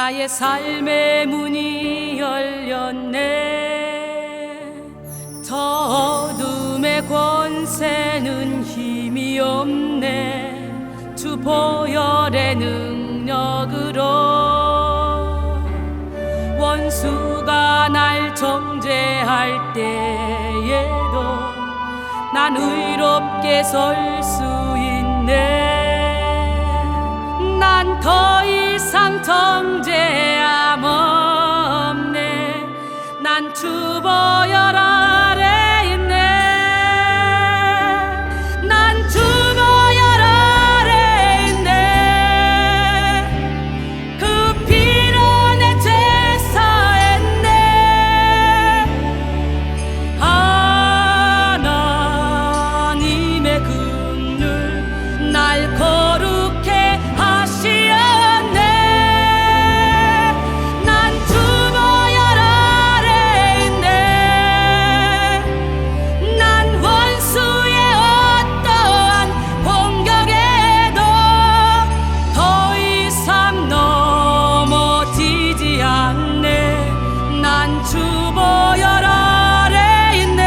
나의 삶의 문이 열렸네. 저 어둠의 권세는 힘이 없네. 주 보혈의 능력으로 원수가 날 정죄할 때에도 난 의롭게 설 수 있네. 난 더 이상 정죄함 없네. 난 주 보혈 아래 있네. 난 주 보혈 아래 있네. 그 피로 내 죄 사했네. 하나님의 긍휼 날 거룩해 하시었네. 난 주 보혈 아래 있네. 난 원수의 어떠한 공격에도 더 이상 넘어지지 않네. 난 주 보혈 아래 있네.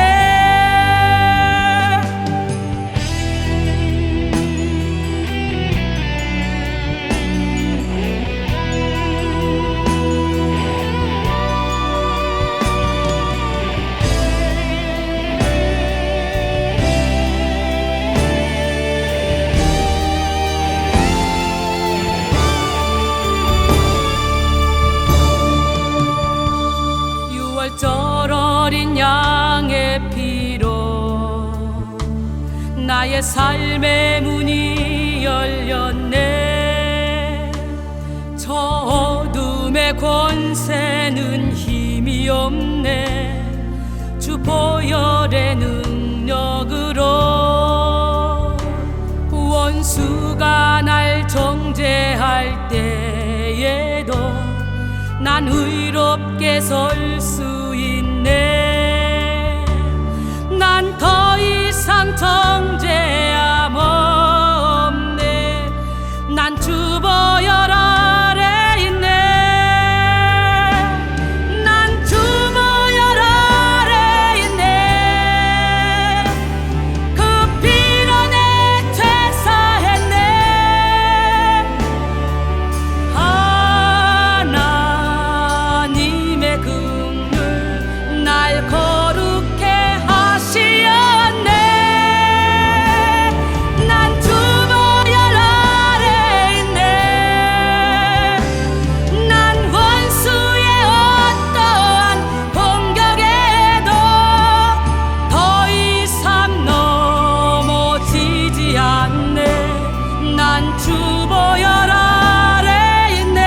유월절 어린 양의 피로 나의 삶의 문이 열렸네. 저 어둠의 권세는 힘이 없네. 주 보혈의 능력으로 원수가 날 정죄할 때에도 난 의롭게 설 수 있네. 난 더 이상 정죄함 없네. 난 주 보혈 아래 있네. 난 주 보혈 아래 있네. 그 피로 내 죄 사했네. 하나님의 긍휼 날 거룩해 하시었네. 난 주 보혈 아래 있네. 난 원수의 어떠한 공격에도 더 이상 넘어지지 않네. 난 주 보혈 아래 있네.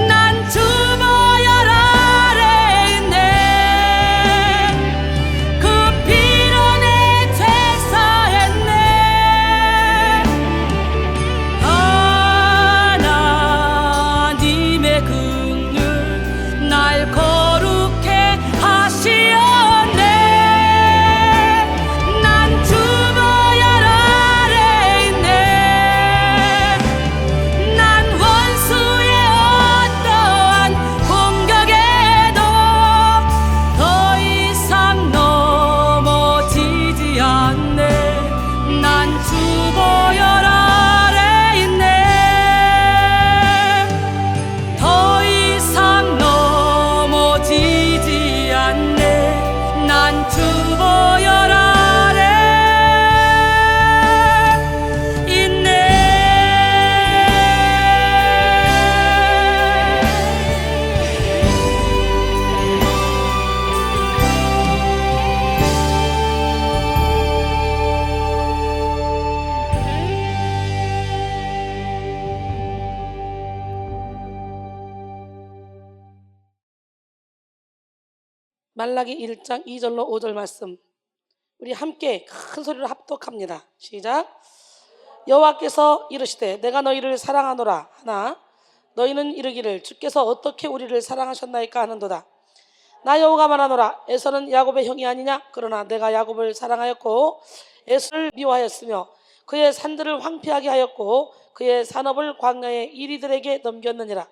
난 주 보혈 아래 있네. 그 피로 내 죄 사했네. 하나님의 긍휼 날 거룩해 하시었네. 난 주 보혈 아래 있네. 난 원수의 어떠한 공격에도 더 이상 넘어지지 않네. 난 주 보혈 아래 있네. 더 이상 넘어지지 않네. 난 주 보혈 아래 있네. 말라기 1장 2절로 5절 말씀 우리 함께 큰 소리로 합독합니다. 시작. 여호와께서 이르시되 내가 너희를 사랑하노라 하나 너희는 이르기를 주께서 어떻게 우리를 사랑하셨나이까 하는도다. 나 여호와가 말하노라 에서는 야곱의 형이 아니냐. 그러나 내가 야곱을 사랑하였고 에서를 미워하였으며 그의 산들을 황폐하게 하였고 그의 산업을 광야의 이리들에게 넘겼느니라.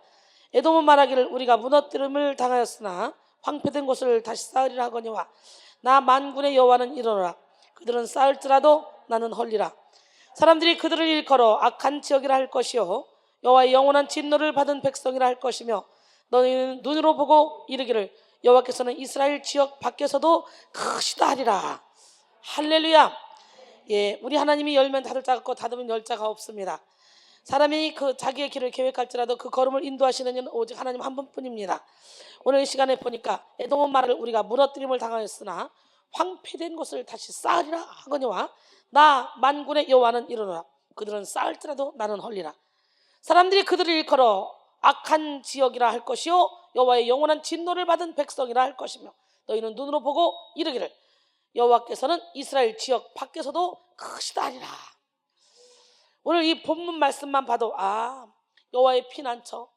에돔은 말하기를 우리가 무너뜨림을 당하였으나 황폐된 곳을 다시 쌓으리라 하거니와 나 만군의 여호와는 이르노라. 그들은 쌓을지라도 나는 헐리라. 사람들이 그들을 일컬어 악한 지역이라 할 것이요 여호와의 영원한 진노를 받은 백성이라 할 것이며 너희는 눈으로 보고 이르기를 여호와께서는 이스라엘 지역 밖에서도 크시다 하리라. 할렐루야. 예, 우리 하나님이 열면 닫을 자가 없고 닫으면 열 자가 없습니다. 사람이 그 자기의 길을 계획할지라도 그 걸음을 인도하시는 이는 오직 하나님 한 분뿐입니다. 오늘 이 시간에 보니까 에돔은 말을 우리가 무너뜨림을 당하였으나 황폐된 곳을 다시 쌓으리라 하거니와 나 만군의 여호와는 이르노라. 그들은 쌓을지라도 나는 헐리라. 사람들이 그들을 일컬어 악한 지역이라 할 것이요 여호와의 영원한 진노를 받은 백성이라 할 것이며 너희는 눈으로 보고 이르기를 여호와께서는 이스라엘 지역 밖에서도 크시다 하리라. 오늘 이 본문 말씀만 봐도 여호와의 피난처,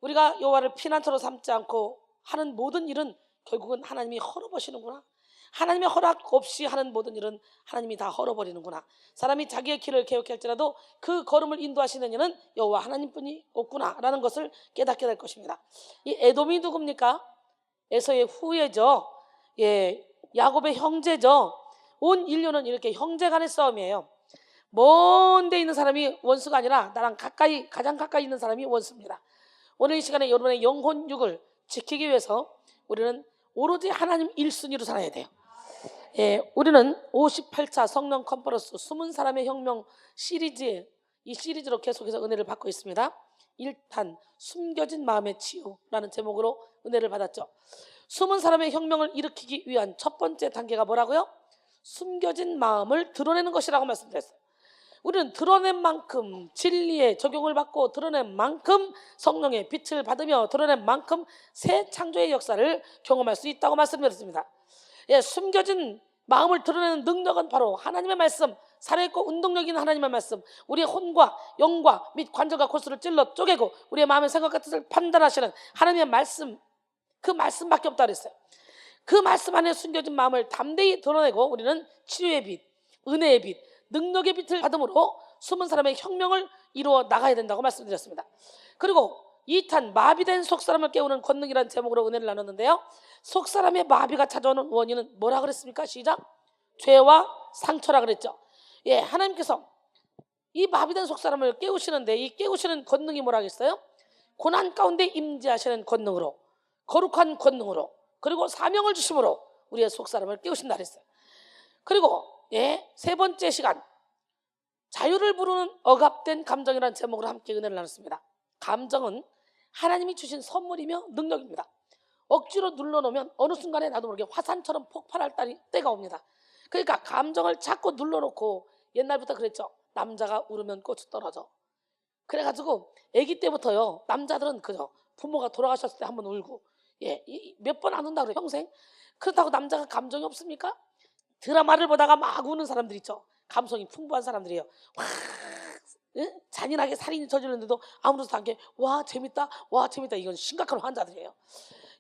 우리가 여호와를 피난처로 삼지 않고 하는 모든 일은 결국은 하나님이 헐어버리시는구나. 하나님의 허락 없이 하는 모든 일은 하나님이 다 헐어버리는구나. 사람이 자기의 길을 계획할지라도 그 걸음을 인도하시는 이는 여호와 하나님뿐이 없구나라는 것을 깨닫게 될 것입니다. 이 에돔이 누굽니까? 에서의 후예죠. 예, 야곱의 형제죠. 온 인류는 이렇게 형제간의 싸움이에요. 먼 데 있는 사람이 원수가 아니라 나랑 가장 가까이 있는 사람이 원수입니다. 오늘 이 시간에 여러분의 영혼 육을 지키기 위해서 우리는 오로지 하나님 1순위로 살아야 돼요. 예, 우리는 58차 성령 컨퍼런스 숨은 사람의 혁명 시리즈, 이 시리즈로 계속해서 은혜를 받고 있습니다. 1탄 숨겨진 마음의 치유라는 제목으로 은혜를 받았죠. 숨은 사람의 혁명을 일으키기 위한 첫 번째 단계가 뭐라고요? 숨겨진 마음을 드러내는 것이라고 말씀드렸어요. 우리는 드러낸 만큼 진리의 적용을 받고 드러낸 만큼 성령의 빛을 받으며 드러낸 만큼 새 창조의 역사를 경험할 수 있다고 말씀드렸습니다. 예, 숨겨진 마음을 드러내는 능력은 바로 하나님의 말씀, 살아있고 운동력 있는 하나님의 말씀, 우리의 혼과 영과 및 관절과 골수를 찔러 쪼개고 우리의 마음의 생각과 뜻을 판단하시는 하나님의 말씀, 그 말씀밖에 없다 그랬어요. 그 말씀 안에 숨겨진 마음을 담대히 드러내고 우리는 치유의 빛, 은혜의 빛, 능력의 빛을 받음으로 숨은 사람의 혁명을 이루어 나가야 된다고 말씀드렸습니다. 그리고 2탄 마비된 속사람을 깨우는 권능이라는 제목으로 은혜를 나눴는데요. 속사람의 마비가 찾아오는 원인은 뭐라 그랬습니까? 시작. 죄와 상처라 그랬죠. 예, 하나님께서 이 마비된 속사람을 깨우시는데 이 깨우시는 권능이 뭐라 그랬어요? 고난 가운데 임재하시는 권능으로, 거룩한 권능으로, 그리고 사명을 주심으로 우리의 속사람을 깨우신다 그랬어요. 그리고 세 번째 시간, 자유를 부르는 억압된 감정이라는 제목으로 함께 은혜를 나눴습니다. 감정은 하나님이 주신 선물이며 능력입니다. 억지로 눌러놓으면 어느 순간에 나도 모르게 화산처럼 폭발할 때가 옵니다. 그러니까 감정을 자꾸 눌러놓고, 옛날부터 그랬죠. 남자가 울으면 꽃이 떨어져. 그래가지고 아기 때부터요, 남자들은 그죠, 부모가 돌아가셨을 때 한번 울고, 몇 번 안 운다고 그래요, 평생. 그렇다고 남자가 감정이 없습니까? 드라마를 보다가 막 우는 사람들 있죠. 감성이 풍부한 사람들이에요. 와, 잔인하게 살인이 저지르는데도 아무렇지도 않게 와 재밌다, 와 재밌다. 이건 심각한 환자들이에요.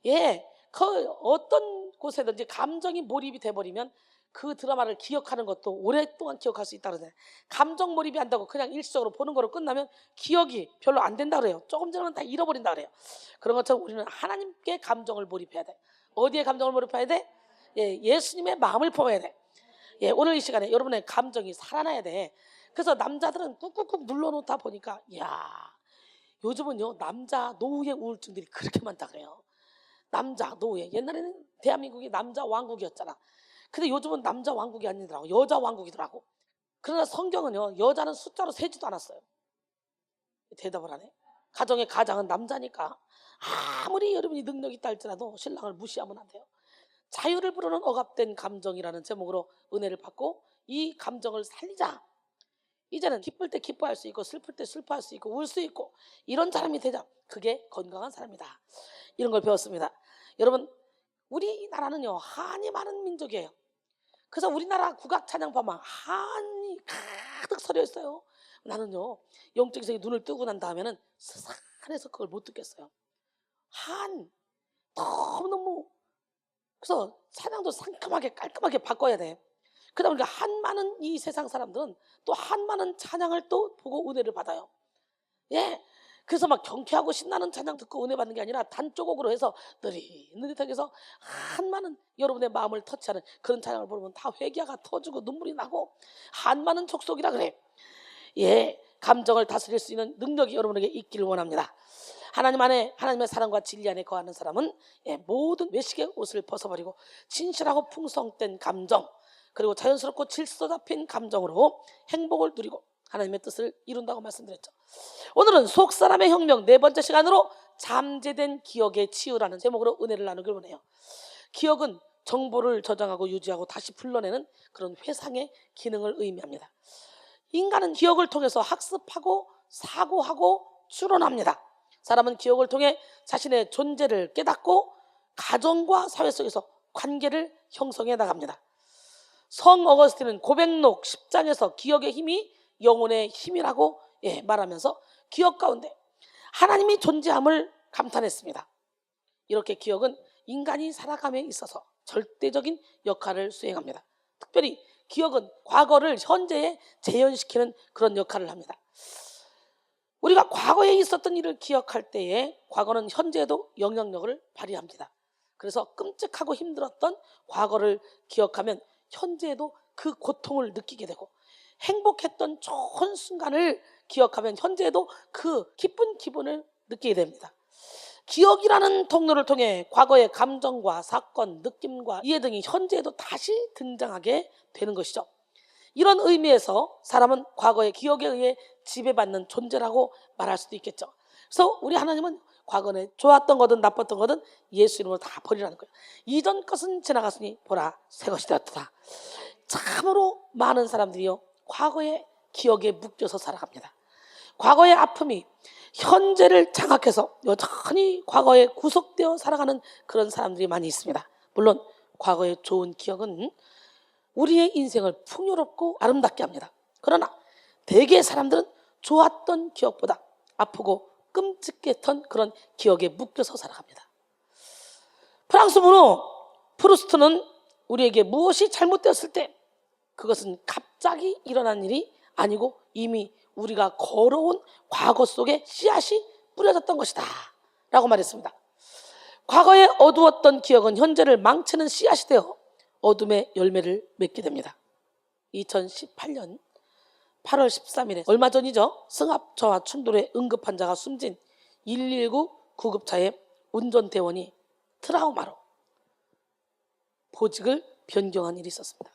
예, 그 어떤 곳에든지 감정이 몰입이 돼버리면 그 드라마를 기억하는 것도 오랫동안 기억할 수 있다 그러잖아요. 감정 몰입이 안 되고 그냥 일시적으로 보는 거로 끝나면 기억이 별로 안 된다 그래요. 조금 전에는 다 잃어버린다 그래요. 그런 것처럼 우리는 하나님께 감정을 몰입해야 돼. 어디에 감정을 몰입해야 돼? 예수님의 마음을 품어야 돼. 오늘 이 시간에 여러분의 감정이 살아나야 돼. 그래서 남자들은 꾹꾹꾹 눌러놓다 보니까, 요즘은요, 남자 노후의 우울증들이 그렇게 많다 그래요. 남자 노후에. 옛날에는 대한민국이 남자 왕국이었잖아. 근데 요즘은 남자 왕국이 아니더라고. 여자 왕국이더라고. 그러나 성경은요, 여자는 숫자로 세지도 않았어요. 대답을 하네. 가정의 가장은 남자니까 아무리 여러분이 능력이 있다 할지라도 신랑을 무시하면 안 돼요. 자유를 부르는 억압된 감정이라는 제목으로 은혜를 받고 이 감정을 살리자. 이제는 기쁠 때 기뻐할 수 있고 슬플 때 슬퍼할 수 있고 울 수 있고 이런 사람이 되자. 그게 건강한 사람이다. 이런 걸 배웠습니다. 여러분, 우리나라는요, 한이 많은 민족이에요. 그래서 우리나라 국악 찬양 보면 한이 가득 서려 있어요. 나는요, 영적 세계 눈을 뜨고 난 다음에는 스산해서 그걸 못 듣겠어요. 너무너무. 그래서 찬양도 상큼하게 깔끔하게 바꿔야 돼. 그러다 보니까 한 많은 이 세상 사람들은 또 한 많은 찬양을 또 보고 은혜를 받아요. 예. 그래서 막 경쾌하고 신나는 찬양 듣고 은혜 받는 게 아니라 단조곡으로 해서 느릿느릿하게 해서 한많은 여러분의 마음을 터치하는 그런 찬양을 부르면 다 회개가 터지고 눈물이 나고 한많은 족속이라 그래. 예, 감정을 다스릴 수 있는 능력이 여러분에게 있기를 원합니다. 하나님 안에 하나님의 사랑과 진리 안에 거하는 사람은 모든 외식의 옷을 벗어버리고 진실하고 풍성된 감정, 그리고 자연스럽고 질서 잡힌 감정으로 행복을 누리고 하나님의 뜻을 이룬다고 말씀드렸죠. 오늘은 속사람의 혁명 4번째 시간으로 잠재된 기억의 치유라는 제목으로 은혜를 나누길 원해요. 기억은 정보를 저장하고 유지하고 다시 불러내는 그런 회상의 기능을 의미합니다. 인간은 기억을 통해서 학습하고 사고하고 추론합니다. 사람은 기억을 통해 자신의 존재를 깨닫고 가정과 사회 속에서 관계를 형성해 나갑니다. 성 어거스틴은 고백록 10장에서 기억의 힘이 영혼의 힘이라고 말하면서 기억 가운데 하나님이 존재함을 감탄했습니다. 이렇게 기억은 인간이 살아감에 있어서 절대적인 역할을 수행합니다. 특별히 기억은 과거를 현재에 재현시키는 그런 역할을 합니다. 우리가 과거에 있었던 일을 기억할 때에 과거는 현재에도 영향력을 발휘합니다. 그래서 끔찍하고 힘들었던 과거를 기억하면 현재에도 그 고통을 느끼게 되고, 행복했던 좋은 순간을 기억하면 현재에도 그 기쁜 기분을 느끼게 됩니다. 기억이라는 통로를 통해 과거의 감정과 사건, 느낌과 이해 등이 현재에도 다시 등장하게 되는 것이죠. 이런 의미에서 사람은 과거의 기억에 의해 지배받는 존재라고 말할 수도 있겠죠. 그래서 우리 하나님은 과거에 좋았던 거든 나빴던 거든 예수 이름으로 다 버리라는 거예요. 이전 것은 지나갔으니 보라 새 것이 되었다. 참으로 많은 사람들이요 과거의 기억에 묶여서 살아갑니다. 과거의 아픔이 현재를 장악해서 여전히 과거에 구속되어 살아가는 그런 사람들이 많이 있습니다. 물론 과거의 좋은 기억은 우리의 인생을 풍요롭고 아름답게 합니다. 그러나 대개 사람들은 좋았던 기억보다 아프고 끔찍했던 그런 기억에 묶여서 살아갑니다. 프랑스 문호 프루스트는 우리에게 무엇이 잘못되었을 때 그것은 갑자기 일어난 일이 아니고 이미 우리가 걸어온 과거 속에 씨앗이 뿌려졌던 것이다 라고 말했습니다. 과거에 어두웠던 기억은 현재를 망치는 씨앗이 되어 어둠의 열매를 맺게 됩니다. 2018년 8월 13일에 얼마 전이죠. 승합차와 충돌해 응급환자가 숨진 119 구급차의 운전대원이 트라우마로 보직을 변경한 일이 있었습니다.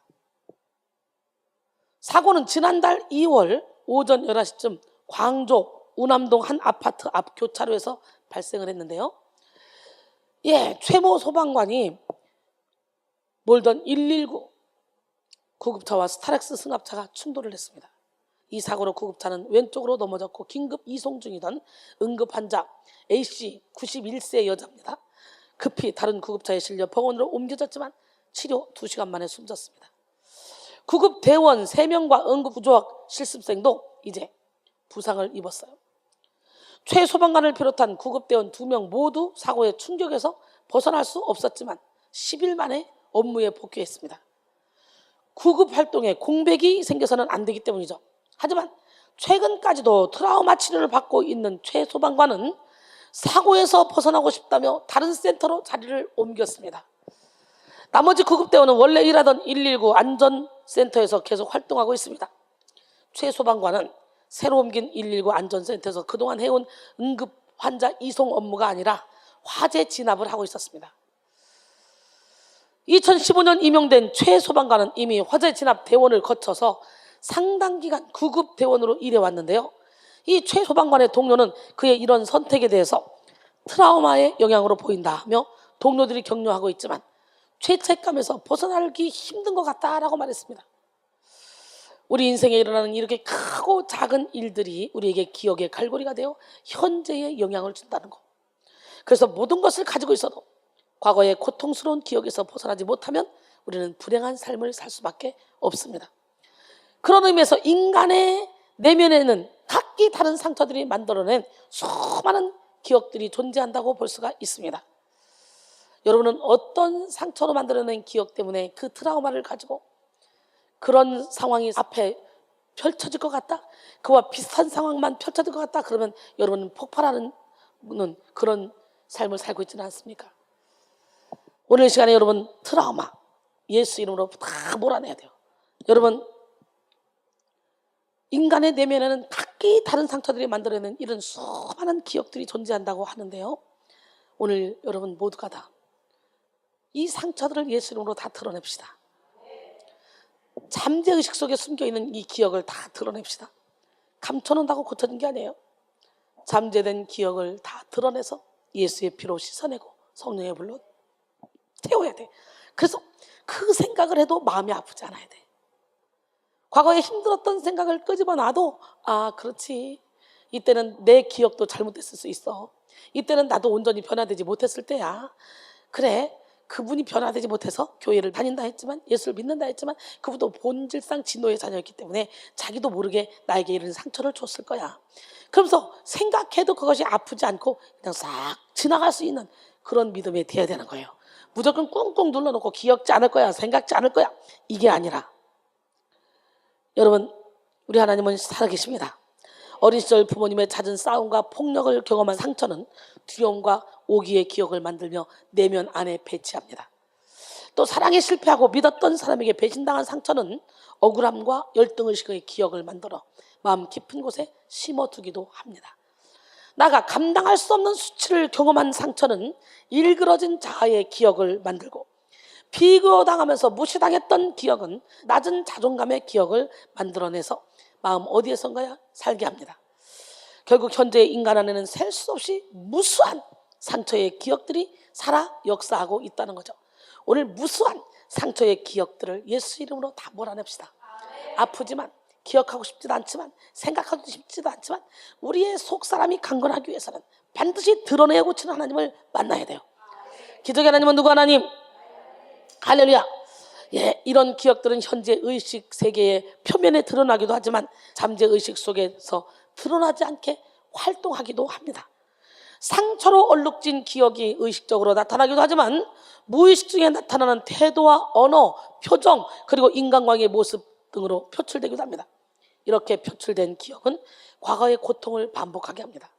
사고는 지난달 2월 오전 11시쯤 광주 우남동 한 아파트 앞 교차로에서 발생을 했는데요. 최모 소방관이 몰던 119 구급차와 스타렉스 승합차가 충돌을 했습니다. 이 사고로 구급차는 왼쪽으로 넘어졌고 긴급 이송 중이던 응급환자 A씨 91세 여자입니다. 급히 다른 구급차에 실려 병원으로 옮겨졌지만 치료 2시간 만에 숨졌습니다. 구급대원 3명과 응급구조학 실습생도 이제 부상을 입었어요. 최 소방관을 비롯한 구급대원 2명 모두 사고의 충격에서 벗어날 수 없었지만 10일 만에 업무에 복귀했습니다. 구급활동에 공백이 생겨서는 안 되기 때문이죠. 하지만 최근까지도 트라우마 치료를 받고 있는 최 소방관은 사고에서 벗어나고 싶다며 다른 센터로 자리를 옮겼습니다. 나머지 구급대원은 원래 일하던 119 안전센터에서 계속 활동하고 있습니다. 최 소방관은 새로 옮긴 119 안전센터에서 그동안 해온 응급 환자 이송 업무가 아니라 화재 진압을 하고 있었습니다. 2015년 임용된 최 소방관은 이미 화재 진압 대원을 거쳐서 상당 기간 구급 대원으로 일해왔는데요. 이 최 소방관의 동료는 그의 이런 선택에 대해서 트라우마의 영향으로 보인다며 동료들이 격려하고 있지만 죄책감에서 벗어나기 힘든 것 같다라고 말했습니다. 우리 인생에 일어나는 이렇게 크고 작은 일들이 우리에게 기억의 갈고리가 되어 현재에 영향을 준다는 것. 그래서 모든 것을 가지고 있어도 과거의 고통스러운 기억에서 벗어나지 못하면 우리는 불행한 삶을 살 수밖에 없습니다. 그런 의미에서 인간의 내면에는 각기 다른 상처들이 만들어낸 수많은 기억들이 존재한다고 볼 수가 있습니다. 여러분은 어떤 상처로 만들어낸 기억 때문에 그 트라우마를 가지고 그런 상황이 앞에 펼쳐질 것 같다, 그와 비슷한 상황만 펼쳐질 것 같다, 그러면 여러분은 폭발하는 그런 삶을 살고 있지는 않습니까? 오늘 시간에 여러분 트라우마 예수 이름으로 다 몰아내야 돼요. 여러분, 인간의 내면에는 각기 다른 상처들이 만들어내는 이런 수많은 기억들이 존재한다고 하는데요, 오늘 여러분 모두가 다 이 상처들을 예수 이름으로 다 드러냅시다. 잠재의식 속에 숨겨있는 이 기억을 다 드러냅시다. 감춰놓는다고 고쳐진 게 아니에요. 잠재된 기억을 다 드러내서 예수의 피로 씻어내고 성령의 불로 태워야 돼. 그래서 그 생각을 해도 마음이 아프지 않아야 돼. 과거에 힘들었던 생각을 끄집어놔도, 아 그렇지, 이때는 내 기억도 잘못됐을 수 있어, 이때는 나도 온전히 변화되지 못했을 때야, 그래 그분이 변화되지 못해서 교회를 다닌다 했지만, 예수를 믿는다 했지만, 그분도 본질상 진노의 자녀였기 때문에 자기도 모르게 나에게 이런 상처를 줬을 거야. 그러면서 생각해도 그것이 아프지 않고 그냥 싹 지나갈 수 있는 그런 믿음이 돼야 되는 거예요. 무조건 꾹꾹 눌러놓고 기억지 않을 거야, 생각지 않을 거야, 이게 아니라, 여러분 우리 하나님은 살아계십니다. 어린 시절 부모님의 잦은 싸움과 폭력을 경험한 상처는 두려움과 오기의 기억을 만들며 내면 안에 배치합니다. 또 사랑에 실패하고 믿었던 사람에게 배신당한 상처는 억울함과 열등의식의 기억을 만들어 마음 깊은 곳에 심어두기도 합니다. 나가 감당할 수 없는 수치를 경험한 상처는 일그러진 자아의 기억을 만들고, 비교당하면서 무시당했던 기억은 낮은 자존감의 기억을 만들어내서 마음 어디에선가야 살게 합니다. 결국 현재의 인간 안에는 셀 수 없이 무수한 상처의 기억들이 살아 역사하고 있다는 거죠. 오늘 무수한 상처의 기억들을 예수 이름으로 다 몰아냅시다. 아프지만, 기억하고 싶지도 않지만, 생각하고 싶지도 않지만, 우리의 속사람이 강건하기 위해서는 반드시 드러내야 고치는 하나님을 만나야 돼요. 기적의 하나님은 누구 하나님? 할렐루야. 예, 이런 기억들은 현재 의식 세계의 표면에 드러나기도 하지만 잠재 의식 속에서 드러나지 않게 활동하기도 합니다. 상처로 얼룩진 기억이 의식적으로 나타나기도 하지만 무의식 중에 나타나는 태도와 언어, 표정, 그리고 인간관계의 모습 등으로 표출되기도 합니다. 이렇게 표출된 기억은 과거의 고통을 반복하게 합니다.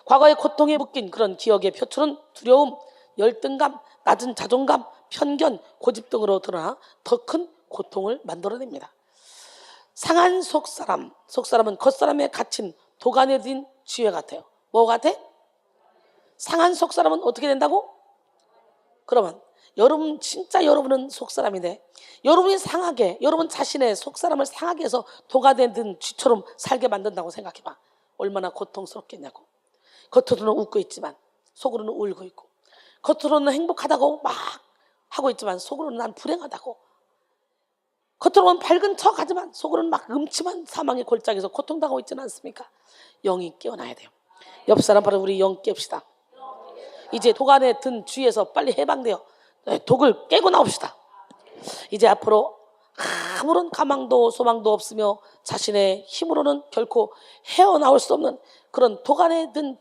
과거의 고통에 묶인 그런 기억의 표출은 두려움, 열등감, 낮은 자존감, 편견, 고집 등으로 드러나 더 큰 고통을 만들어냅니다. 상한 속사람은 겉사람에 갇힌 도간에 든 쥐에 같아요. 뭐 같아? 상한 속사람은 어떻게 된다고? 그러면 여러분, 진짜 여러분은 속사람인데 여러분이 상하게, 여러분 자신의 속사람을 상하게 해서 도간에 든 쥐처럼 살게 만든다고 생각해봐. 얼마나 고통스럽겠냐고. 겉으로는 웃고 있지만 속으로는 울고 있고, 겉으로는 행복하다고 막 하고 있지만 속으로는 난 불행하다고, 겉으로는 밝은 척 하지만 속으로는 막 음침한 사망의 골짜기에서 고통당하고 있지는 않습니까? 영이 깨어나야 돼요. 옆 사람 바로 우리 영 깹시다. 이제 도간에 든 쥐에서 빨리 해방되어 독을 깨고 나옵시다. 이제 앞으로 아무런 가망도 소망도 없으며 자신의 힘으로는 결코 헤어나올 수 없는 그런 도간에 든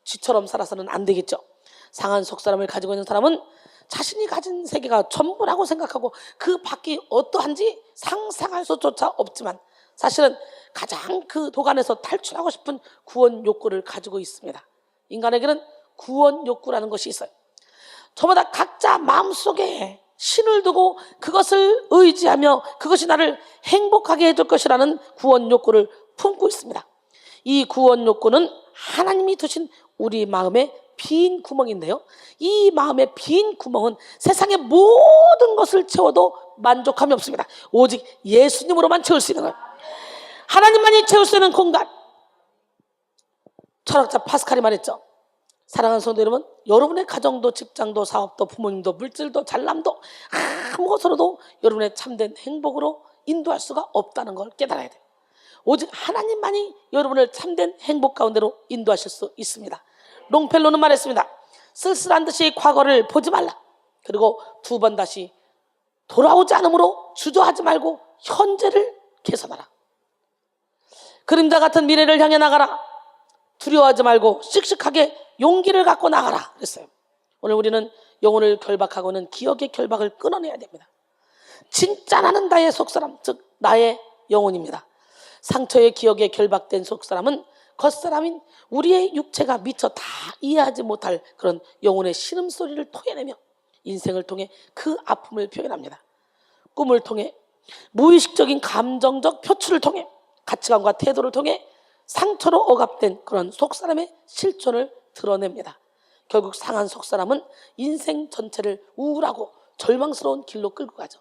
쥐처럼 살아서는 안 되겠죠. 상한 속사람을 가지고 있는 사람은 자신이 가진 세계가 전부라고 생각하고 그 밖이 어떠한지 상상할 수조차 없지만 사실은 가장 그 도간에서 탈출하고 싶은 구원 욕구를 가지고 있습니다. 인간에게는 구원 욕구라는 것이 있어요. 저보다 각자 마음속에 신을 두고 그것을 의지하며 그것이 나를 행복하게 해줄 것이라는 구원 욕구를 품고 있습니다. 이 구원 욕구는 하나님이 두신 우리 마음의 빈 구멍인데요, 이 마음의 빈 구멍은 세상의 모든 것을 채워도 만족함이 없습니다. 오직 예수님으로만 채울 수 있는 거예요. 하나님만이 채울 수 있는 공간. 철학자 파스칼이 말했죠. 사랑하는 성도 여러분, 여러분의 가정도 직장도 사업도 부모님도 물질도 잘남도 아무것으로도 여러분의 참된 행복으로 인도할 수가 없다는 걸 깨달아야 돼요. 오직 하나님만이 여러분을 참된 행복 가운데로 인도하실 수 있습니다. 롱펠로는 말했습니다. 쓸쓸한 듯이 과거를 보지 말라. 그리고 두 번 다시 돌아오지 않으므로 주저하지 말고 현재를 개선하라. 그림자 같은 미래를 향해 나가라. 두려워하지 말고 씩씩하게 용기를 갖고 나가라 그랬어요. 오늘 우리는 영혼을 결박하고는 기억의 결박을 끊어내야 됩니다. 진짜 나는 나의 속사람, 즉 나의 영혼입니다. 상처의 기억에 결박된 속사람은 겉사람인 우리의 육체가 미처 다 이해하지 못할 그런 영혼의 신음소리를 토해내며 인생을 통해 그 아픔을 표현합니다. 꿈을 통해, 무의식적인 감정적 표출을 통해, 가치관과 태도를 통해 상처로 억압된 그런 속사람의 실존을 드러냅니다. 결국 상한 속사람은 인생 전체를 우울하고 절망스러운 길로 끌고 가죠.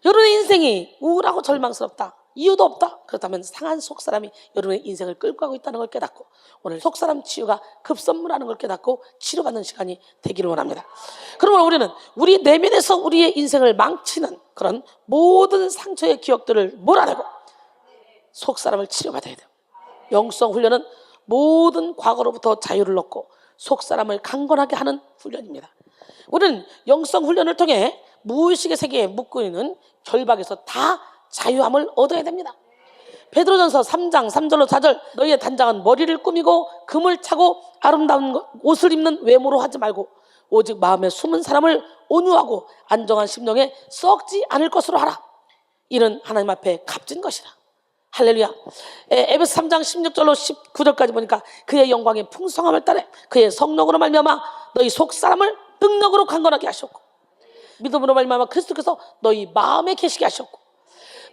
여러분의 인생이 우울하고 절망스럽다, 이유도 없다, 그렇다면 상한 속사람이 여러분의 인생을 끌고 가고 있다는 걸 깨닫고, 오늘 속사람 치유가 급선무라는 걸 깨닫고 치료받는 시간이 되기를 원합니다. 그러면 우리는 우리 내면에서 우리의 인생을 망치는 그런 모든 상처의 기억들을 몰아내고 속사람을 치료받아야 돼요. 영성 훈련은 모든 과거로부터 자유를 얻고 속사람을 강건하게 하는 훈련입니다. 우리는 영성 훈련을 통해 무의식의 세계에 묶고 있는 결박에서 다 자유함을 얻어야 됩니다. 베드로전서 3장 3절로 4절, 너희의 단장은 머리를 꾸미고 금을 차고 아름다운 옷을 입는 외모로 하지 말고 오직 마음에 숨은 사람을 온유하고 안정한 심령에 썩지 않을 것으로 하라. 이는 하나님 앞에 값진 것이라. 할렐루야. 에베소 3장 16절로 19절까지 보니까 그의 영광의 풍성함을 따라 그의 성령으로 말미암아 너희 속사람을 능력으로 강건하게 하셨고 믿음으로 말미암아 그리스도께서 너희 마음에 계시게 하셨고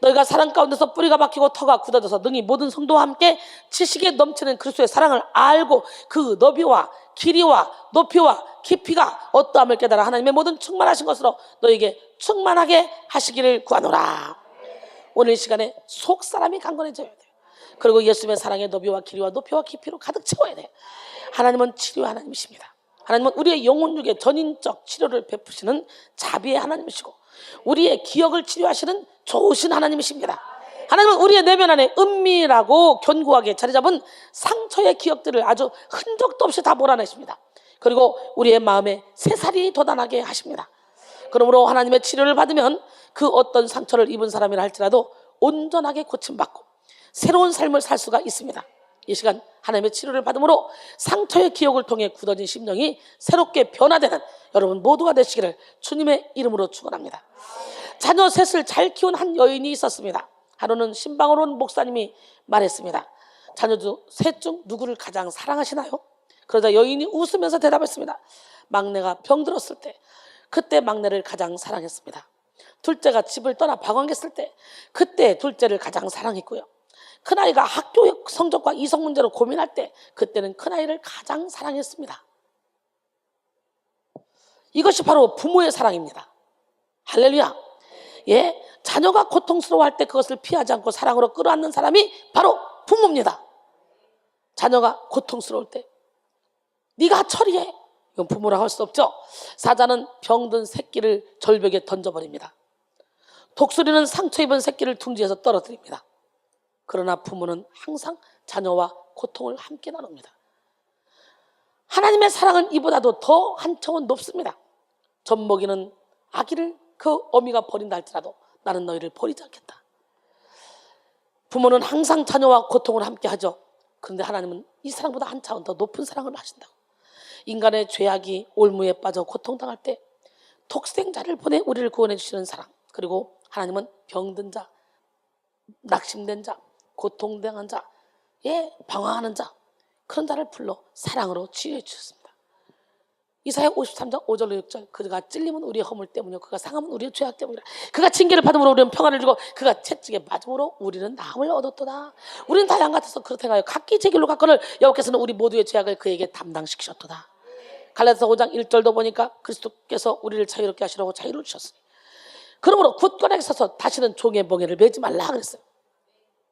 너희가 사랑 가운데서 뿌리가 박히고 터가 굳어져서 능히 모든 성도와 함께 지식에 넘치는 그리스도의 사랑을 알고 그 너비와 길이와 높이와 깊이가 어떠함을 깨달아 하나님의 모든 충만하신 것으로 너희에게 충만하게 하시기를 구하노라. 오늘 이 시간에 속사람이 강건해져야 돼요. 그리고 예수님의 사랑의 너비와 길이와 높이와 깊이로 가득 채워야 돼요. 하나님은 치료의 하나님이십니다. 하나님은 우리의 영혼육의 전인적 치료를 베푸시는 자비의 하나님이시고 우리의 기억을 치료하시는 좋으신 하나님이십니다. 하나님은 우리의 내면 안에 은밀하고 견고하게 자리 잡은 상처의 기억들을 아주 흔적도 없이 다 몰아내십니다. 그리고 우리의 마음에 새살이 돋아나게 하십니다. 그러므로 하나님의 치료를 받으면 그 어떤 상처를 입은 사람이라 할지라도 온전하게 고침받고 새로운 삶을 살 수가 있습니다. 이 시간 하나님의 치료를 받음으로 상처의 기억을 통해 굳어진 심령이 새롭게 변화되는 여러분 모두가 되시기를 주님의 이름으로 축원합니다. 자녀 셋을 잘 키운 한 여인이 있었습니다. 하루는 신방으로 온 목사님이 말했습니다. 자녀 셋 중 누구를 가장 사랑하시나요? 그러자 여인이 웃으면서 대답했습니다. 막내가 병들었을 때 그때 막내를 가장 사랑했습니다. 둘째가 집을 떠나 방황했을 때 그때 둘째를 가장 사랑했고요. 큰아이가 학교 성적과 이성 문제로 고민할 때 그때는 큰아이를 가장 사랑했습니다. 이것이 바로 부모의 사랑입니다. 할렐루야. 예, 자녀가 고통스러워할 때 그것을 피하지 않고 사랑으로 끌어안는 사람이 바로 부모입니다. 자녀가 고통스러울 때 네가 처리해. 이건 부모라고 할 수 없죠. 사자는 병든 새끼를 절벽에 던져버립니다. 독수리는 상처 입은 새끼를 둥지에서 떨어뜨립니다. 그러나 부모는 항상 자녀와 고통을 함께 나눕니다. 하나님의 사랑은 이보다도 더 한 차원 높습니다. 젖먹이는 아기를 그 어미가 버린다 할지라도 나는 너희를 버리지 않겠다. 부모는 항상 자녀와 고통을 함께 하죠. 그런데 하나님은 이 사랑보다 한 차원 더 높은 사랑을 하신다고. 인간의 죄악이 올무에 빠져 고통당할 때 독생자를 보내 우리를 구원해 주시는 사랑, 그리고 하나님은 병든 자, 낙심된 자, 고통당한 자, 방황하는 자, 그런 자를 불러 사랑으로 치유해 주셨습니다. 이사야 53장 5절로 6절, 그가 찔림은 우리의 허물 때문이요 그가 상함은 우리의 죄악 때문이라. 그가 징계를 받음으로 우리는 평안을 주고 그가 채찍에 맞음으로 우리는 나음을 얻었도다. 우리는 다 양 같아서 그렇게 하여 각기 제 길로 갔거늘 여호와께서는 우리 모두의 죄악을 그에게 담당시키셨도다. 갈라디아서 5장 1절도 보니까 그리스도께서 우리를 자유롭게 하시려고 자유를 주셨어요. 그러므로 굳건하게 서서 다시는 종의 멍에를 매지 말라 그랬어요.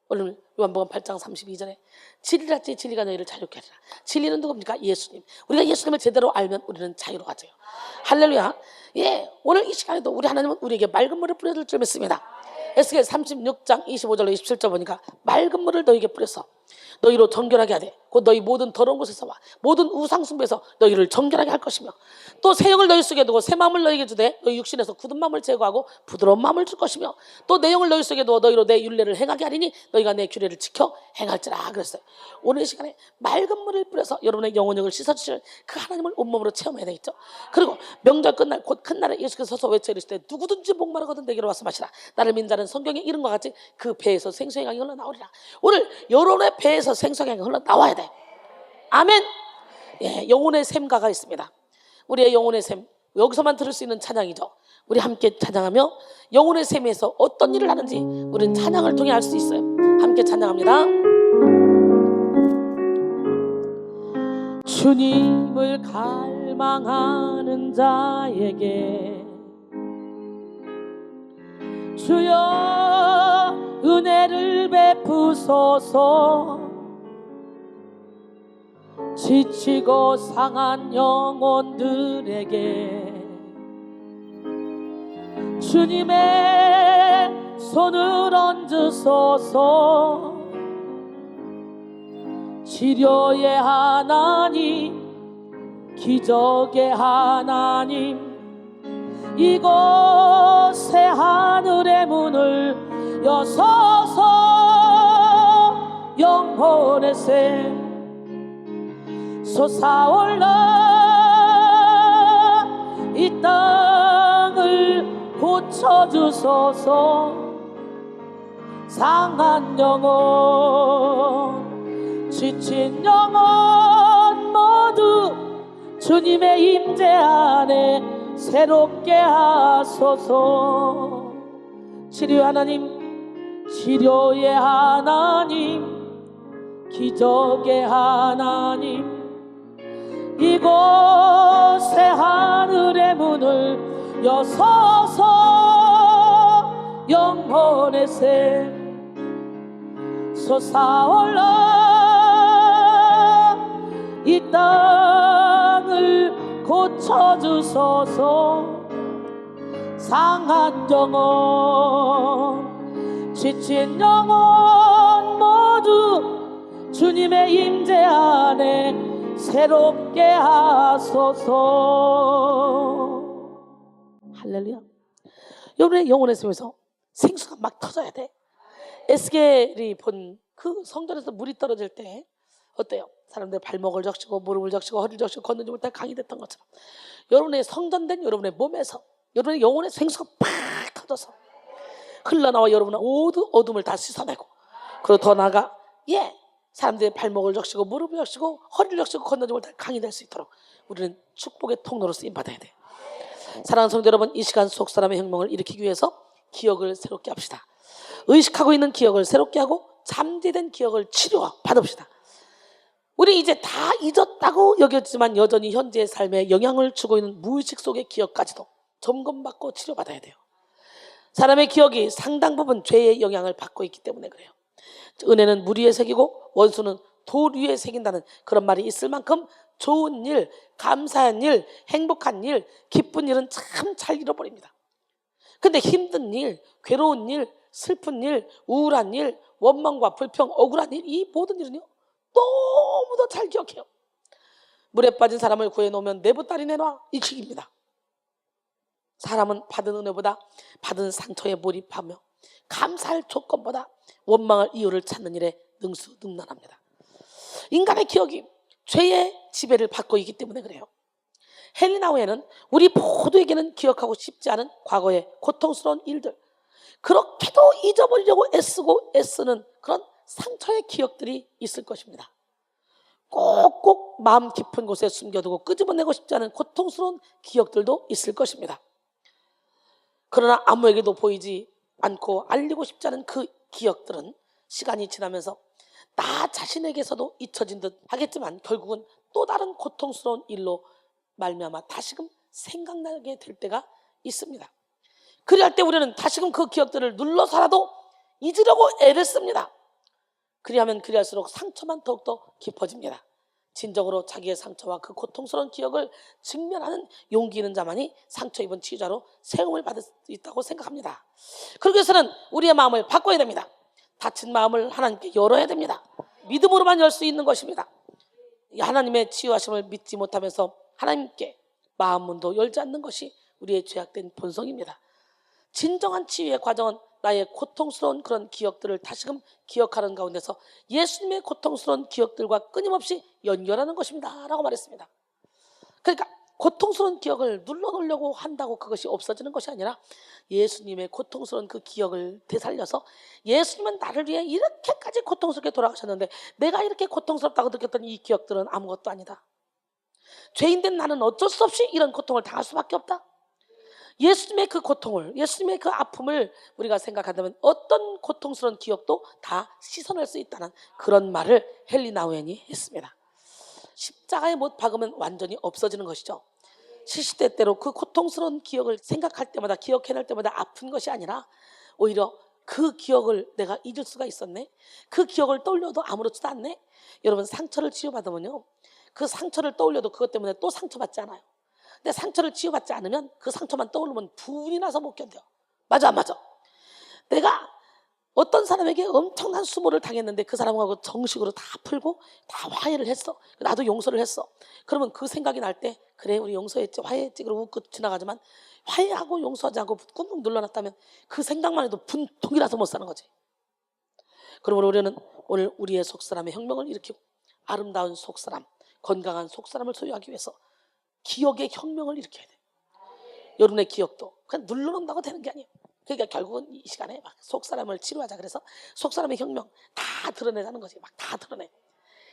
오늘 요한복음 8장 32절에 진리랄지 진리가 너희를 자유롭게 하리라. 진리는 누굽니까? 예수님. 우리가 예수님을 제대로 알면 우리는 자유로워져요. 할렐루야. 오늘 이 시간에도 우리 하나님은 우리에게 맑은 물을 뿌려줄 줄 믿습니다. 에스겔 36장 25절로 27절 보니까 맑은 물을 너희에게 뿌려서 너희로 정결하게 하되 곧 너희 모든 더러운 곳에서 와 모든 우상숭배에서 너희를 정결하게 할 것이며 또 새 영을 너희 속에 두고 새 마음을 너희에게 주되 너희 육신에서 굳은 마음을 제거하고 부드러운 마음을 줄 것이며 또 내 영을 너희 속에 두어 너희로 내 율례를 행하게 하리니 너희가 내 규례를 지켜 행할지라 그랬어요. 오늘 이 시간에 맑은 물을 뿌려서 여러분의 영혼을 씻어주시는 그 하나님을 온몸으로 체험해야 되겠죠. 그리고 명절 끝날 곧 큰 날에 예수께서 서서 외쳐 이르시되 누구든지 목마르거든 내게로 와서 마시라. 나를 믿는 자는 성경에 이른 것 같이 그 배에서 생수의 강이 흘러나오리라. 오늘 여러분의 배에서 생수의 강이 흘러나와야 돼. 아멘. 예, 영혼의 샘가가 있습니다. 우리의 영혼의 샘, 여기서만 들을 수 있는 찬양이죠. 우리 함께 찬양하며 영혼의 샘에서 어떤 일을 하는지 우리는 찬양을 통해 알 수 있어요. 함께 찬양합니다. 주님을 갈망하는 자에게 주여 은혜를 베푸소서. 지치고 상한 영혼들에게 주님의 손을 얹으소서. 치료의 하나님, 기적의 하나님, 이곳에 하늘의 문을 여서서 영혼의 샘 솟아올라 이 땅을 고쳐주소서. 상한 영혼, 지친 영혼 모두 주님의 임재 안에 새롭게 하소서. 치료의 하나님, 치료의 하나님, 기적의 하나님, 이곳에 하늘의 문을 여서서 영혼의 샘 솟아올라 이 땅을 고쳐주소서. 상한 영혼, 지친 영혼 모두 주님의 임재 안에 새롭게 하소서. 할렐루야. 여러분의 영혼의 샘에서 생수가 막 터져야 돼. 에스겔이 본 그 성전에서 물이 떨어질 때 어때요? 사람들 발목을 적시고 무릎을 적시고 허리를 적시고 걷는지 못할 강이 됐던 것처럼 여러분의 성전된 여러분의 몸에서 여러분의 영혼의 생수가 팍 터져서 흘러나와 여러분은 모두 어둠을 다 씻어내고, 그리고 더 나아가 사람들의 발목을 적시고 무릎을 적시고 허리를 적시고 걷는지 못할 강이 될 수 있도록 우리는 축복의 통로로 쓰임받아야 돼요. 사랑하는 성도 여러분, 이 시간 속 사람의 혁명을 일으키기 위해서 기억을 새롭게 합시다. 의식하고 있는 기억을 새롭게 하고 잠재된 기억을 치료받읍시다. 우리 이제 다 잊었다고 여겼지만 여전히 현재의 삶에 영향을 주고 있는 무의식 속의 기억까지도 점검받고 치료받아야 돼요. 사람의 기억이 상당 부분 죄의 영향을 받고 있기 때문에 그래요. 은혜는 물 위에 새기고 원수는 돌 위에 새긴다는 그런 말이 있을 만큼 좋은 일, 감사한 일, 행복한 일, 기쁜 일은 참 잘 잃어버립니다. 근데 힘든 일, 괴로운 일, 슬픈 일, 우울한 일, 원망과 불평, 억울한 일, 이 모든 일은요 너무도 잘 기억해요. 물에 빠진 사람을 구해놓으면 내보따리 내놔, 이 식입니다. 사람은 받은 은혜보다 받은 상처에 몰입하며 감사할 조건보다 원망할 이유를 찾는 일에 능수능란합니다. 인간의 기억이 죄의 지배를 받고 있기 때문에 그래요. 헬리나우에는 우리 모두에게는 기억하고 싶지 않은 과거의 고통스러운 일들, 그렇게도 잊어버리려고 애쓰는 그런 상처의 기억들이 있을 것입니다. 꼭꼭 마음 깊은 곳에 숨겨두고 끄집어내고 싶지 않은 고통스러운 기억들도 있을 것입니다. 그러나 아무에게도 보이지 않고 알리고 싶지 않은 그 기억들은 시간이 지나면서 나 자신에게서도 잊혀진 듯 하겠지만 결국은 또 다른 고통스러운 일로 말미암아 다시금 생각나게 될 때가 있습니다. 그리할 때 우리는 다시금 그 기억들을 눌러서라도 잊으려고 애를 씁니다. 그리하면 그리할수록 상처만 더욱더 깊어집니다. 진정으로 자기의 상처와 그 고통스러운 기억을 직면하는 용기 있는 자만이 상처 입은 치유자로 세움을 받을 수 있다고 생각합니다. 그러기 위해서는 우리의 마음을 바꿔야 됩니다. 다친 마음을 하나님께 열어야 됩니다. 믿음으로만 열 수 있는 것입니다. 하나님의 치유하심을 믿지 못하면서 하나님께 마음 문도 열지 않는 것이 우리의 죄악된 본성입니다. 진정한 치유의 과정은 나의 고통스러운 그런 기억들을 다시금 기억하는 가운데서 예수님의 고통스러운 기억들과 끊임없이 연결하는 것입니다 라고 말했습니다. 그러니까 고통스러운 기억을 눌러놓으려고 한다고 그것이 없어지는 것이 아니라 예수님의 고통스러운 그 기억을 되살려서 예수님은 나를 위해 이렇게까지 고통스럽게 돌아가셨는데 내가 이렇게 고통스럽다고 느꼈던 이 기억들은 아무것도 아니다. 죄인된 나는 어쩔 수 없이 이런 고통을 당할 수밖에 없다. 예수님의 그 고통을, 예수님의 그 아픔을 우리가 생각한다면 어떤 고통스러운 기억도 다 씻어낼 수 있다는 그런 말을 헨리 나우엔이 했습니다. 십자가에 못 박으면 완전히 없어지는 것이죠. 시시때때로 그 고통스러운 기억을 생각할 때마다, 기억해낼 때마다 아픈 것이 아니라 오히려 그 기억을 내가 잊을 수가 있었네, 그 기억을 떠올려도 아무렇지도 않네. 여러분, 상처를 치유받으면요, 그 상처를 떠올려도 그것 때문에 또 상처받지 않아요. 근데 상처를 치유받지 않으면 그 상처만 떠오르면 분이 나서 못 견뎌요. 맞아 안 맞아? 내가 어떤 사람에게 엄청난 수모를 당했는데 그 사람하고 정식으로 다 풀고 다 화해를 했어. 나도 용서를 했어. 그러면 그 생각이 날 때 그래 우리 용서했지, 화해했지, 그러고 웃고 지나가지만 화해하고 용서하지 않고 꾹꾹 눌러놨다면 그 생각만 해도 분통이 나서 못 사는 거지. 그러므로 우리는 오늘 우리의 속사람의 혁명을 일으키고 아름다운 속사람, 건강한 속사람을 소유하기 위해서 기억의 혁명을 일으켜야 돼. 여러분의 기억도 그냥 눌러놓는다고 되는 게 아니에요. 그러니까 결국은 이 시간에 막 속사람을 치료하자 그래서 속사람의 혁명 다 드러내자는 거지. 막 다 드러내,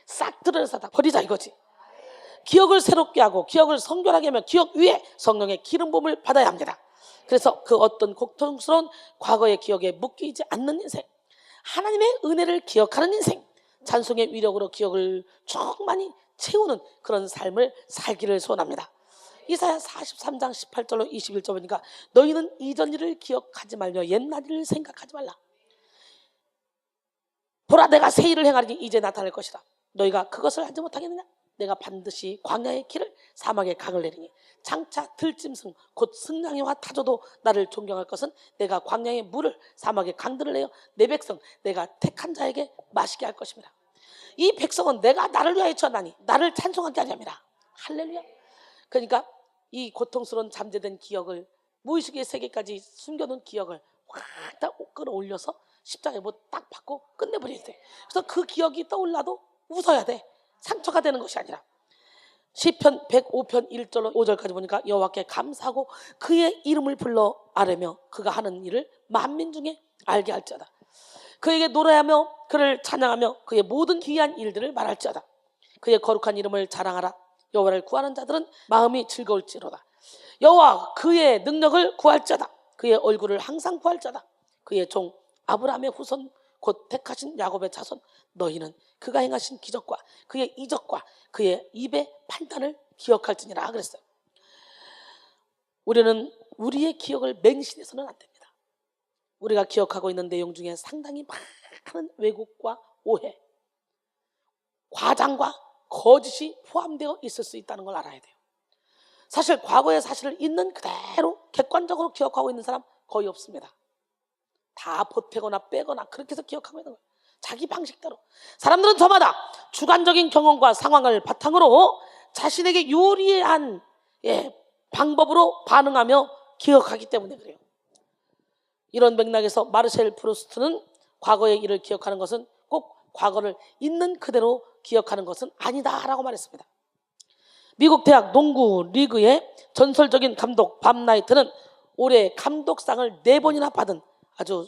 싹 드러내서 다 버리자 이거지. 기억을 새롭게 하고 기억을 성결하게 하면 기억 위에 성령의 기름 부음을 받아야 합니다. 그래서 그 어떤 고통스러운 과거의 기억에 묶이지 않는 인생, 하나님의 은혜를 기억하는 인생, 찬송의 위력으로 기억을 충만히 채우는 그런 삶을 살기를 소원합니다. 이사야 43장 18절로 21절 보니까 너희는 이전 일을 기억하지 말며 옛날 일을 생각하지 말라. 보라, 내가 새 일을 행하리니 이제 나타날 것이라. 너희가 그것을 하지 못하겠느냐? 내가 반드시 광야의 길을 사막의 강을 내리니 장차 들짐승 곧 승냥이와 타조도 나를 존경할 것은 내가 광야의 물을 사막의 강들을 내어 내 백성 내가 택한 자에게 마시게 할 것입니다. 이 백성은 내가 나를 위하여 지었나니 나를 찬송하게 하렵니다. 할렐루야. 그러니까 이 고통스러운 잠재된 기억을, 무의식의 세계까지 숨겨놓은 기억을 확 딱 끌어올려서 십자가에 뭐 딱 받고 끝내버려야 돼. 그래서 그 기억이 떠올라도 웃어야 돼. 상처가 되는 것이 아니라. 시편 105편 1절로 5절까지 보니까 여호와께 감사하고 그의 이름을 불러 아뢰며 그가 하는 일을 만민 중에 알게 할지어다. 그에게 노래하며 그를 찬양하며 그의 모든 기이한 일들을 말할지어다. 그의 거룩한 이름을 자랑하라. 여호와를 구하는 자들은 마음이 즐거울지로다. 여호와 그의 능력을 구할지어다. 그의 얼굴을 항상 구할지어다. 그의 종 아브라함의 후손 곧 택하신 야곱의 자손 너희는 그가 행하신 기적과 그의 이적과 그의 입의 판단을 기억할지니라 그랬어요. 우리는 우리의 기억을 맹신해서는 안 됩니다. 우리가 기억하고 있는 내용 중에 상당히 많은 왜곡과 오해, 과장과 거짓이 포함되어 있을 수 있다는 걸 알아야 돼요. 사실 과거의 사실을 있는 그대로 객관적으로 기억하고 있는 사람 거의 없습니다. 다 보태거나 빼거나 그렇게 해서 기억하고 있는 거예요. 자기 방식대로. 사람들은 저마다 주관적인 경험과 상황을 바탕으로 자신에게 유리한 방법으로 반응하며 기억하기 때문에 그래요. 이런 맥락에서 마르셀 프루스트는 과거의 일을 기억하는 것은 꼭 과거를 있는 그대로 기억하는 것은 아니다라고 말했습니다. 미국 대학 농구 리그의 전설적인 감독 밥 나이트는 올해 감독상을 4번이나 받은 아주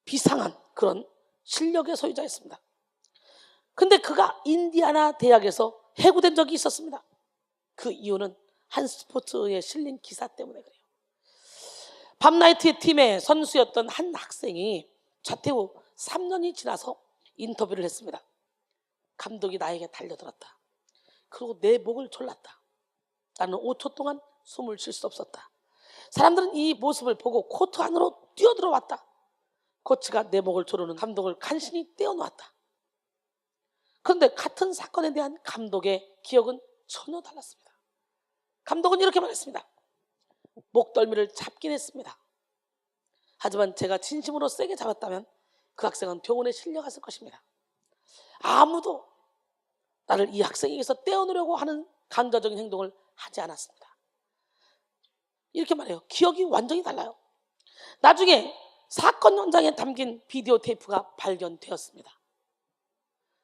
비상한 그런 실력의 소유자였습니다. 근데 그가 인디아나 대학에서 해고된 적이 있었습니다. 그 이유는 한 스포츠에 실린 기사 때문에 그래요. 밥 나이트의 팀의 선수였던 한 학생이 자퇴 후 3년이 지나서 인터뷰를 했습니다. 감독이 나에게 달려들었다. 그리고 내 목을 졸랐다. 나는 5초 동안 숨을 쉴 수 없었다. 사람들은 이 모습을 보고 코트 안으로 뛰어들어왔다. 코치가 내 목을 조르는 감독을 간신히 떼어놓았다. 그런데 같은 사건에 대한 감독의 기억은 전혀 달랐습니다. 감독은 이렇게 말했습니다. 목덜미를 잡긴 했습니다. 하지만 제가 진심으로 세게 잡았다면 그 학생은 병원에 실려갔을 것입니다. 아무도 나를 이 학생에게서 떼어놓으려고 하는 강자적인 행동을 하지 않았습니다. 이렇게 말해요. 기억이 완전히 달라요. 나중에 사건 현장에 담긴 비디오 테이프가 발견되었습니다.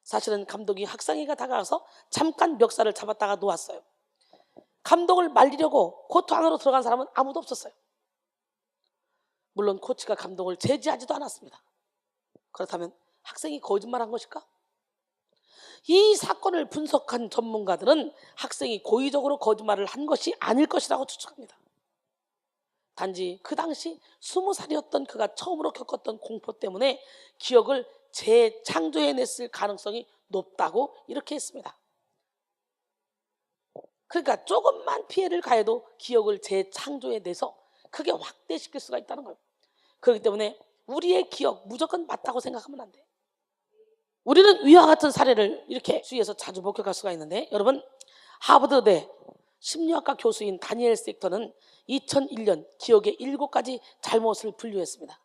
사실은 감독이 학생에게 다가가서 잠깐 멱살을 잡았다가 놓았어요. 감독을 말리려고 코트 안으로 들어간 사람은 아무도 없었어요. 물론 코치가 감독을 제지하지도 않았습니다. 그렇다면 학생이 거짓말한 것일까? 이 사건을 분석한 전문가들은 학생이 고의적으로 거짓말을 한 것이 아닐 것이라고 추측합니다. 단지 그 당시 20살이었던 그가 처음으로 겪었던 공포 때문에 기억을 재창조해냈을 가능성이 높다고 이렇게 했습니다. 그러니까 조금만 피해를 가해도 기억을 재창조해내서 크게 확대시킬 수가 있다는 거예요. 그렇기 때문에 우리의 기억 무조건 맞다고 생각하면 안 돼요. 우리는 위와 같은 사례를 이렇게 주위에서 자주 목격할 수가 있는데, 여러분, 하버드대 심리학과 교수인 다니엘 섹터는 2001년 기억의 7가지 잘못을 분류했습니다.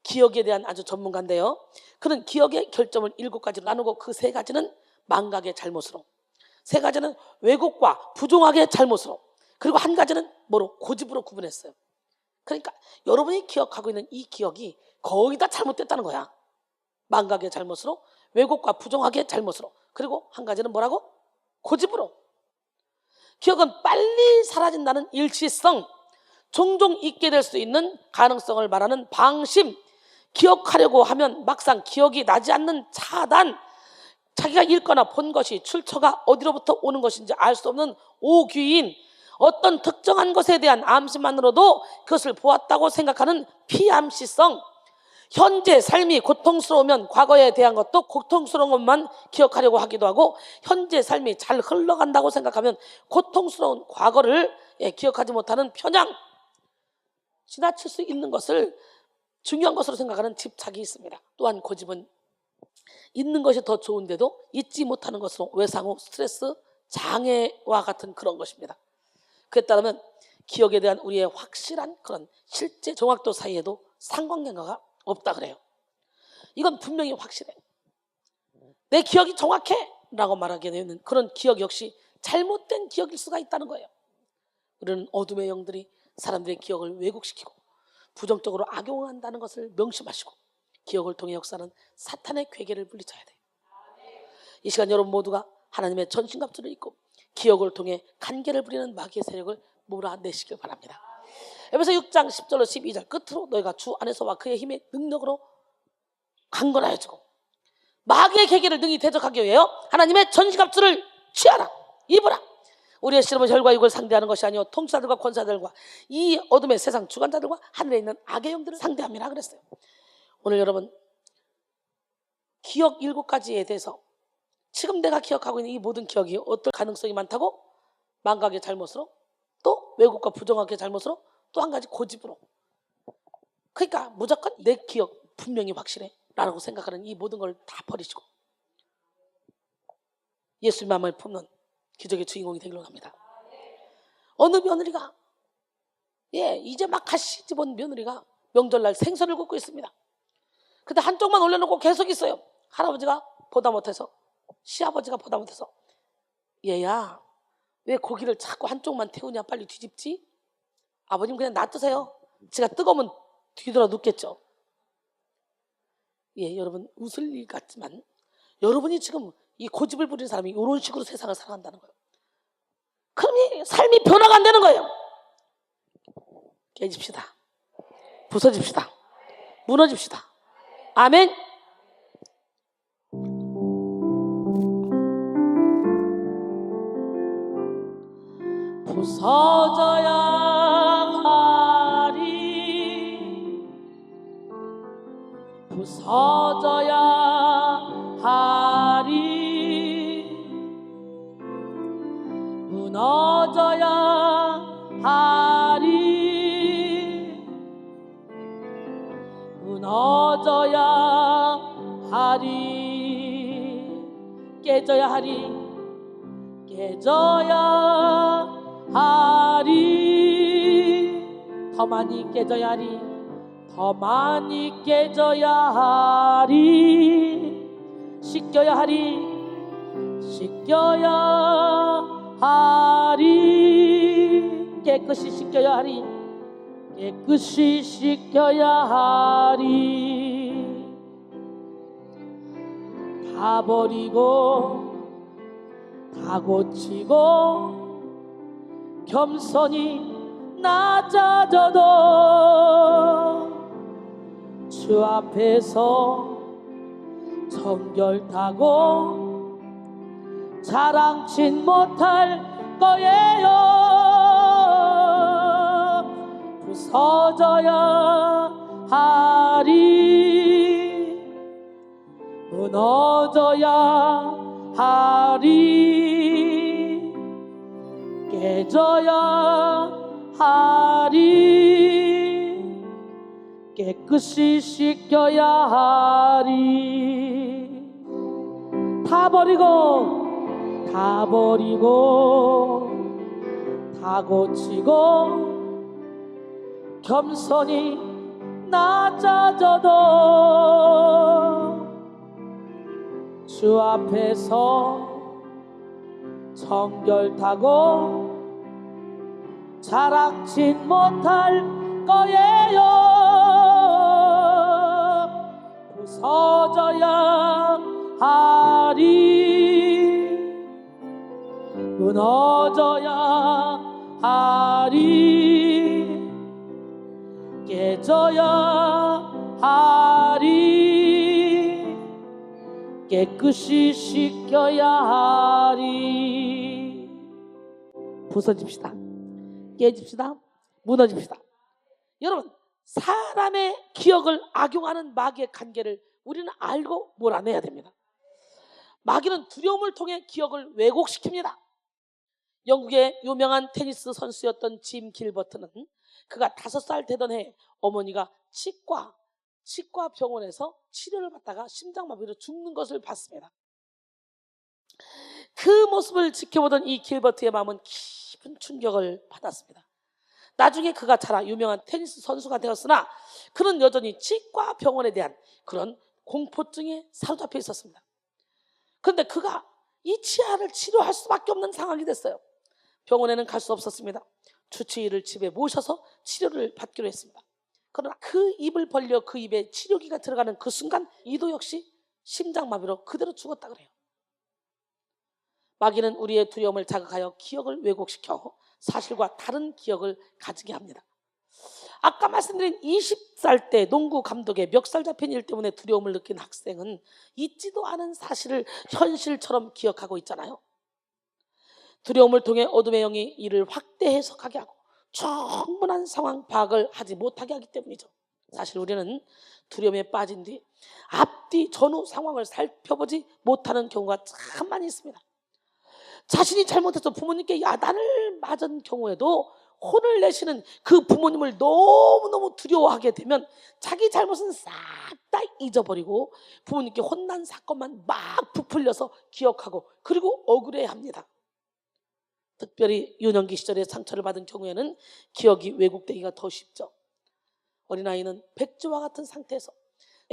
기억에 대한 아주 전문가인데요, 그는 기억의 결점을 7가지로 나누고 그 3가지는 망각의 잘못으로, 3가지는 왜곡과 부정확의 잘못으로, 그리고 1가지는 뭐로? 고집으로 구분했어요. 그러니까 여러분이 기억하고 있는 이 기억이 거의 다 잘못됐다는 거야. 망각의 잘못으로, 왜곡과 부정확의 잘못으로, 그리고 1가지는 뭐라고? 고집으로. 기억은 빨리 사라진다는 일시성, 종종 잊게 될 수 있는 가능성을 말하는 방심, 기억하려고 하면 막상 기억이 나지 않는 차단, 자기가 읽거나 본 것이 출처가 어디로부터 오는 것인지 알 수 없는 오귀인, 어떤 특정한 것에 대한 암시만으로도 그것을 보았다고 생각하는 피암시성, 현재 삶이 고통스러우면 과거에 대한 것도 고통스러운 것만 기억하려고 하기도 하고, 현재 삶이 잘 흘러간다고 생각하면 고통스러운 과거를 기억하지 못하는 편향, 지나칠 수 있는 것을 중요한 것으로 생각하는 집착이 있습니다. 또한 고집은 있는 것이 더 좋은데도 잊지 못하는 것으로 외상 후 스트레스 장애와 같은 그런 것입니다. 그에 따르면 기억에 대한 우리의 확실한 그런 실제 정확도 사이에도 상관관계가 없다 그래요. 이건 분명히 확실해. 내 기억이 정확해 라고 말하게 되는 그런 기억 역시 잘못된 기억일 수가 있다는 거예요. 우리는 어둠의 영들이 사람들의 기억을 왜곡시키고 부정적으로 악용한다는 것을 명심하시고, 기억을 통해 역사는 사탄의 괴계를 물리쳐야 돼요. 이 시간 여러분 모두가 하나님의 전신갑주를 입고 기억을 통해 간계를 부리는 마귀의 세력을 몰아내시길 바랍니다. 에베소 6장 10절로 12절 끝으로 너희가 주 안에서와 그의 힘의 능력으로 강건하여지고 마귀의 계계를 능히 대적하기 위하여 하나님의 전신갑주를 취하라, 입으라. 우리의 씨름은 혈과 육을 상대하는 것이 아니요 통치자들과 권사들과 이 어둠의 세상 주관자들과 하늘에 있는 악의 영들을 상대함이라 그랬어요. 오늘 여러분, 기억 7가지에 대해서 지금 내가 기억하고 있는 이 모든 기억이 어떤 가능성이 많다고? 망각의 잘못으로, 또 왜곡과 부정확의 잘못으로, 또 1가지 고집으로. 그러니까 무조건 내 기억 분명히 확실해 라고 생각하는 이 모든 걸 다 버리시고 예수의 마음을 품는 기적의 주인공이 되기로 합니다. 어느 며느리가 이제 막 가시 집은 며느리가 명절날 생선을 굽고 있습니다. 근데 한쪽만 올려놓고 계속 있어요. 할아버지가 보다 못해서, 시아버지가 보다 못해서, 얘야 왜 고기를 자꾸 한쪽만 태우냐, 빨리 뒤집지. 아버님 그냥 놔두세요. 제가 뜨거우면 뒤돌아 눕겠죠. 여러분 웃을 일 같지만 여러분이 지금 이 고집을 부리는 사람이 이런 식으로 세상을 살아간다는 거예요. 그럼 이 삶이 변화가 안 되는 거예요. 깨집시다. 부서집시다. 무너집시다. 아멘. 부서져야 하리, 부서져야 하리, 무너져야 하리, 무너져야 하리, 깨져야 하리, 깨져야 하리, 더 많이 깨져야 하리, 더 많이 깨져야 하리, 씻겨야 하리, 씻겨야 하리, 깨끗이 씻겨야 하리, 깨끗이 씻겨야 하리. 다 버리고 다 고치고 겸손히 낮아져도 주 앞에서 정결타고 자랑친 못할 거예요. 부서져야 하리, 무너져야 하리, 깨져야 하리, 깨끗이 씻겨야 하리. 다 버리고 다 버리고 다 고치고 겸손히 낮아져도 주 앞에서 정결타고 자랑진 못할 거예요. 부서져야 하리, 무너져야 하리, 깨져야 하리, 깨끗이 씻겨야 하리. 부서집시다, 깨집시다, 무너집시다. 여러분, 사람의 기억을 악용하는 마귀의 관계를 우리는 알고 몰아내야 됩니다. 마귀는 두려움을 통해 기억을 왜곡시킵니다. 영국의 유명한 테니스 선수였던 짐 길버트는 그가 5살 되던 해에 어머니가 치과 병원에서 치료를 받다가 심장마비로 죽는 것을 봤습니다. 그 모습을 지켜보던 이 길버트의 마음은 깊은 충격을 받았습니다. 나중에 그가 자라 유명한 테니스 선수가 되었으나 그는 여전히 치과 병원에 대한 그런 공포증에 사로잡혀 있었습니다. 그런데 그가 이 치아를 치료할 수밖에 없는 상황이 됐어요. 병원에는 갈 수 없었습니다. 주치의를 집에 모셔서 치료를 받기로 했습니다. 그러나 그 입을 벌려 그 입에 치료기가 들어가는 그 순간 이도 역시 심장마비로 그대로 죽었다 그래요. 마귀는 우리의 두려움을 자극하여 기억을 왜곡시켜 사실과 다른 기억을 가지게 합니다. 아까 말씀드린 20살 때 농구 감독의 멱살 잡힌 일 때문에 두려움을 느낀 학생은 잊지도 않은 사실을 현실처럼 기억하고 있잖아요. 두려움을 통해 어둠의 영이 이를 확대 해석하게 하고 충분한 상황 파악을 하지 못하게 하기 때문이죠. 사실 우리는 두려움에 빠진 뒤 앞뒤 전후 상황을 살펴보지 못하는 경우가 참 많이 있습니다. 자신이 잘못해서 부모님께 야단을 맞은 경우에도 혼을 내시는 그 부모님을 너무너무 두려워하게 되면 자기 잘못은 싹 다 잊어버리고 부모님께 혼난 사건만 막 부풀려서 기억하고 그리고 억울해합니다. 특별히 유년기 시절에 상처를 받은 경우에는 기억이 왜곡되기가 더 쉽죠. 어린아이는 백조와 같은 상태에서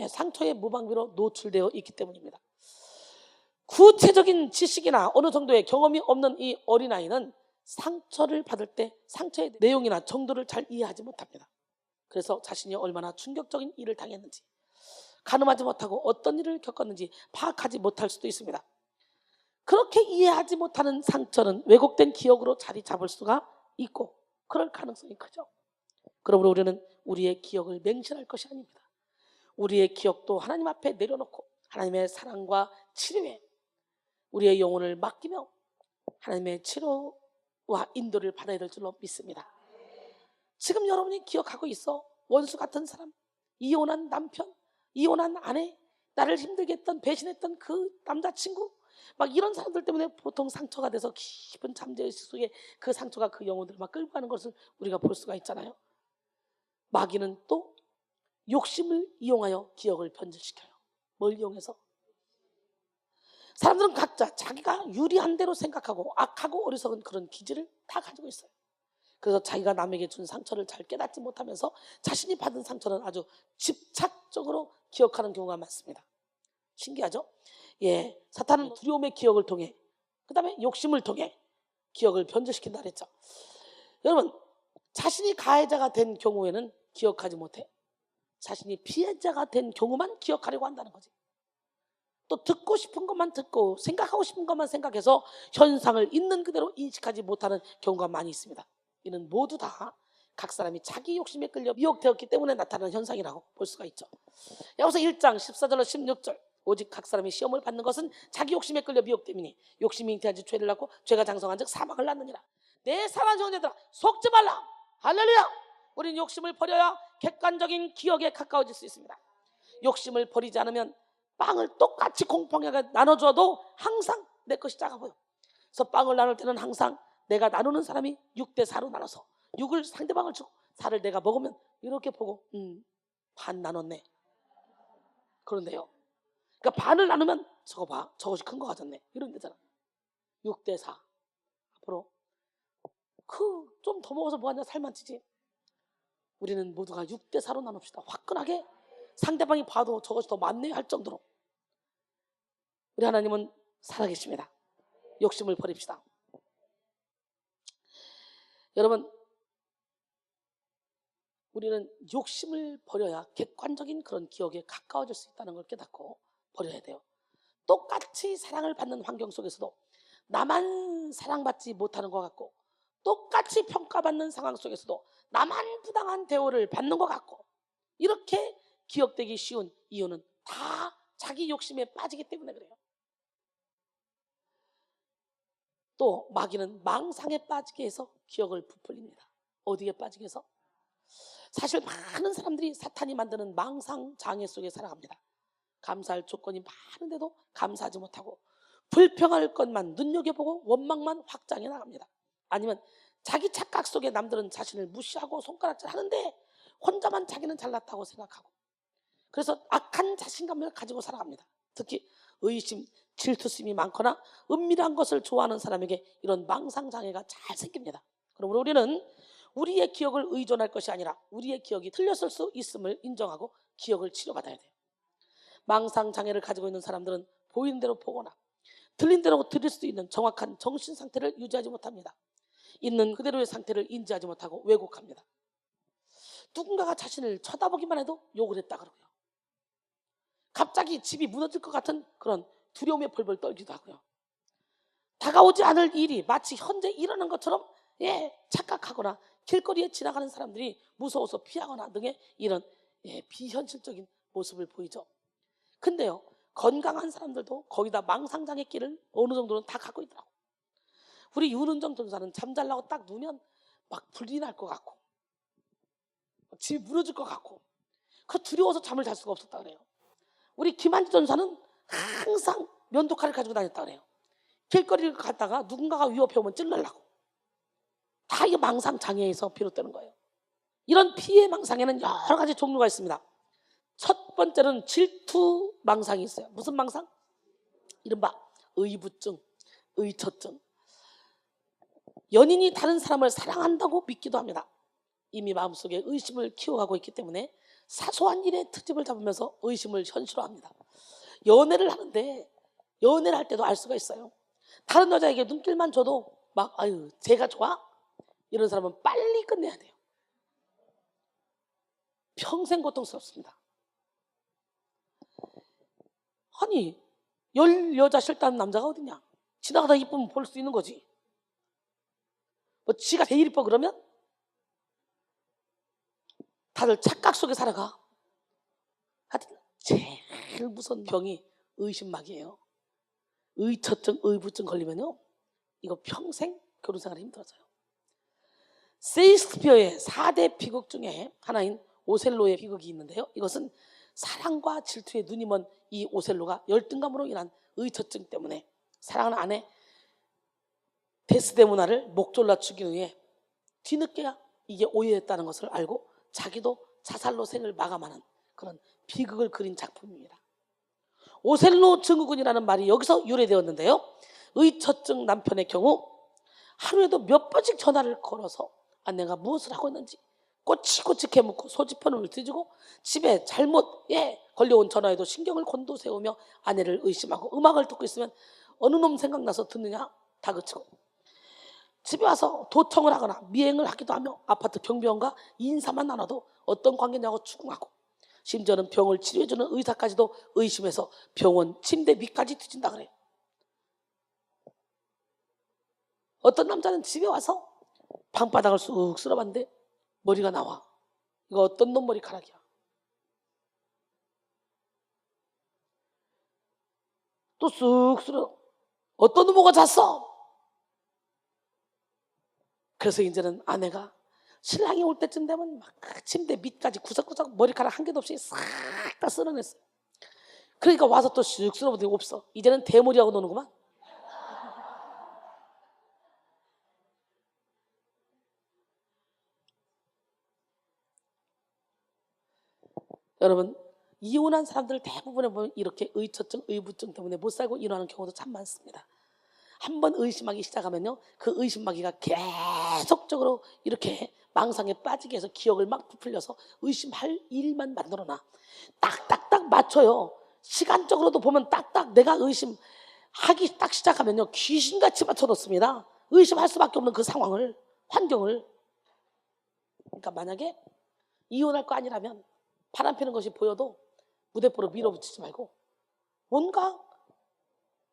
상처의 무방비로 노출되어 있기 때문입니다. 구체적인 지식이나 어느 정도의 경험이 없는 이 어린아이는 상처를 받을 때 상처의 내용이나 정도를 잘 이해하지 못합니다. 그래서 자신이 얼마나 충격적인 일을 당했는지, 가늠하지 못하고 어떤 일을 겪었는지 파악하지 못할 수도 있습니다. 그렇게 이해하지 못하는 상처는 왜곡된 기억으로 자리 잡을 수가 있고 그럴 가능성이 크죠. 그러므로 우리는 우리의 기억을 맹신할 것이 아닙니다. 우리의 기억도 하나님 앞에 내려놓고 하나님의 사랑과 치료에 우리의 영혼을 맡기며 하나님의 치료와 인도를 받아야 될 줄로 믿습니다. 지금 여러분이 기억하고 있어? 원수 같은 사람, 이혼한 남편, 이혼한 아내, 나를 힘들게 했던 배신했던 그 남자친구, 막 이런 사람들 때문에 보통 상처가 돼서 깊은 잠재의식 속에 그 상처가 그 영혼들을 막 끌고 가는 것을 우리가 볼 수가 있잖아요. 마귀는 또 욕심을 이용하여 기억을 변질시켜요. 뭘 이용해서? 사람들은 각자 자기가 유리한 대로 생각하고 악하고 어리석은 그런 기질을 다 가지고 있어요. 그래서 자기가 남에게 준 상처를 잘 깨닫지 못하면서 자신이 받은 상처는 아주 집착적으로 기억하는 경우가 많습니다. 신기하죠? 예, 사탄은 두려움의 기억을 통해, 그 다음에 욕심을 통해 기억을 변질시킨다 그랬죠. 여러분, 자신이 가해자가 된 경우에는 기억하지 못해. 자신이 피해자가 된 경우만 기억하려고 한다는 거지. 또 듣고 싶은 것만 듣고 생각하고 싶은 것만 생각해서 현상을 있는 그대로 인식하지 못하는 경우가 많이 있습니다. 이는 모두 다 각 사람이 자기 욕심에 끌려 미혹되었기 때문에 나타나는 현상이라고 볼 수가 있죠. 야고보서 1장 14절로 16절, 오직 각 사람이 시험을 받는 것은 자기 욕심에 끌려 미혹됨이니 욕심이 잉태한 지 죄를 낳고 죄가 장성한 즉 사망을 낳느니라. 내 사랑하는 형제들아, 속지 말라. 할렐루야. 우리는 욕심을 버려야 객관적인 기억에 가까워질 수 있습니다. 욕심을 버리지 않으면 빵을 똑같이 공평하게 나눠줘도 항상 내 것이 작아 보여. 그래서 빵을 나눌 때는 항상 내가 나누는 사람이 6대 4로 나눠서 6을 상대방을 주고 4를 내가 먹으면 이렇게 보고 반 나눴네. 그런데요, 그러니까 반을 나누면 저거 봐, 저것이 큰 거 가졌네, 이런 데잖아. 6대 4. 앞으로 좀 더 먹어서 뭐하냐, 살만 찌지. 우리는 모두가 6대 4로 나눕시다. 화끈하게 상대방이 봐도 저것이 더 많네 할 정도로. 우리 하나님은 살아계십니다. 욕심을 버립시다. 여러분, 우리는 욕심을 버려야 객관적인 그런 기억에 가까워질 수 있다는 걸 깨닫고 버려야 돼요. 똑같이 사랑을 받는 환경 속에서도 나만 사랑받지 못하는 것 같고, 똑같이 평가받는 상황 속에서도 나만 부당한 대우를 받는 것 같고, 이렇게 기억되기 쉬운 이유는 다 자기 욕심에 빠지기 때문에 그래요. 또 마귀는 망상에 빠지게 해서 기억을 부풀립니다. 어디에 빠지게 해서? 사실 많은 사람들이 사탄이 만드는 망상 장애 속에 살아갑니다. 감사할 조건이 많은데도 감사하지 못하고, 불평할 것만 눈여겨보고 원망만 확장해 나갑니다. 아니면 자기 착각 속에 남들은 자신을 무시하고 손가락질 하는데 혼자만 자기는 잘났다고 생각하고, 그래서 악한 자신감을 가지고 살아갑니다. 특히 의심, 질투심이 많거나 은밀한 것을 좋아하는 사람에게 이런 망상장애가 잘 생깁니다. 그러므로 우리는 우리의 기억을 의존할 것이 아니라 우리의 기억이 틀렸을 수 있음을 인정하고 기억을 치료받아야 돼요. 망상장애를 가지고 있는 사람들은 보이는 대로 보거나 들린 대로 들을 수 있는 정확한 정신 상태를 유지하지 못합니다. 있는 그대로의 상태를 인지하지 못하고 왜곡합니다. 누군가가 자신을 쳐다보기만 해도 욕을 했다 그러고요. 갑자기 집이 무너질 것 같은 그런 두려움에 벌벌 떨기도 하고요. 다가오지 않을 일이 마치 현재 일어난 것처럼 착각하거나 길거리에 지나가는 사람들이 무서워서 피하거나 등의 이런 비현실적인 모습을 보이죠. 근데요, 건강한 사람들도 거기다 망상장애 끼를 어느 정도는 다 갖고 있더라고. 우리 윤은정 전사는 잠잘라고 딱 누우면 막 불이 날 것 같고 집이 무너질 것 같고 그 두려워서 잠을 잘 수가 없었다 그래요. 우리 김한지 전사는 항상 면도칼을 가지고 다녔다 그래요. 길거리를 갔다가 누군가가 위협해 오면 찔러려고. 다 이 망상장애에서 비롯되는 거예요. 이런 피해 망상에는 여러 가지 종류가 있습니다. 첫 번째는 질투 망상이 있어요. 무슨 망상? 이른바 의부증, 의처증. 연인이 다른 사람을 사랑한다고 믿기도 합니다. 이미 마음속에 의심을 키워가고 있기 때문에 사소한 일에 트집을 잡으면서 의심을 현실화합니다. 연애를 하는데 연애를 할 때도 알 수가 있어요. 다른 여자에게 눈길만 줘도 막 아유 쟤가 좋아? 이런 사람은 빨리 끝내야 돼요. 평생 고통스럽습니다. 아니 여자 싫다는 남자가 어디냐? 지나가다 이쁘면 볼 수 있는 거지. 뭐 지가 제일 이뻐 그러면? 다들 착각 속에 살아가. 하여튼 제일 무서운 병이 의심막이에요. 의처증, 의부증 걸리면요 이거 평생 결혼생활이 힘들어져요. 셰익스피어의 4대 비극 중에 하나인 오셀로의 비극이 있는데요, 이것은 사랑과 질투에 눈이 먼 이 오셀로가 열등감으로 인한 의처증 때문에 사랑하는 아내 데스데모나를 목졸라 죽인 후에 뒤늦게야 이게 오해했다는 것을 알고 자기도 자살로 생을 마감하는 그런 비극을 그린 작품입니다. 오셀로 증후군이라는 말이 여기서 유래되었는데요, 의처증 남편의 경우 하루에도 몇 번씩 전화를 걸어서 아내가 무엇을 하고 있는지, 꼬치꼬치 캐묻고 소지편을 뒤지고 집에 잘못 걸려온 전화에도 신경을 곤두세우며 아내를 의심하고 음악을 듣고 있으면 어느 놈 생각나서 듣느냐 다그치고 집에 와서 도청을 하거나 미행을 하기도 하며 아파트 경비원과 인사만 나눠도 어떤 관계냐고 추궁하고 심지어는 병을 치료해주는 의사까지도 의심해서 병원 침대 밑까지 뒤진다 그래요. 어떤 남자는 집에 와서 방바닥을 쑥 쓸어봤는데 머리가 나와. 이거 어떤 놈 머리카락이야. 또 쑥 쓸어. 어떤 놈 뭐가 잤어? 그래서 이제는 아내가 신랑이 올 때쯤 되면 막 침대 밑까지 구석구석 머리카락 한 개도 없이 싹 다 쓸어냈어요. 그러니까 와서 또 쑥 쓸어보더니 없어. 이제는 대머리하고 노는구만. 여러분, 이혼한 사람들 대부분에 보면 이렇게 의처증, 의부증 때문에 못 살고 일어나는 경우도 참 많습니다. 한번 의심하기 시작하면요, 그 의심하기가 계속적으로 이렇게 망상에 빠지게 해서 기억을 막 부풀려서 의심할 일만 만들어놔. 딱딱딱 맞춰요. 시간적으로도 보면 딱딱 내가 의심하기 딱 시작하면요, 귀신같이 맞춰놓습니다. 의심할 수밖에 없는 그 상황을, 환경을. 그러니까 만약에 이혼할 거 아니라면 바람 피는 것이 보여도 무대포로 밀어붙이지 말고 뭔가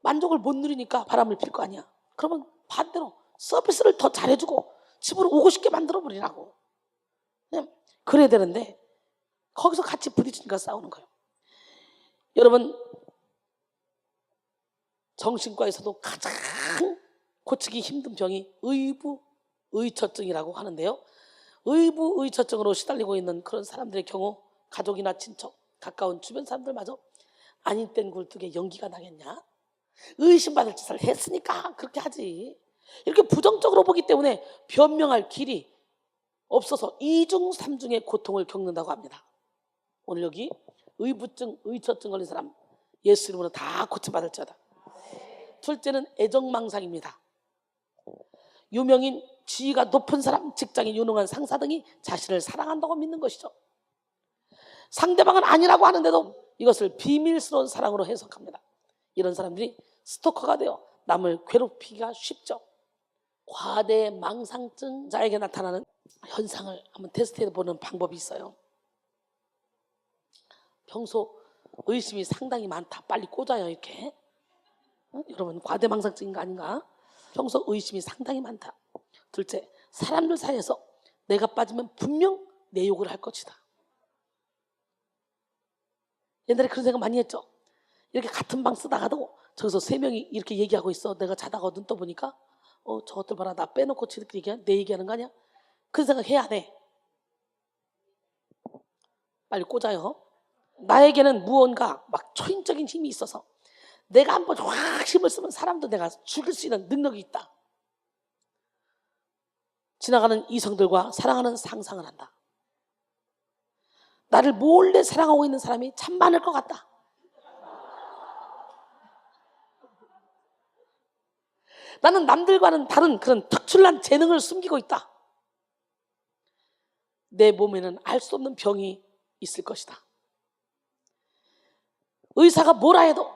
만족을 못 누리니까 바람을 필 거 아니야. 그러면 반대로 서비스를 더 잘해주고 집으로 오고 싶게 만들어버리라고. 그래야 되는데 거기서 같이 부딪히니까 싸우는 거예요. 여러분, 정신과에서도 가장 고치기 힘든 병이 의부의처증이라고 하는데요. 의부의처증으로 시달리고 있는 그런 사람들의 경우 가족이나 친척, 가까운 주변 사람들마저 아닌 땐 굴뚝에 연기가 나겠냐? 의심받을 짓을 했으니까 그렇게 하지. 이렇게 부정적으로 보기 때문에 변명할 길이 없어서 이중 삼중의 고통을 겪는다고 합니다. 오늘 여기 의부증, 의처증 걸린 사람 예수 이름으로 다 고침받을지어다. 둘째는 애정망상입니다. 유명인, 지위가 높은 사람, 직장인, 유능한 상사 등이 자신을 사랑한다고 믿는 것이죠. 상대방은 아니라고 하는데도 이것을 비밀스러운 사랑으로 해석합니다. 이런 사람들이 스토커가 되어 남을 괴롭히기가 쉽죠. 과대 망상증자에게 나타나는 현상을 한번 테스트해보는 방법이 있어요. 평소 의심이 상당히 많다. 빨리 꽂아요 이렇게. 여러분, 과대 망상증인 거 아닌가? 평소 의심이 상당히 많다. 둘째, 사람들 사이에서 내가 빠지면 분명 내 욕을 할 것이다. 옛날에 그런 생각 많이 했죠. 이렇게 같은 방 쓰다가도 저기서 세 명이 이렇게 얘기하고 있어. 내가 자다가 눈 떠보니까 저것들 봐라, 나 빼놓고 저렇게 내 얘기하는 거 아니야? 그런 생각 해야 돼. 빨리 꽂아요. 나에게는 무언가 막 초인적인 힘이 있어서 내가 한번 확 힘을 쓰면 사람도 내가 죽일 수 있는 능력이 있다. 지나가는 이성들과 사랑하는 상상을 한다. 나를 몰래 사랑하고 있는 사람이 참 많을 것 같다. 나는 남들과는 다른 그런 특출난 재능을 숨기고 있다. 내 몸에는 알 수 없는 병이 있을 것이다. 의사가 뭐라 해도,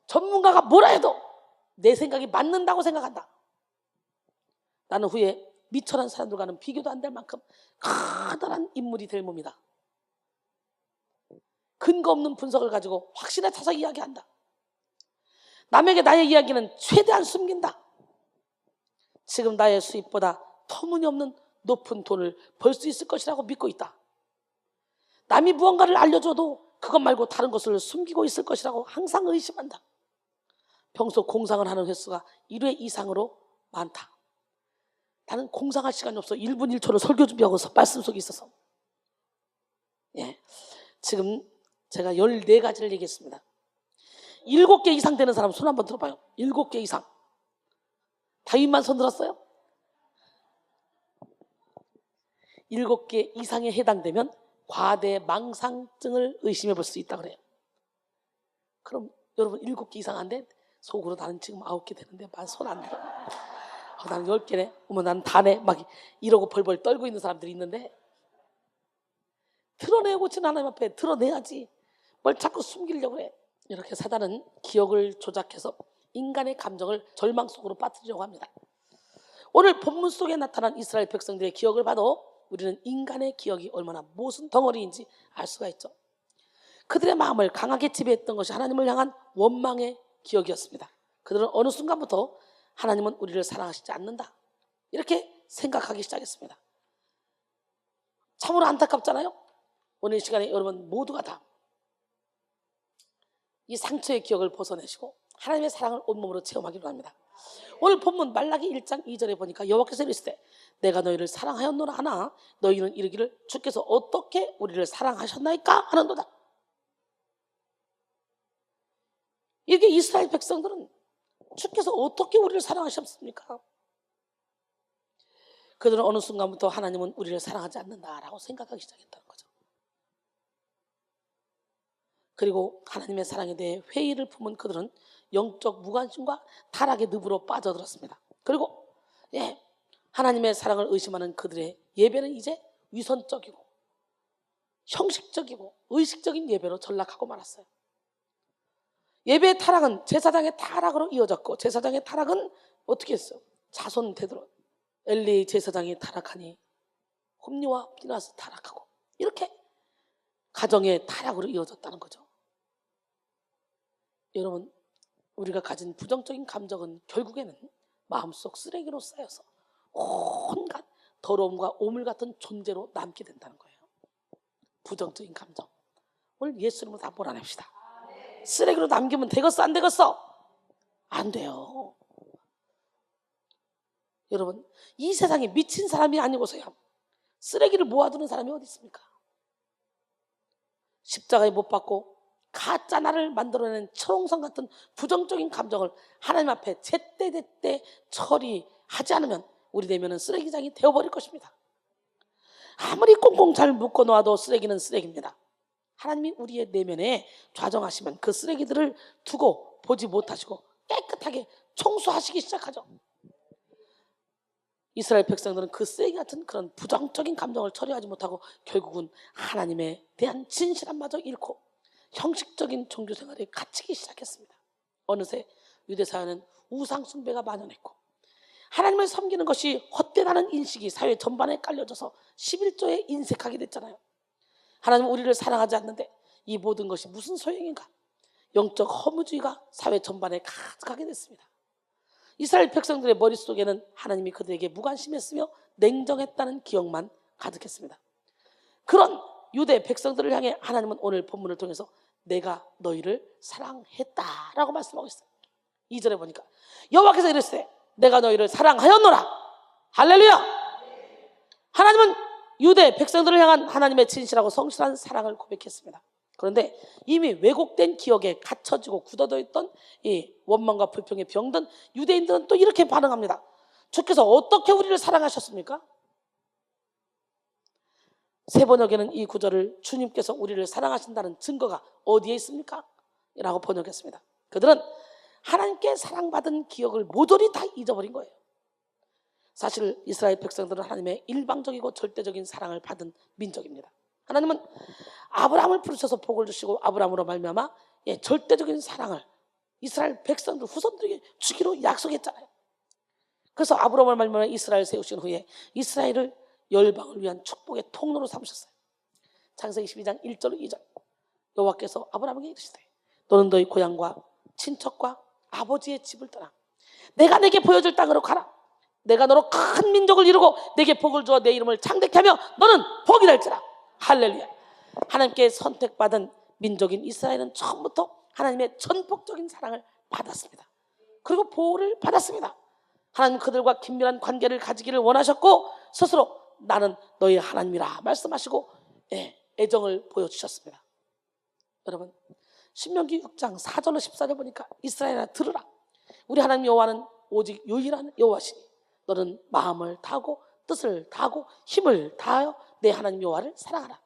전문가가 뭐라 해도 내 생각이 맞는다고 생각한다. 나는 후에 미천한 사람들과는 비교도 안 될 만큼 커다란 인물이 될 몸이다. 근거 없는 분석을 가지고 확신에 차서 이야기한다. 남에게 나의 이야기는 최대한 숨긴다. 지금 나의 수입보다 터무니없는 높은 돈을 벌 수 있을 것이라고 믿고 있다. 남이 무언가를 알려줘도 그것 말고 다른 것을 숨기고 있을 것이라고 항상 의심한다. 평소 공상을 하는 횟수가 1회 이상으로 많다. 나는 공상할 시간이 없어. 1분 1초를 설교 준비하고 말씀 속에 있어서. 지금 제가 14가지를 얘기했습니다. 7개 이상 되는 사람 손 한번 들어봐요. 7개 이상. 다윗만 손 들었어요? 7개 이상에 해당되면 과대 망상증을 의심해 볼 수 있다고 그래요. 그럼 여러분 7개 이상 안 돼? 속으로 나는 지금 9개 되는데 손 안 들어. 나는 10개네. 어머, 나는 다네. 막 이러고 벌벌 떨고 있는 사람들이 있는데 드러내고 지는 하나님 앞에 드러내야지 뭘 자꾸 숨기려고 해. 이렇게 사단은 기억을 조작해서 인간의 감정을 절망 속으로 빠뜨리려고 합니다. 오늘 본문 속에 나타난 이스라엘 백성들의 기억을 봐도 우리는 인간의 기억이 얼마나 모순 덩어리인지 알 수가 있죠. 그들의 마음을 강하게 지배했던 것이 하나님을 향한 원망의 기억이었습니다. 그들은 어느 순간부터 하나님은 우리를 사랑하시지 않는다 이렇게 생각하기 시작했습니다. 참으로 안타깝잖아요. 오늘 이 시간에 여러분 모두가 다 이 상처의 기억을 벗어내시고 하나님의 사랑을 온몸으로 체험하기로 합니다. 오늘 본문 말라기 1장 2절에 보니까 여호와께서 이르시되 내가 너희를 사랑하였노라 하나 너희는 이르기를 주께서 어떻게 우리를 사랑하셨나이까 하는도다. 이게 이스라엘 백성들은 주께서 어떻게 우리를 사랑하셨습니까? 그들은 어느 순간부터 하나님은 우리를 사랑하지 않는다라고 생각하기 시작했다는 거죠. 그리고 하나님의 사랑에 대해 회의를 품은 그들은 영적 무관심과 타락의 늪으로 빠져들었습니다. 그리고 하나님의 사랑을 의심하는 그들의 예배는 이제 위선적이고 형식적이고 의식적인 예배로 전락하고 말았어요. 예배의 타락은 제사장의 타락으로 이어졌고 제사장의 타락은 어떻게 했어요? 자손 대대로 엘리 제사장이 타락하니 홈리와 피나스 타락하고 이렇게 가정의 타락으로 이어졌다는 거죠. 여러분 우리가 가진 부정적인 감정은 결국에는 마음속 쓰레기로 쌓여서 온갖 더러움과 오물 같은 존재로 남게 된다는 거예요. 부정적인 감정 오늘 예수 이름으로 다 몰아냅시다. 쓰레기로 남기면 되겠어 안 되겠어? 안 돼요. 여러분 이 세상에 미친 사람이 아니고서야 쓰레기를 모아두는 사람이 어디 있습니까? 십자가에 못 박고 가짜 나를 만들어내는 철옹성 같은 부정적인 감정을 하나님 앞에 제때제때 처리하지 않으면 우리 내면은 쓰레기장이 되어버릴 것입니다. 아무리 꽁꽁 잘 묶어놓아도 쓰레기는 쓰레기입니다. 하나님이 우리의 내면에 좌정하시면 그 쓰레기들을 두고 보지 못하시고 깨끗하게 청소하시기 시작하죠. 이스라엘 백성들은 그 쓰레기 같은 그런 부정적인 감정을 처리하지 못하고 결국은 하나님에 대한 진실함마저 잃고 형식적인 종교 생활에 갇히기 시작했습니다. 어느새 유대사회는 우상 숭배가 만연했고 하나님을 섬기는 것이 헛되다는 인식이 사회 전반에 깔려져서 11조에 인색하게 됐잖아요. 하나님은 우리를 사랑하지 않는데 이 모든 것이 무슨 소용인가? 영적 허무주의가 사회 전반에 가득하게 됐습니다. 이스라엘 백성들의 머릿속에는 하나님이 그들에게 무관심했으며 냉정했다는 기억만 가득했습니다. 그런 유대 백성들을 향해 하나님은 오늘 본문을 통해서 내가 너희를 사랑했다라고 말씀하고 있어요. 2절에 보니까 여호와께서 이르시되 내가 너희를 사랑하였노라. 할렐루야. 하나님은 유대 백성들을 향한 하나님의 진실하고 성실한 사랑을 고백했습니다. 그런데 이미 왜곡된 기억에 갇혀지고 굳어져 있던 이 원망과 불평에 병든 유대인들은 또 이렇게 반응합니다. 주께서 어떻게 우리를 사랑하셨습니까? 세번역에는 이 구절을 주님께서 우리를 사랑하신다는 증거가 어디에 있습니까? 라고 번역했습니다. 그들은 하나님께 사랑받은 기억을 모조리 다 잊어버린 거예요. 사실 이스라엘 백성들은 하나님의 일방적이고 절대적인 사랑을 받은 민족입니다. 하나님은 아브라함을 부르셔서 복을 주시고 아브라함으로 말미암아 절대적인 사랑을 이스라엘 백성들 후손들에게 주기로 약속했잖아요. 그래서 아브라함을 말미암아 이스라엘 세우신 후에 이스라엘을 열방을 위한 축복의 통로로 삼으셨어요. 창세기 12장 1절 2절 여호와께서 아브라함에게 이르시되 너는 너희 고향과 친척과 아버지의 집을 떠나 내가 내게 보여줄 땅으로 가라. 내가 너로 큰 민족을 이루고 내게 복을 주어 내 이름을 창대케 하며 너는 복이 될지라. 할렐루야. 하나님께 선택받은 민족인 이스라엘은 처음부터 하나님의 전폭적인 사랑을 받았습니다. 그리고 보호를 받았습니다. 하나님 그들과 긴밀한 관계를 가지기를 원하셨고 스스로 나는 너희 하나님이라 말씀하시고 애정을 보여주셨습니다. 여러분 신명기 6장 4절로 14절 보니까 이스라엘아 들으라. 우리 하나님 여호와는 오직 유일한 여호와시니 너는 마음을 다하고 뜻을 다하고 힘을 다하여 내 하나님 여호와를 사랑하라.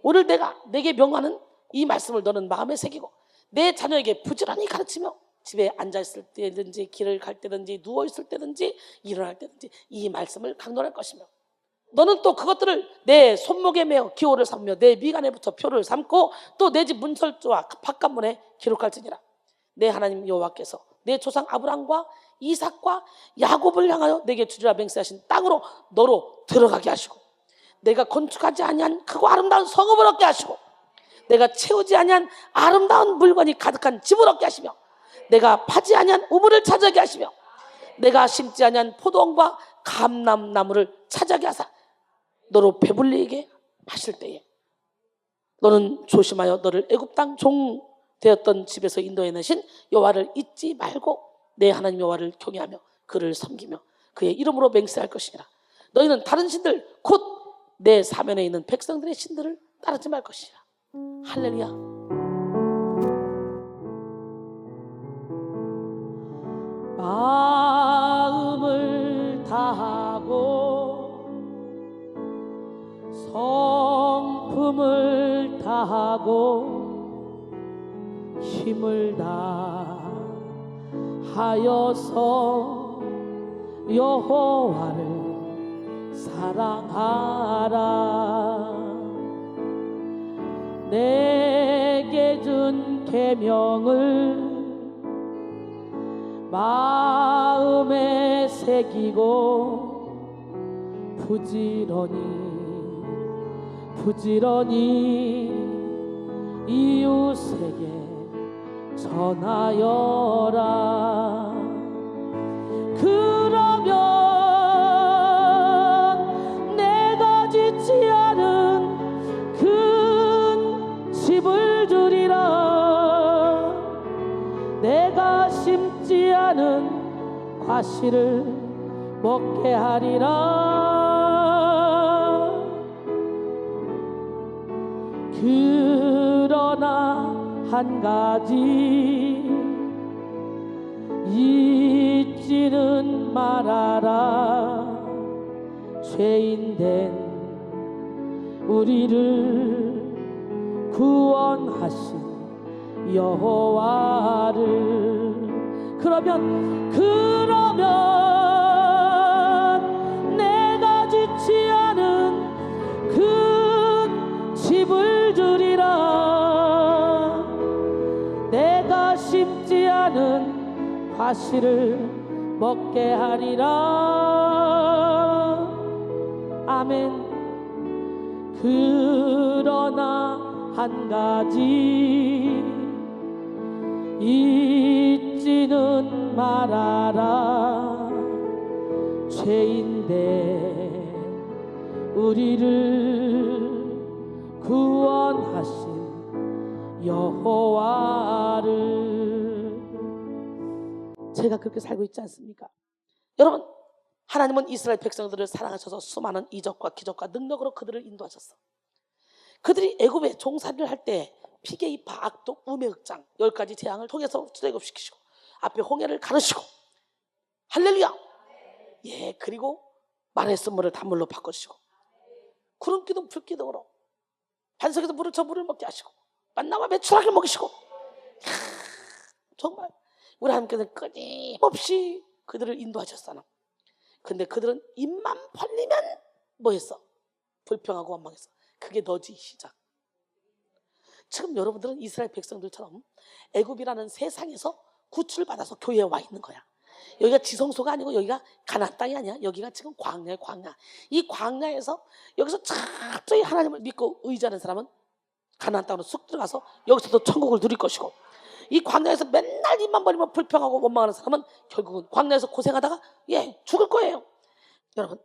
오늘 내가 내게 명하는 이 말씀을 너는 마음에 새기고 내 자녀에게 부지런히 가르치며 집에 앉아있을 때든지 길을 갈 때든지 누워있을 때든지 일어날 때든지 이 말씀을 강론할 것이며 너는 또 그것들을 내 손목에 매어 기호를 삼으며 내 미간에 붙여 표를 삼고 또 내 집 문설주와 바깥문에 기록할지니라. 내 하나님 여호와께서 내 조상 아브람과 이삭과 야곱을 향하여 내게 주리라 맹세하신 땅으로 너로 들어가게 하시고 내가 건축하지 아니한 크고 아름다운 성읍을 얻게 하시고 내가 채우지 아니한 아름다운 물건이 가득한 집을 얻게 하시며 내가 파지 아니한 우물을 차지하게 하시며 내가 심지 아니한 포도원과 감람나무를 차지하게 하사 너로 배불리게 하실 때에 너는 조심하여 너를 애굽 땅 종 되었던 집에서 인도해 내신 여호와를 잊지 말고 내 하나님 여호와를 경외하며 그를 섬기며 그의 이름으로 맹세할 것이니라. 너희는 다른 신들 곧 내 사면에 있는 백성들의 신들을 따르지 말 것이라. 할렐루야. 마음을 다하고 성품을 다하고 힘을 다하여서 여호와를 사랑하라. 내게 준 계명을 마음에 새기고 부지런히 이웃에게 전하여라. 그러면 내가 짓지 않은 큰 집을 주리라. 내가 심지 않은 과실을 먹게 하리라. 그러나 한 가지 잊지는 말아라. 죄인된 우리를 구원하신 여호와를. 그러면 내가 짓지 않은 큰 집을 주리라. 내가 심지 않은 과실을 먹게 하리라. 아멘. 그러나 한 가지 잊지는 말아라. 죄인된 우리를 구원하신 여호와를. 제가 그렇게 살고 있지 않습니까? 여러분, 하나님은 이스라엘 백성들을 사랑하셔서 수많은 이적과 기적과 능력으로 그들을 인도하셨어. 그들이 애굽에 종살이를 할 때 피게이파, 악독, 우매흑장 10가지 재앙을 통해서 출애굽시키시고 앞에 홍해를 가르시고, 할렐루야. 예, 그리고 만의 쓴물을 단물로 바꿔주시고 구름기둥 불기둥으로 반석에서 물을 저 물을 먹게 하시고 만나와 메추라기를 먹이시고, 정말 우리 하나님께서는 끊임없이 그들을 인도하셨잖아. 근데 그들은 입만 벌리면 뭐 했어? 불평하고 원망했어. 그게 너지 시작. 지금 여러분들은 이스라엘 백성들처럼 애굽이라는 세상에서 구출받아서 교회에 와 있는 거야. 여기가 지성소가 아니고 여기가 가나안 땅이 아니야. 여기가 지금 광야야, 광야. 이 광야에서 여기서 철저히 하나님을 믿고 의지하는 사람은 가나안 땅으로 쑥 들어가서 여기서도 천국을 누릴 것이고, 이 광야에서 맨날 입만 벌리면 불평하고 원망하는 사람은 결국은 광야에서 고생하다가 죽을 거예요. 여러분,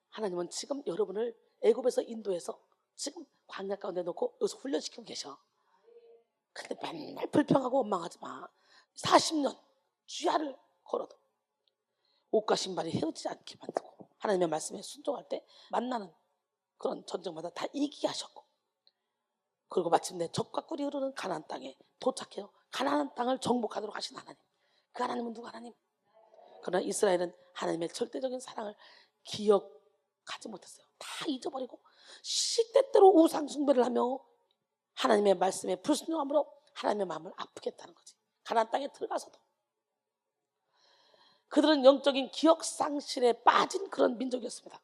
하나님은 지금 여러분을 애굽에서 인도해서 지금 광야 가운데 놓고 여기서 훈련시키고 계셔. 근데 맨날 불평하고 원망하지 마. 40년 쥐야를 걸어도 옷과 신발이 헤어지지 않게 만들고 하나님의 말씀에 순종할 때 만나는 그런 전쟁마다 다 이기게 하셨고, 그리고 마침내 젖과 꿀이 흐르는 가나안 땅에 도착해요. 가나안 땅을 정복하도록 하신 하나님. 그 하나님은 누구 하나님? 그러나 이스라엘은 하나님의 절대적인 사랑을 기억하지 못했어요. 다 잊어버리고 시대대로 우상 숭배를 하며 하나님의 말씀에 불순종함으로 하나님의 마음을 아프게 했다는 거지. 가나안 땅에 들어가서도. 그들은 영적인 기억 상실에 빠진 그런 민족이었습니다.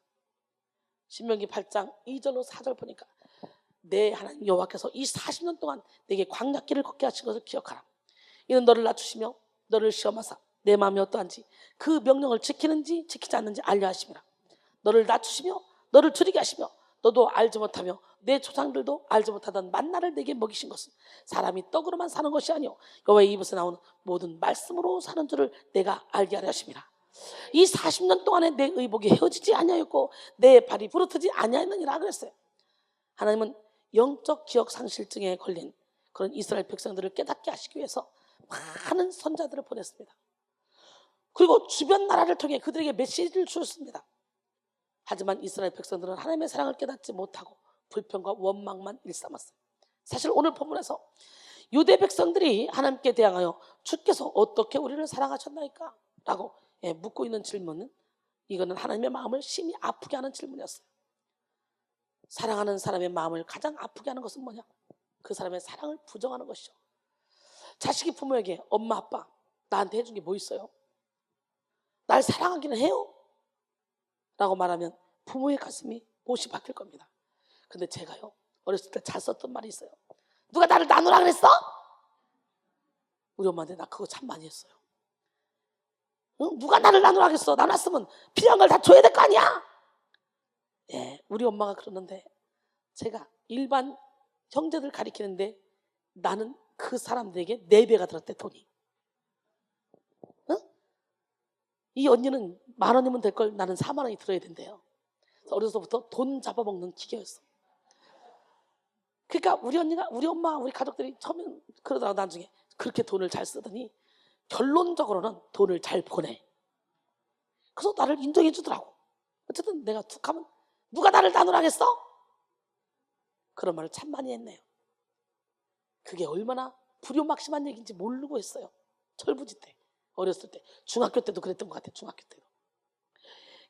신명기 8장 2절로 4절 보니까 내 하나님 여호와께서 이 40년 동안 내게 광야길을 걷게 하신 것을 기억하라. 이는 너를 낮추시며 너를 시험하사 내 마음이 어떠한지 그 명령을 지키는지 지키지 않는지 알려 하심이라. 너를 낮추시며 너를 줄이게 하시며 너도 알지 못하며 내 조상들도 알지 못하던 만나를 내게 먹이신 것은 사람이 떡으로만 사는 것이 아니요 여호와의 입에서 나오는 모든 말씀으로 사는 줄을 내가 알게 하려 하심이라. 이 40년 동안에 내 의복이 헤어지지 아니하였고 내 발이 부르트지 아니하였느니라 그랬어요. 하나님은 영적 기억 상실증에 걸린 그런 이스라엘 백성들을 깨닫게 하시기 위해서 많은 선자들을 보냈습니다. 그리고 주변 나라를 통해 그들에게 메시지를 주었습니다. 하지만 이스라엘 백성들은 하나님의 사랑을 깨닫지 못하고 불평과 원망만 일삼았어요. 사실 오늘 본문에서 유대 백성들이 하나님께 대항하여 주께서 어떻게 우리를 사랑하셨나이까? 라고 묻고 있는 질문은 이거는 하나님의 마음을 심히 아프게 하는 질문이었어요. 사랑하는 사람의 마음을 가장 아프게 하는 것은 뭐냐? 그 사람의 사랑을 부정하는 것이죠. 자식이 부모에게 엄마 아빠 나한테 해준 게 뭐 있어요? 날 사랑하기는 해요? 라고 말하면 부모의 가슴이 못이 박힐 겁니다. 근데 제가요 어렸을 때 잘 썼던 말이 있어요. 누가 나를 나누라 그랬어? 우리 엄마한테 나 그거 참 많이 했어요. 응? 누가 나를 나누라 그랬어? 나눴으면 필요한 걸 다 줘야 될 거 아니야? 예, 우리 엄마가 그러는데 제가 일반 형제들 가리키는데 나는 그 사람들에게 4배가 들었대 돈이. 응? 이 언니는 10,000원이면 될 걸 나는 40,000원이 들어야 된대요. 어려서부터 돈 잡아먹는 기계였어. 그러니까 우리 언니가 우리 엄마 우리 가족들이 처음엔 그러다가 나중에 그렇게 돈을 잘 쓰더니 결론적으로는 돈을 잘 보내. 그래서 나를 인정해 주더라고. 어쨌든 내가 툭 하면 누가 나를 나누라겠어? 그런 말을 참 많이 했네요. 그게 얼마나 불효막심한 얘기인지 모르고 했어요. 철부지 때, 어렸을 때, 중학교 때도 그랬던 것 같아요. 중학교 때도.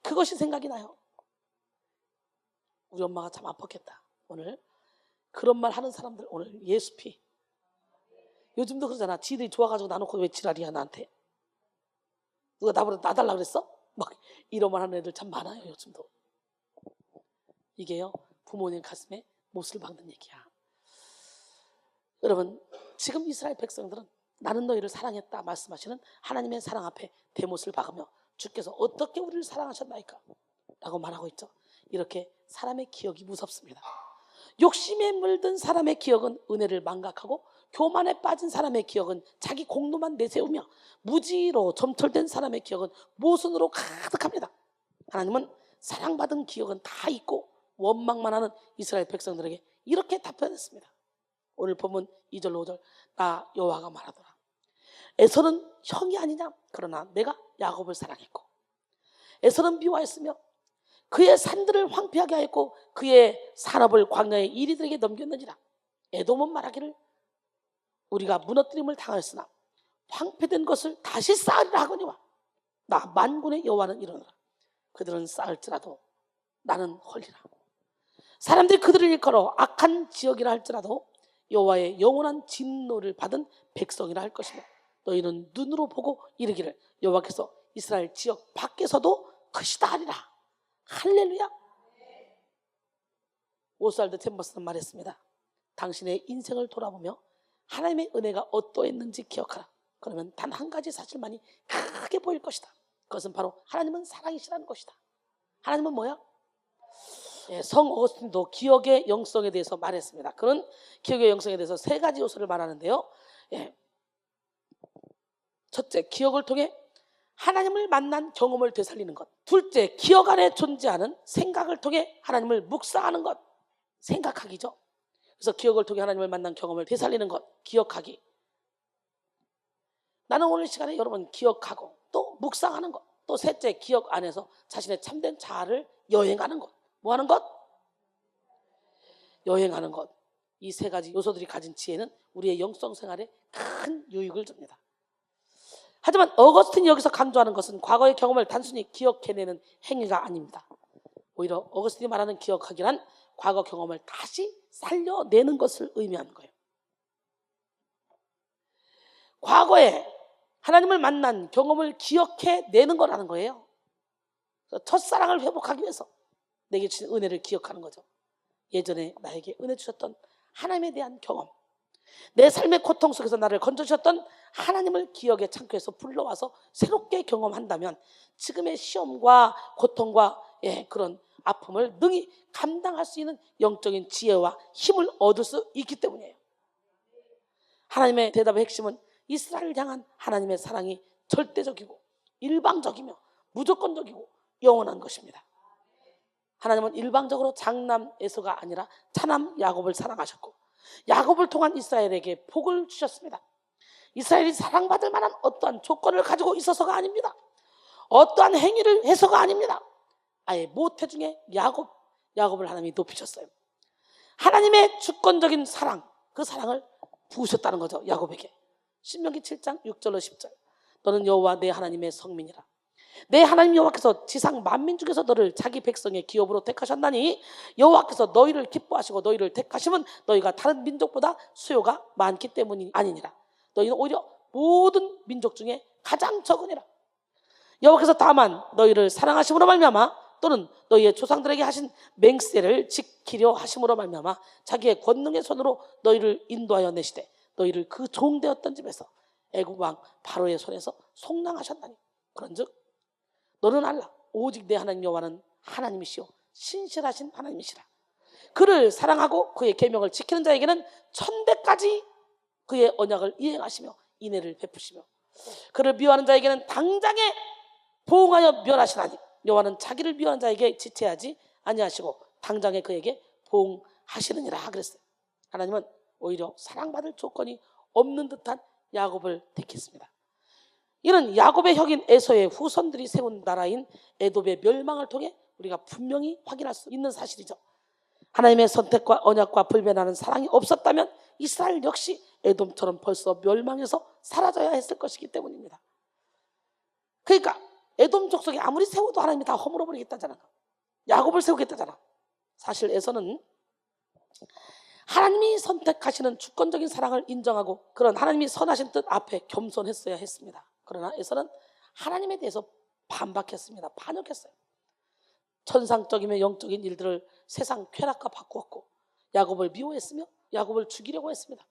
그것이 생각이 나요. 우리 엄마가 참 아팠겠다. 오늘 그런 말 하는 사람들 오늘 예수피. 요즘도 그러잖아. 지들이 좋아가지고 나놓고 왜 지랄이야 나한테. 누가 나보다 나달라 그랬어? 막 이런 말 하는 애들 참 많아요. 요즘도. 이게요 부모님 가슴에 못을 박는 얘기야. 여러분 지금 이스라엘 백성들은 나는 너희를 사랑했다 말씀하시는 하나님의 사랑 앞에 대못을 박으며 주께서 어떻게 우리를 사랑하셨나이까? 라고 말하고 있죠. 이렇게 사람의 기억이 무섭습니다. 욕심에 물든 사람의 기억은 은혜를 망각하고 교만에 빠진 사람의 기억은 자기 공로만 내세우며 무지로 점철된 사람의 기억은 모순으로 가득합니다. 하나님은 사랑받은 기억은 다 있고 원망만 하는 이스라엘 백성들에게 이렇게 답변했습니다. 오늘 본문 2절 5절 나 여호와가 말하더라. 에서는 형이 아니냐? 그러나 내가 야곱을 사랑했고 에서는 미워했으며 그의 산들을 황폐하게 하였고 그의 산업을 광야의 이리들에게 넘겼느니라. 에돔은 말하기를 우리가 무너뜨림을 당하였으나 황폐된 것을 다시 쌓으리라 하거니와 나 만군의 여호와는 이러노라. 그들은 쌓을지라도 나는 헐리라. 사람들이 그들을 일컬어 악한 지역이라 할지라도 여호와의 영원한 진노를 받은 백성이라 할 것이며 너희는 눈으로 보고 이르기를 여호와께서 이스라엘 지역 밖에서도 크시다 하리라. 할렐루야. 오스왈드 챔버스는 말했습니다. 당신의 인생을 돌아보며 하나님의 은혜가 어떠했는지 기억하라. 그러면 단 한 가지 사실만이 크게 보일 것이다. 그것은 바로 하나님은 사랑이시라는 것이다. 하나님은 뭐야? 성 어거스틴도 기억의 영성에 대해서 말했습니다. 그는 기억의 영성에 대해서 3가지 요소를 말하는데요. 첫째, 기억을 통해 하나님을 만난 경험을 되살리는 것. 둘째, 기억 안에 존재하는 생각을 통해 하나님을 묵상하는 것. 생각하기죠. 그래서 기억을 통해 하나님을 만난 경험을 되살리는 것. 기억하기. 나는 오늘 시간에 여러분 기억하고 또 묵상하는 것. 또 셋째, 기억 안에서 자신의 참된 자아를 여행하는 것. 뭐 하는 것? 여행하는 것. 이 3가지 요소들이 가진 지혜는 우리의 영성 생활에 큰 유익을 줍니다. 하지만 어거스틴이 여기서 강조하는 것은 과거의 경험을 단순히 기억해내는 행위가 아닙니다. 오히려 어거스틴이 말하는 기억하기란 과거 경험을 다시 살려내는 것을 의미하는 거예요. 과거에 하나님을 만난 경험을 기억해내는 거라는 거예요. 첫사랑을 회복하기 위해서 내게 주신 은혜를 기억하는 거죠. 예전에 나에게 은혜 주셨던 하나님에 대한 경험, 내 삶의 고통 속에서 나를 건져주셨던 하나님을 기억의 창고에서 불러와서 새롭게 경험한다면 지금의 시험과 고통과 그런 아픔을 능히 감당할 수 있는 영적인 지혜와 힘을 얻을 수 있기 때문이에요. 하나님의 대답의 핵심은 이스라엘을 향한 하나님의 사랑이 절대적이고 일방적이며 무조건적이고 영원한 것입니다. 하나님은 일방적으로 장남 에서가 아니라 차남 야곱을 사랑하셨고 야곱을 통한 이스라엘에게 복을 주셨습니다. 이스라엘이 사랑받을 만한 어떠한 조건을 가지고 있어서가 아닙니다. 어떠한 행위를 해서가 아닙니다. 아예 모태 중에 야곱을 하나님이 높이셨어요. 하나님의 주권적인 사랑, 그 사랑을 부으셨다는 거죠. 야곱에게. 신명기 7장 6절로 10절. 너는 여호와 내 하나님의 성민이라. 내 하나님 여호와께서 지상 만민 중에서 너를 자기 백성의 기업으로 택하셨나니 여호와께서 너희를 기뻐하시고 너희를 택하심은 너희가 다른 민족보다 수요가 많기 때문이 아니니라. 너희는 오히려 모든 민족 중에 가장 적으니라. 여호와께서 다만 너희를 사랑하심으로 말미암아 또는 너희의 조상들에게 하신 맹세를 지키려 하심으로 말미암아 자기의 권능의 손으로 너희를 인도하여 내시되 너희를 그 종되었던 집에서 애굽 왕 바로의 손에서 속량하셨나니 그런즉 너는 알라 오직 내 하나님 여호와는 하나님이시오 신실하신 하나님이시라. 그를 사랑하고 그의 계명을 지키는 자에게는 천대까지 그의 언약을 이행하시며 인애를 베푸시며 그를 미워하는 자에게는 당장에 보응하여 멸하시나니 여호와는 자기를 미워하는 자에게 지체하지 아니하시고 당장에 그에게 보응하시느니라 그랬어요. 하나님은 오히려 사랑받을 조건이 없는 듯한 야곱을 택했습니다. 이는 야곱의 형인 에서의 후손들이 세운 나라인 에돔의 멸망을 통해 우리가 분명히 확인할 수 있는 사실이죠. 하나님의 선택과 언약과 불변하는 사랑이 없었다면 이스라엘 역시 에돔처럼 벌써 멸망해서 사라져야 했을 것이기 때문입니다. 그러니까 에돔 족속이 아무리 세워도 하나님이 다 허물어 버리겠다잖아. 야곱을 세우겠다잖아. 사실 에서는 하나님이 선택하시는 주권적인 사랑을 인정하고 그런 하나님이 선하신 뜻 앞에 겸손했어야 했습니다. 그러나 에서는 하나님에 대해서 반박했습니다. 반역했어요. 천상적이며 영적인 일들을 세상 쾌락과 바꾸었고 야곱을 미워했으며 야곱을 죽이려고 했습니다.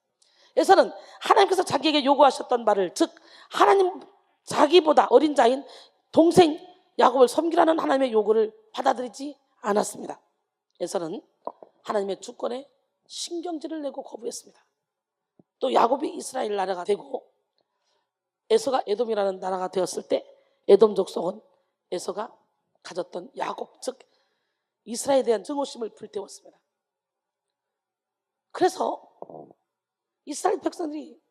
에서는 하나님께서 자기에게 요구하셨던 말을 즉 하나님 자기보다 어린 자인 동생 야곱을 섬기라는 하나님의 요구를 받아들이지 않았습니다. 에서는 하나님의 주권에 신경질을 내고 거부했습니다. 또 야곱이 이스라엘 나라가 되고 에서가 에돔이라는 나라가 되었을 때 에돔 족속은 에서가 가졌던 야곱 즉 이스라엘에 대한 증오심을 불태웠습니다. 그래서 이스라엘 백성들이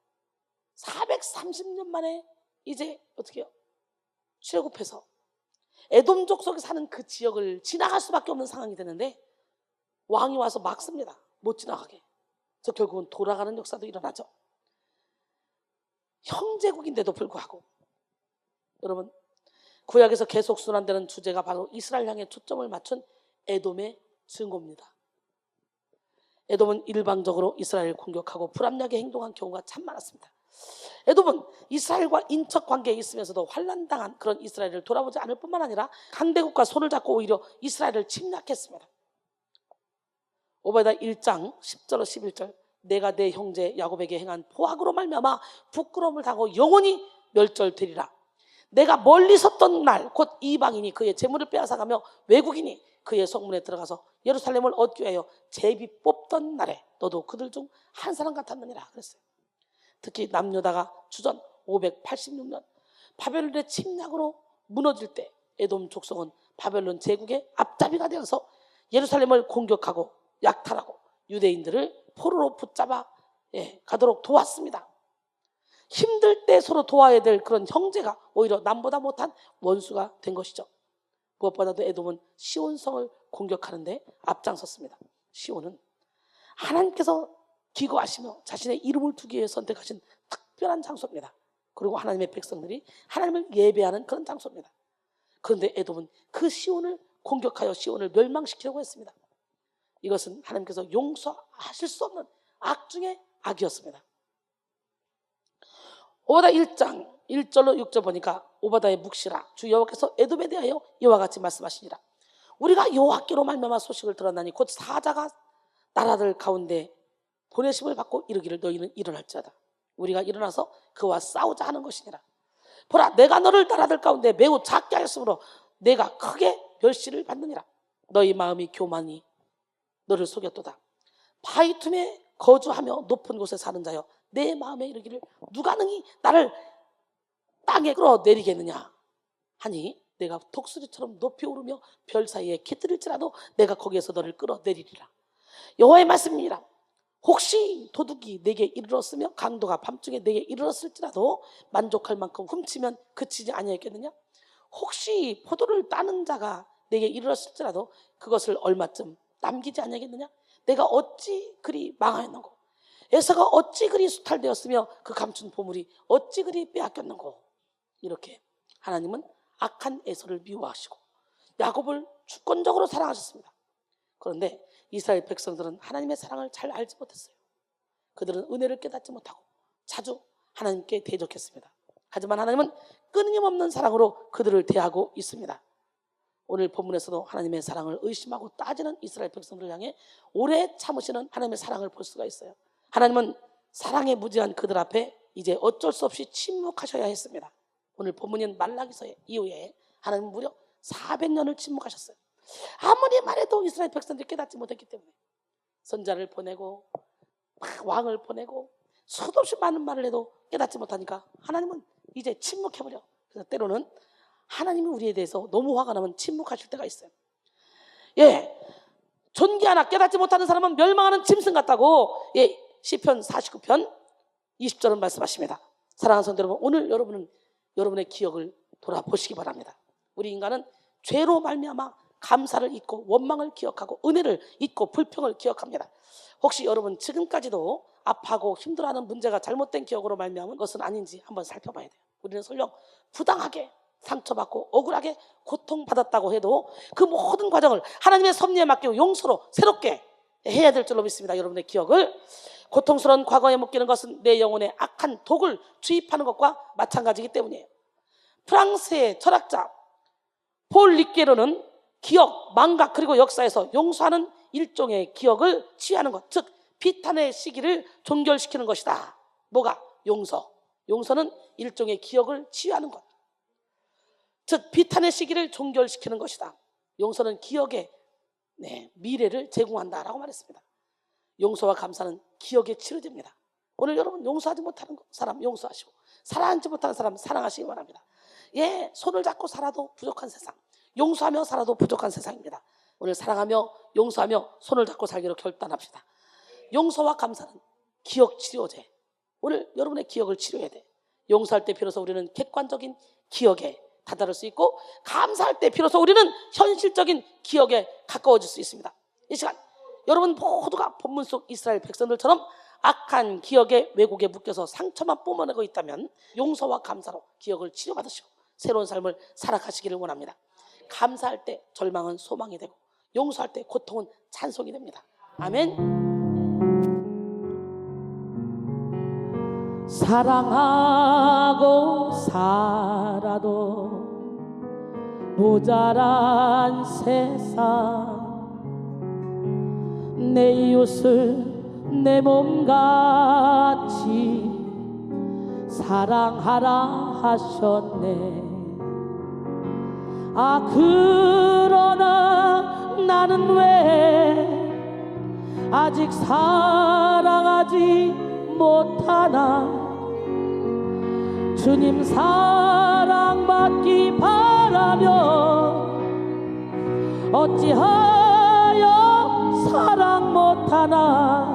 430년 만에 이제 어떻게 해요? 출애굽해서 에돔 족속에 사는 그 지역을 지나갈 수밖에 없는 상황이 되는데 왕이 와서 막습니다. 못 지나가게. 그래서 결국은 돌아가는 역사도 일어나죠. 형제국인데도 불구하고 여러분 구약에서 계속 순환되는 주제가 바로 이스라엘 향해 초점을 맞춘 에돔의 증오입니다. 에돔은 일방적으로 이스라엘을 공격하고 불합리하게 행동한 경우가 참 많았습니다. 에돔은 이스라엘과 인척 관계에 있으면서도 환난당한 그런 이스라엘을 돌아보지 않을 뿐만 아니라 강대국과 손을 잡고 오히려 이스라엘을 침략했습니다. 오바댜 1장 10절로 11절 내가 내 형제 야곱에게 행한 포악으로 말미암아 부끄러움을 당하고 영원히 멸절되리라. 내가 멀리 섰던 날 곧 이방인이 그의 재물을 빼앗아가며 외국인이 그의 성문에 들어가서 예루살렘을 얻기 위하여 제비 뽑던 날에 너도 그들 중 한 사람 같았느니라 그랬어요. 특히 남유다가 주전 586년 바벨론의 침략으로 무너질 때 에돔 족속은 바벨론 제국의 앞잡이가 되어서 예루살렘을 공격하고 약탈하고 유대인들을 포로로 붙잡아 가도록 도왔습니다. 힘들 때 서로 도와야 될 그런 형제가 오히려 남보다 못한 원수가 된 것이죠. 무엇보다도 에돔은 시온성을 공격하는데 앞장섰습니다. 시온은 하나님께서 기거하시며 자신의 이름을 두기 위해 선택하신 특별한 장소입니다. 그리고 하나님의 백성들이 하나님을 예배하는 그런 장소입니다. 그런데 에돔은 그 시온을 공격하여 시온을 멸망시키려고 했습니다. 이것은 하나님께서 용서하실 수 없는 악 중의 악이었습니다. 오바댜 1장 1절로 6절 보니까 오바다의 묵시라 주 여호와께서 에돔에 대하여 이와 같이 말씀하시니라. 우리가 여호와께로 말미암아 소식을 들었나니 곧 사자가 나라들 가운데 보내심을 받고 이르기를 너희는 일어날지어다. 우리가 일어나서 그와 싸우자 하는 것이니라. 보라, 내가 너를 나라들 가운데 매우 작게 하였으므로 내가 크게 멸시를 받느니라. 너희 마음이 교만이 너를 속였도다. 바위 틈에 거주하며 높은 곳에 사는 자여, 내 마음에 이르기를 누가 능히 나를 땅에 끌어내리겠느냐 하니 내가 독수리처럼 높이 오르며 별 사이에 깃들일지라도 내가 거기에서 너를 끌어내리리라. 여호와의 말씀이니라. 혹시 도둑이 내게 이르렀으며 강도가 밤중에 내게 이르렀을지라도 만족할 만큼 훔치면 그치지 아니하겠느냐? 혹시 포도를 따는 자가 내게 이르렀을지라도 그것을 얼마쯤 남기지 아니하겠느냐? 내가 어찌 그리 망하였는고, 에서가 어찌 그리 수탈되었으며 그 감춘 보물이 어찌 그리 빼앗겼는고. 이렇게 하나님은 악한 에서를 미워하시고 야곱을 주권적으로 사랑하셨습니다. 그런데 이스라엘 백성들은 하나님의 사랑을 잘 알지 못했어요. 그들은 은혜를 깨닫지 못하고 자주 하나님께 대적했습니다. 하지만 하나님은 끊임없는 사랑으로 그들을 대하고 있습니다. 오늘 본문에서도 하나님의 사랑을 의심하고 따지는 이스라엘 백성들을 향해 오래 참으시는 하나님의 사랑을 볼 수가 있어요. 하나님은 사랑에 무지한 그들 앞에 이제 어쩔 수 없이 침묵하셔야 했습니다. 오늘 본문인 말라기서 이후에 하나님은 무려 400년을 침묵하셨어요. 아무리 말해도 이스라엘 백성들이 깨닫지 못했기 때문에 선자를 보내고 왕을 보내고 수도 없이 많은 말을 해도 깨닫지 못하니까 하나님은 이제 침묵해버려. 그래서 때로는 하나님이 우리에 대해서 너무 화가 나면 침묵하실 때가 있어요. 예, 존귀하나 깨닫지 못하는 사람은 멸망하는 짐승 같다고, 예, 시편 49편 20절은 말씀하십니다. 사랑하는 성도 여러분, 오늘 여러분은 여러분의 기억을 돌아보시기 바랍니다. 우리 인간은 죄로 말미암아 감사를 잊고 원망을 기억하고 은혜를 잊고 불평을 기억합니다. 혹시 여러분 지금까지도 아파하고 힘들어하는 문제가 잘못된 기억으로 말미암은 것은 아닌지 한번 살펴봐야 돼요. 우리는 설령 부당하게 상처받고 억울하게 고통받았다고 해도 그 모든 과정을 하나님의 섭리에 맡기고 용서로 새롭게 해야 될 줄로 믿습니다. 여러분의 기억을 고통스러운 과거에 묶이는 것은 내 영혼에 악한 독을 주입하는 것과 마찬가지이기 때문이에요. 프랑스의 철학자 폴 리ቄ르는 기억, 망각 그리고 역사에서 용서하는 일종의 기억을 취하는 것, 즉 비탄의 시기를 종결시키는 것이다. 뭐가? 용서. 용서는 일종의 기억을 치유하는 것, 즉 비탄의 시기를 종결시키는 것이다. 용서는 기억의 미래를 제공한다라고 말했습니다. 용서와 감사는 기억의 치료제입니다. 오늘 여러분 용서하지 못하는 사람 용서하시고 사랑하지 못하는 사람 사랑하시기 바랍니다. 예, 손을 잡고 살아도 부족한 세상, 용서하며 살아도 부족한 세상입니다. 오늘 사랑하며 용서하며 손을 잡고 살기로 결단합시다. 용서와 감사는 기억 치료제. 오늘 여러분의 기억을 치료해야 돼. 용서할 때 비로소 우리는 객관적인 기억에 다다를 수 있고, 감사할 때 비로소 우리는 현실적인 기억에 가까워질 수 있습니다. 이 시간 여러분 모두가 본문 속 이스라엘 백성들처럼 악한 기억의 왜곡에 묶여서 상처만 뿜어내고 있다면 용서와 감사로 기억을 치료받으시고 새로운 삶을 살아가시기를 원합니다. 감사할 때 절망은 소망이 되고 용서할 때 고통은 찬송이 됩니다. 아멘. 사랑하고 살아도 모자란 세상, 내 이웃을 내 몸같이 사랑하라 하셨네. 아, 그러나 나는 왜 아직 사랑하지 못하나. 주님 사랑받기 바라며 어찌하여 사랑 못하나.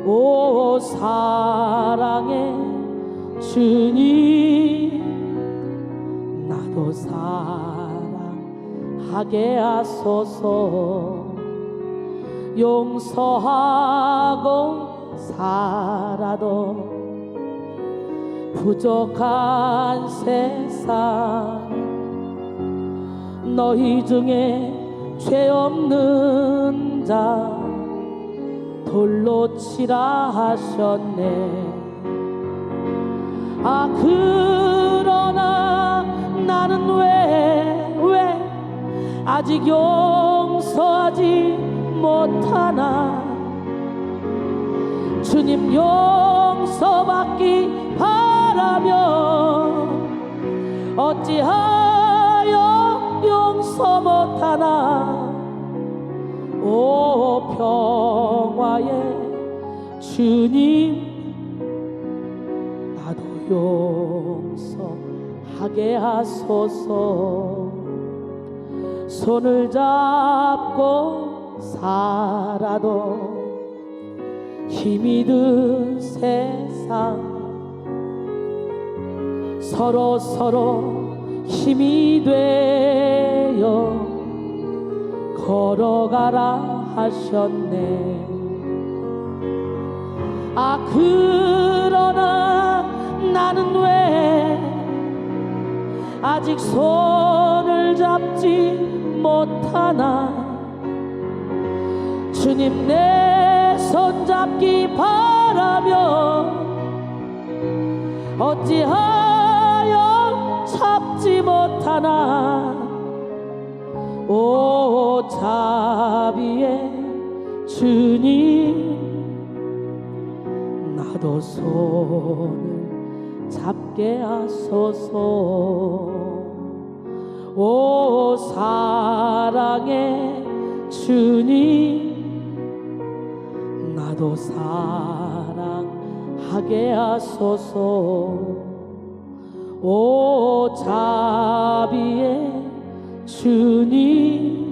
오 사랑의 주님, 나도 사랑하게 하소서. 용서하고 살아도 부족한 세상, 너희 중에 죄 없는 자 돌로 치라 하셨네. 아 그러나 나는 왜 아직 용서하지 못하나. 주님 용서받기 바라며 어찌하여 용서 못하나. 오 평화의 주님 나도 용서하게 하소서. 손을 잡고 살아도 힘이 든 세상 서로 힘이 되어 걸어가라 하셨네. 아 그러나 나는 왜 아직 손을 잡지 못하나. 주님 내 손 잡기 바라며 어찌하여 잡지 못하나. 오 자비의 주님 나도 손을 잡게 하소서. 오 사랑의 주님 나도 사랑하게 하소서. 오 자비의 주님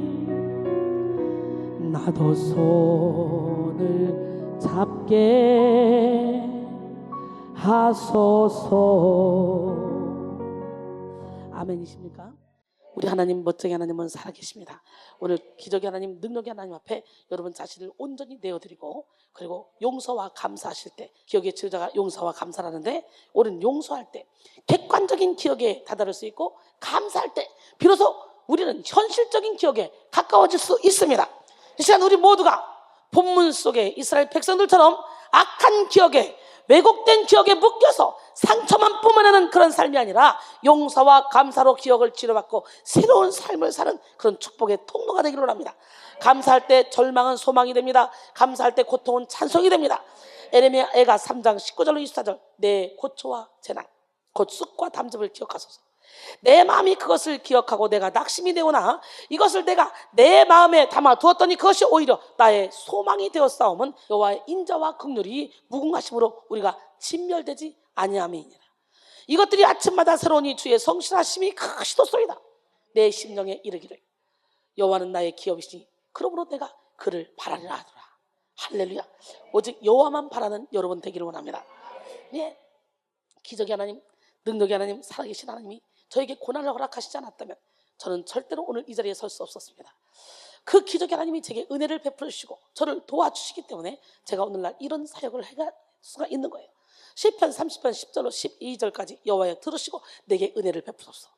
나도 손을 잡게 하소서. 아멘이십니까? 우리 하나님 멋쟁이 하나님은 살아계십니다. 오늘 기적의 하나님 능력의 하나님 앞에 여러분 자신을 온전히 내어드리고 그리고 용서와 감사하실 때 기억의 지도자가 용서와 감사라는데 우리는 용서할 때 객관적인 기억에 다다를 수 있고 감사할 때 비로소 우리는 현실적인 기억에 가까워질 수 있습니다. 이 시간 우리 모두가 본문 속에 이스라엘 백성들처럼 악한 기억에 왜곡된 기억에 묶여서 상처만 뿜어내는 그런 삶이 아니라 용서와 감사로 기억을 치료받고 새로운 삶을 사는 그런 축복의 통로가 되기를 원합니다. 감사할 때 절망은 소망이 됩니다. 감사할 때 고통은 찬송이 됩니다. 에레미야가 3장 19절로 24절 내 고초와 재난 곧 쑥과 담즙을 기억하소서. 내 마음이 그것을 기억하고 내가 낙심이 되오나 이것을 내가 내 마음에 담아 두었더니 그것이 오히려 나의 소망이 되었사오면 여호와의 인자와 긍휼이 무궁하심으로 우리가 진멸되지 아니함이니라. 이것들이 아침마다 새로우니 주의 성실하심이 크시도소이다. 내 심령에 이르기를 여호와는 나의 기업이시니 그러므로 내가 그를 바라리라 하더라. 할렐루야. 오직 여호와만 바라는 여러분 되기를 원합니다. 예. 기적의 하나님, 능력의 하나님, 살아계신 하나님이 저에게 고난을 허락하시지 않았다면 저는 절대로 오늘 이 자리에 설 수 없었습니다. 그 기적의 하나님이 제게 은혜를 베풀어 주시고 저를 도와주시기 때문에 제가 오늘날 이런 사역을 할 수가 있는 거예요. 시편 30편 10절로 12절까지 여호와여 들으시고 내게 은혜를 베푸소서.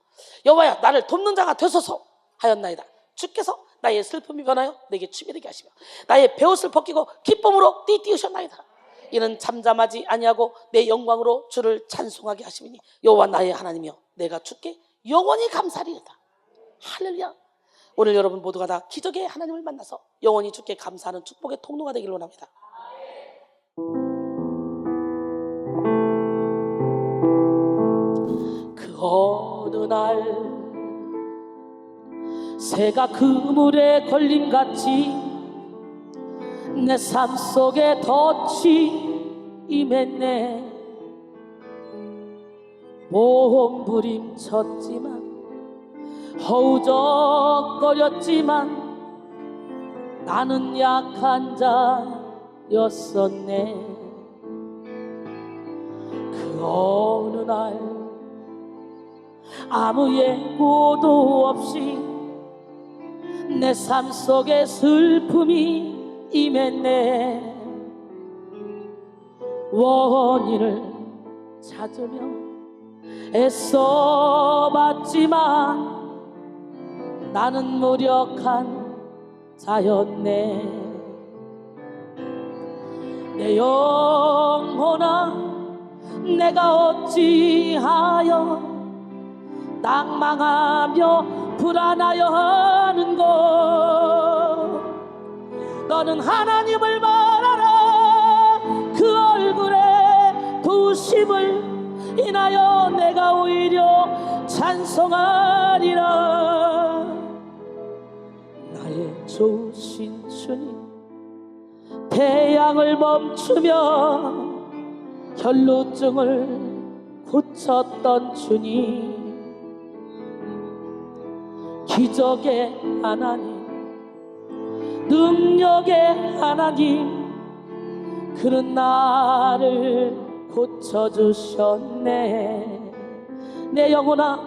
여호와여 나를 돕는 자가 되소서 하였나이다. 주께서 나의 슬픔이 변하여 내게 춤이 되게 하시며 나의 베옷을 벗기고 기쁨으로 띠띠우셨나이다. 이는 잠잠하지 아니하고 내 영광으로 주를 찬송하게 하시니 여호와 나의 하나님이여 내가 주께 영원히 감사하리이다. 할렐루야. 오늘 여러분 모두가 다 기적의 하나님을 만나서 영원히 주께 감사하는 축복의 통로가 되기를 원합니다. 그 어느 날 새가 그물에 걸림같이 내 삶 속에 덫이 임했네. 몸부림쳤지만 허우적거렸지만 나는 약한 자였었네. 그 어느 날 아무 예고도 없이 내 삶 속에 슬픔이 임했네. 원인을 찾으며 애써봤지만 나는 무력한 자였네. 내 영혼아 내가 어찌하여 낭망하며 불안하여 하는고. 너는 하나님을 바라라. 그 얼굴에 도우심을 인하여 내가 오히려 찬송하리라. 나의 좋으신 주님, 태양을 멈추며 혈루증을 고쳤던 주님, 기적의 하나님, 능력의 하나님, 그는 나를 고쳐주셨네. 내 영혼아,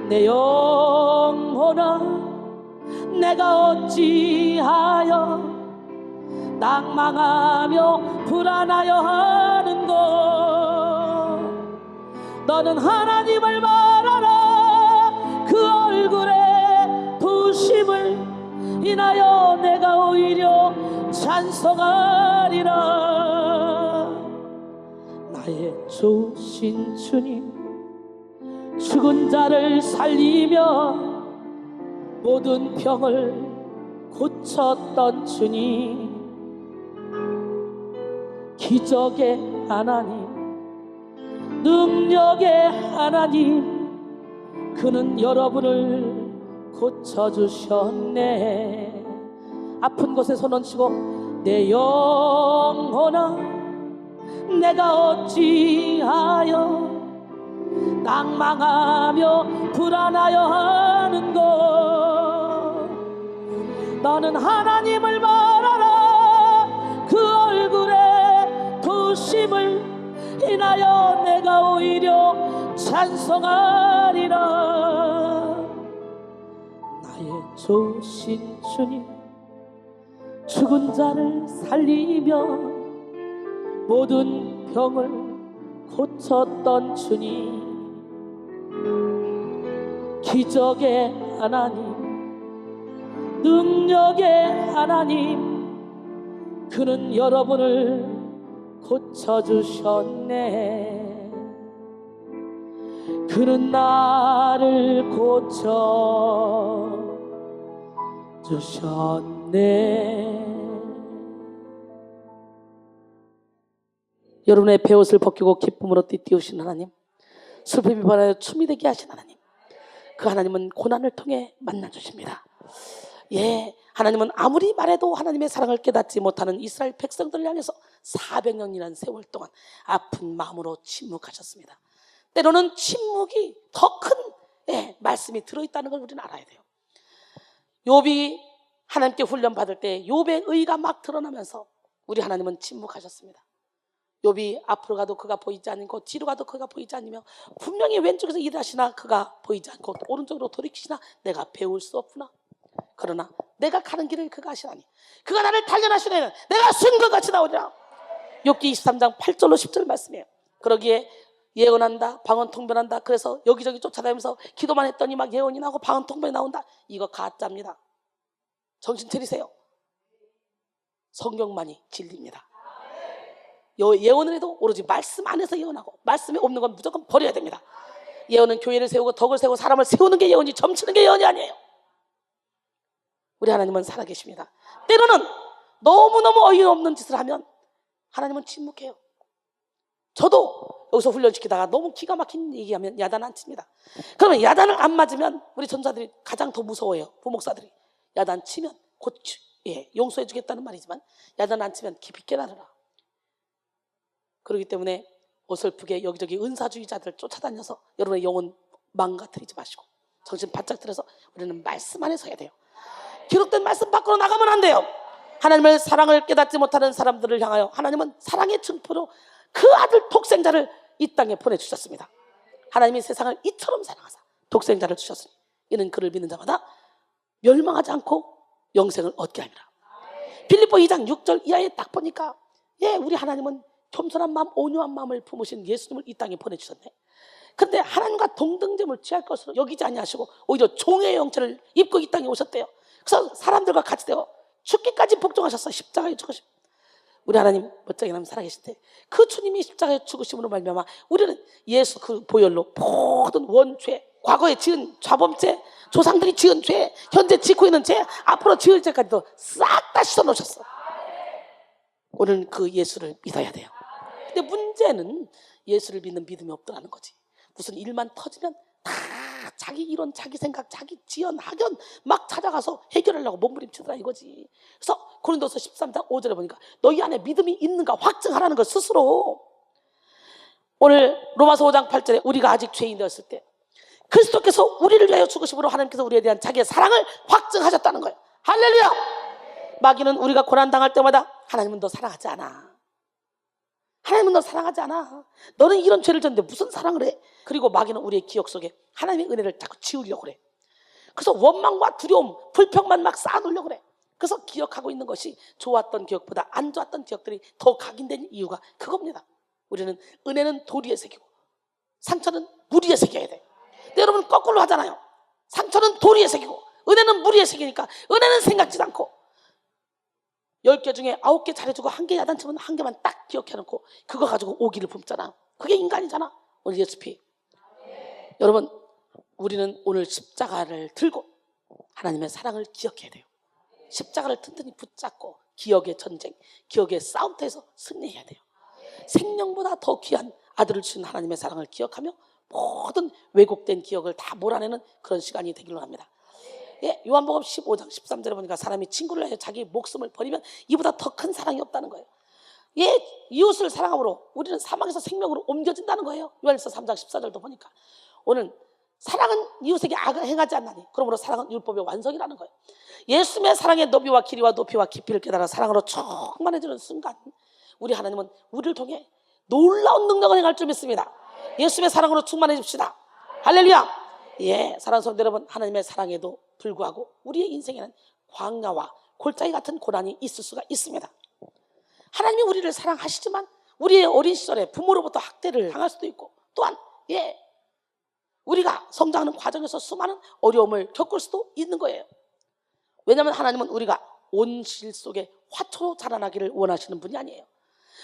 내 영혼아, 내가 어찌하여 낭망하며 불안하여 하는고. 너는 하나님을 바라라. 그 얼굴에 도우심을 인하여 내가 오히려 찬송하리라. 나의 좋으신 주님, 죽은 자를 살리며 모든 병을 고쳤던 주님, 기적의 하나님, 능력의 하나님, 그는 여러분을 고쳐주셨네. 아픈 곳에 손 얹히고 내 영혼아, 내가 어찌하여 낭망하며 불안하여 하는고. 너는 하나님을 바라라. 그 얼굴에 도우심을 인하여 내가 오히려 찬송하리라. 나의 좋으신 주님, 죽은 자를 살리며 모든 병을 고쳤던 주님, 기적의 하나님, 능력의 하나님, 그는 여러분을 고쳐주셨네. 그는 나를 고쳐주셨네. 여러분의 베옷을 벗기고 기쁨으로 띠띠우신 하나님, 슬픔이 변하여 춤이 되게 하신 하나님, 그 하나님은 고난을 통해 만나주십니다. 예, 하나님은 아무리 말해도 하나님의 사랑을 깨닫지 못하는 이스라엘 백성들을 향해서 400년이라는 세월 동안 아픈 마음으로 침묵하셨습니다. 때로는 침묵이 더 큰 말씀이 들어있다는 걸 우리는 알아야 돼요. 욥이 하나님께 훈련받을 때 욥의 의가 막 드러나면서 우리 하나님은 침묵하셨습니다. 욥이 앞으로 가도 그가 보이지 않고 뒤로 가도 그가 보이지 않으며 분명히 왼쪽에서 일하시나 그가 보이지 않고 오른쪽으로 돌이키시나 내가 배울 수 없구나. 그러나 내가 가는 길을 그가 아시나니 그가 나를 단련하시려면 내가 순금같이 나오리라. 욥기 23장 8절로 10절 말씀이에요. 그러기에 예언한다, 방언통변한다. 그래서 여기저기 쫓아다니면서 기도만 했더니 막 예언이 나오고 방언통변이 나온다. 이거 가짜입니다. 정신 차리세요. 성경만이 진리입니다. 예언을 해도 오로지 말씀 안에서 예언하고 말씀이 없는 건 무조건 버려야 됩니다. 예언은 교회를 세우고 덕을 세우고 사람을 세우는 게 예언이, 점치는 게 예언이 아니에요. 우리 하나님은 살아계십니다. 때로는 너무너무 어이없는 짓을 하면 하나님은 침묵해요. 저도 여기서 훈련시키다가 너무 기가 막힌 얘기하면 야단 안 칩니다. 그러면 야단을 안 맞으면 우리 전사들이 가장 더 무서워요. 부목사들이 야단 치면 곧 용서해 주겠다는 말이지만 야단 안 치면 깊이 깨달으라. 그렇기 때문에 어설프게 여기저기 은사주의자들 쫓아다녀서 여러분의 영혼 망가뜨리지 마시고 정신 바짝 들어서 우리는 말씀 안에 서야 돼요. 기록된 말씀 밖으로 나가면 안 돼요. 하나님의 사랑을 깨닫지 못하는 사람들을 향하여 하나님은 사랑의 증표로 그 아들 독생자를 이 땅에 보내주셨습니다. 하나님이 세상을 이처럼 사랑하사 독생자를 주셨으니 이는 그를 믿는 자마다 멸망하지 않고 영생을 얻게 하리라. 빌립보 2장 6절 이하에 딱 보니까 우리 하나님은 겸손한 마음, 온유한 마음을 품으신 예수님을 이 땅에 보내주셨네. 그런데 하나님과 동등됨을 취할 것으로 여기지 아니하시고 오히려 종의 형체를 입고 이 땅에 오셨대요. 그래서 사람들과 같이 되어 죽기까지 복종하셨어요. 십자가에 죽으시고 우리 하나님 멋쩍이 하나님 살아계실 때 그 주님이 십자가에 죽으심으로 말미암아 우리는 예수 그 보혈로 모든 원죄, 과거에 지은 좌범죄, 조상들이 지은 죄, 현재 짓고 있는 죄, 앞으로 지을 죄까지도 싹 다 씻어놓으셨어. 오늘 그 예수를 믿어야 돼요. 근데 문제는 예수를 믿는 믿음이 없더라는 거지. 무슨 일만 터지면 다 자기 이론, 자기 생각, 자기 지연, 학연 막 찾아가서 해결하려고 몸부림치더라 이거지. 그래서 고린도서 13장 5절에 보니까 너희 안에 믿음이 있는가 확증하라는 걸 스스로. 오늘 로마서 5장 8절에 우리가 아직 죄인 되었을 때 그리스도께서 우리를 위하여 죽으심으로 하나님께서 우리에 대한 자기의 사랑을 확증하셨다는 거예요. 할렐루야. 마귀는 우리가 고난당할 때마다 하나님은 너 사랑하지 않아, 하나님은 너 사랑하지 않아, 너는 이런 죄를 졌는데 무슨 사랑을 해. 그리고 마귀는 우리의 기억 속에 하나님의 은혜를 자꾸 지우려고 그래. 그래서 원망과 두려움, 불평만 막 쌓아놓으려고 그래. 그래서 기억하고 있는 것이 좋았던 기억보다 안 좋았던 기억들이 더 각인된 이유가 그겁니다. 우리는 은혜는 돌 위에 새기고 상처는 물 위에 새겨야 돼. 근데 여러분 거꾸로 하잖아요. 상처는 돌 위에 새기고 은혜는 물 위에 새기니까 은혜는 생각지도 않고 10개 중에 9개 잘해주고 1개 야단치면 1개만 딱 기억해놓고 그거 가지고 오기를 품잖아. 그게 인간이잖아. 오늘 예수피. 여러분 우리는 오늘 십자가를 들고 하나님의 사랑을 기억해야 돼요. 십자가를 튼튼히 붙잡고 기억의 전쟁, 기억의 싸움터에서 승리해야 돼요. 생명보다 더 귀한 아들을 주신 하나님의 사랑을 기억하며 모든 왜곡된 기억을 다 몰아내는 그런 시간이 되기로 합니다. 예, 요한복음 15장 13절에 보니까 사람이 친구를 위하여 자기 목숨을 버리면 이보다 더 큰 사랑이 없다는 거예요. 예, 이웃을 사랑함으로 우리는 사망에서 생명으로 옮겨진다는 거예요. 요한일서 3장 14절도 보니까 오늘 사랑은 이웃에게 악을 행하지 않나니 그러므로 사랑은 율법의 완성이라는 거예요. 예수님의 사랑의 너비와 길이와 높이와 깊이를 깨달아 사랑으로 충만해지는 순간 우리 하나님은 우리를 통해 놀라운 능력을 행할 줄 믿습니다. 예수님의 사랑으로 충만해집시다. 할렐루야. 예, 사랑하는 성도 여러분, 하나님의 사랑에도 불구하고 우리의 인생에는 광야와 골짜기 같은 고난이 있을 수가 있습니다. 하나님이 우리를 사랑하시지만 우리의 어린 시절에 부모로부터 학대를 당할 수도 있고 또한 예, 우리가 성장하는 과정에서 수많은 어려움을 겪을 수도 있는 거예요. 왜냐하면 하나님은 우리가 온실 속에 화초로 자라나기를 원하시는 분이 아니에요.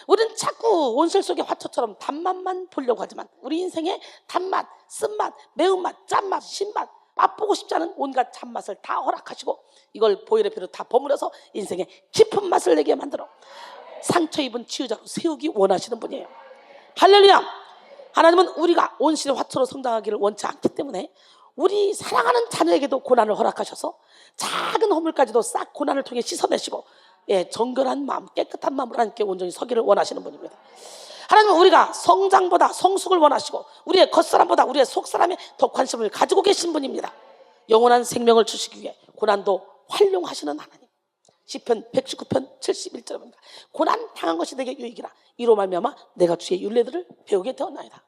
우리는 자꾸 온실 속의 화초처럼 단맛만 보려고 하지만 우리 인생의 단맛, 쓴맛, 매운맛, 짠맛, 신맛, 맛보고 싶지 않은 온갖 잔맛을 다 허락하시고 이걸 보혈의 피로 다 버무려서 인생의 깊은 맛을 내게 만들어 상처 입은 치유자로 세우기 원하시는 분이에요. 할렐루야. 하나님은 우리가 온실의 화초로 성장하기를 원치 않기 때문에 우리 사랑하는 자녀에게도 고난을 허락하셔서 작은 허물까지도 싹 고난을 통해 씻어내시고 예, 정결한 마음, 깨끗한 마음으로 하나님께 온전히 서기를 원하시는 분입니다. 하나님은 우리가 성장보다 성숙을 원하시고 우리의 겉사람보다 우리의 속사람에 더 관심을 가지고 계신 분입니다. 영원한 생명을 주시기 위해 고난도 활용하시는 하나님. 시편 119편 71절에 보니까 고난 당한 것이 내게 유익이라 이로 말미암아 내가 주의 율례들을 배우게 되었나이다.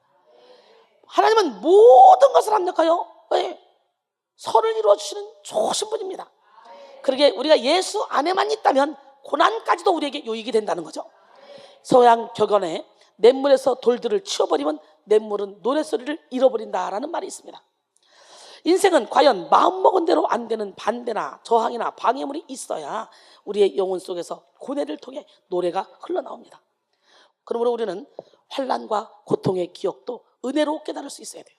하나님은 모든 것을 합력하여 선을 이루어주시는 좋으신 분입니다. 그러게 우리가 예수 안에만 있다면 고난까지도 우리에게 유익이 된다는 거죠. 서양 격언에 냇물에서 돌들을 치워버리면 냇물은 노랫소리를 잃어버린다라는 말이 있습니다. 인생은 과연 마음먹은 대로 안 되는 반대나 저항이나 방해물이 있어야 우리의 영혼 속에서 고뇌를 통해 노래가 흘러나옵니다. 그러므로 우리는 환난과 고통의 기억도 은혜로 깨달을 수 있어야 돼요.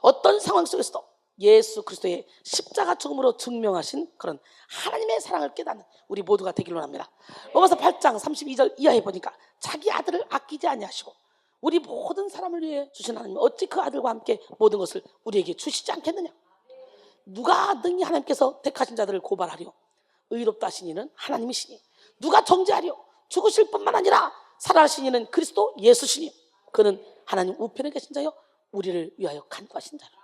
어떤 상황 속에서도 예수 그리스도의 십자가 죽음으로 증명하신 그런 하나님의 사랑을 깨닫는 우리 모두가 되기로 합니다. 로마서 8장 32절 이하에 보니까 자기 아들을 아끼지 아니하시고 우리 모든 사람을 위해 주신 하나님 어찌 그 아들과 함께 모든 것을 우리에게 주시지 않겠느냐. 누가 능히 하나님께서 택하신 자들을 고발하려. 의롭다 하신 이는 하나님이시니 누가 정죄하려. 죽으실 뿐만 아니라 살아가신 이는 그리스도 예수시니 그는 하나님 우편에 계신 자여 우리를 위하여 간구하신 자라.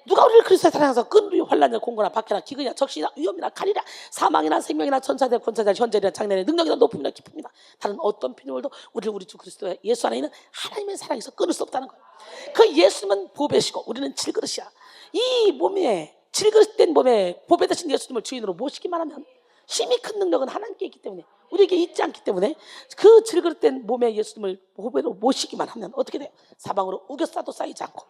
누가 우리를 그리스도에 사랑해서 끈으로 환난이나 공고나 박해나 기근이나 적신이나 위험이나 칼이나 사망이나 생명이나 천사들 권사들 현재나 장래나 능력이나 높음이나 기쁨이나 다른 어떤 피조물도 우리 주 그리스도 예수 안에 있는 하나님의 사랑에서 끊을 수 없다는 거예요. 그 예수님은 보배시고 우리는 질그릇이야. 이 몸에 질그릇된 몸에 보배 되신 예수님을 주인으로 모시기만 하면 심히 큰 능력은 하나님께 있기 때문에 우리에게 있지 않기 때문에 그 질그릇된 몸에 예수님을 보배로 모시기만 하면 어떻게 돼요? 사방으로 우겨싸도 쌓이지 않고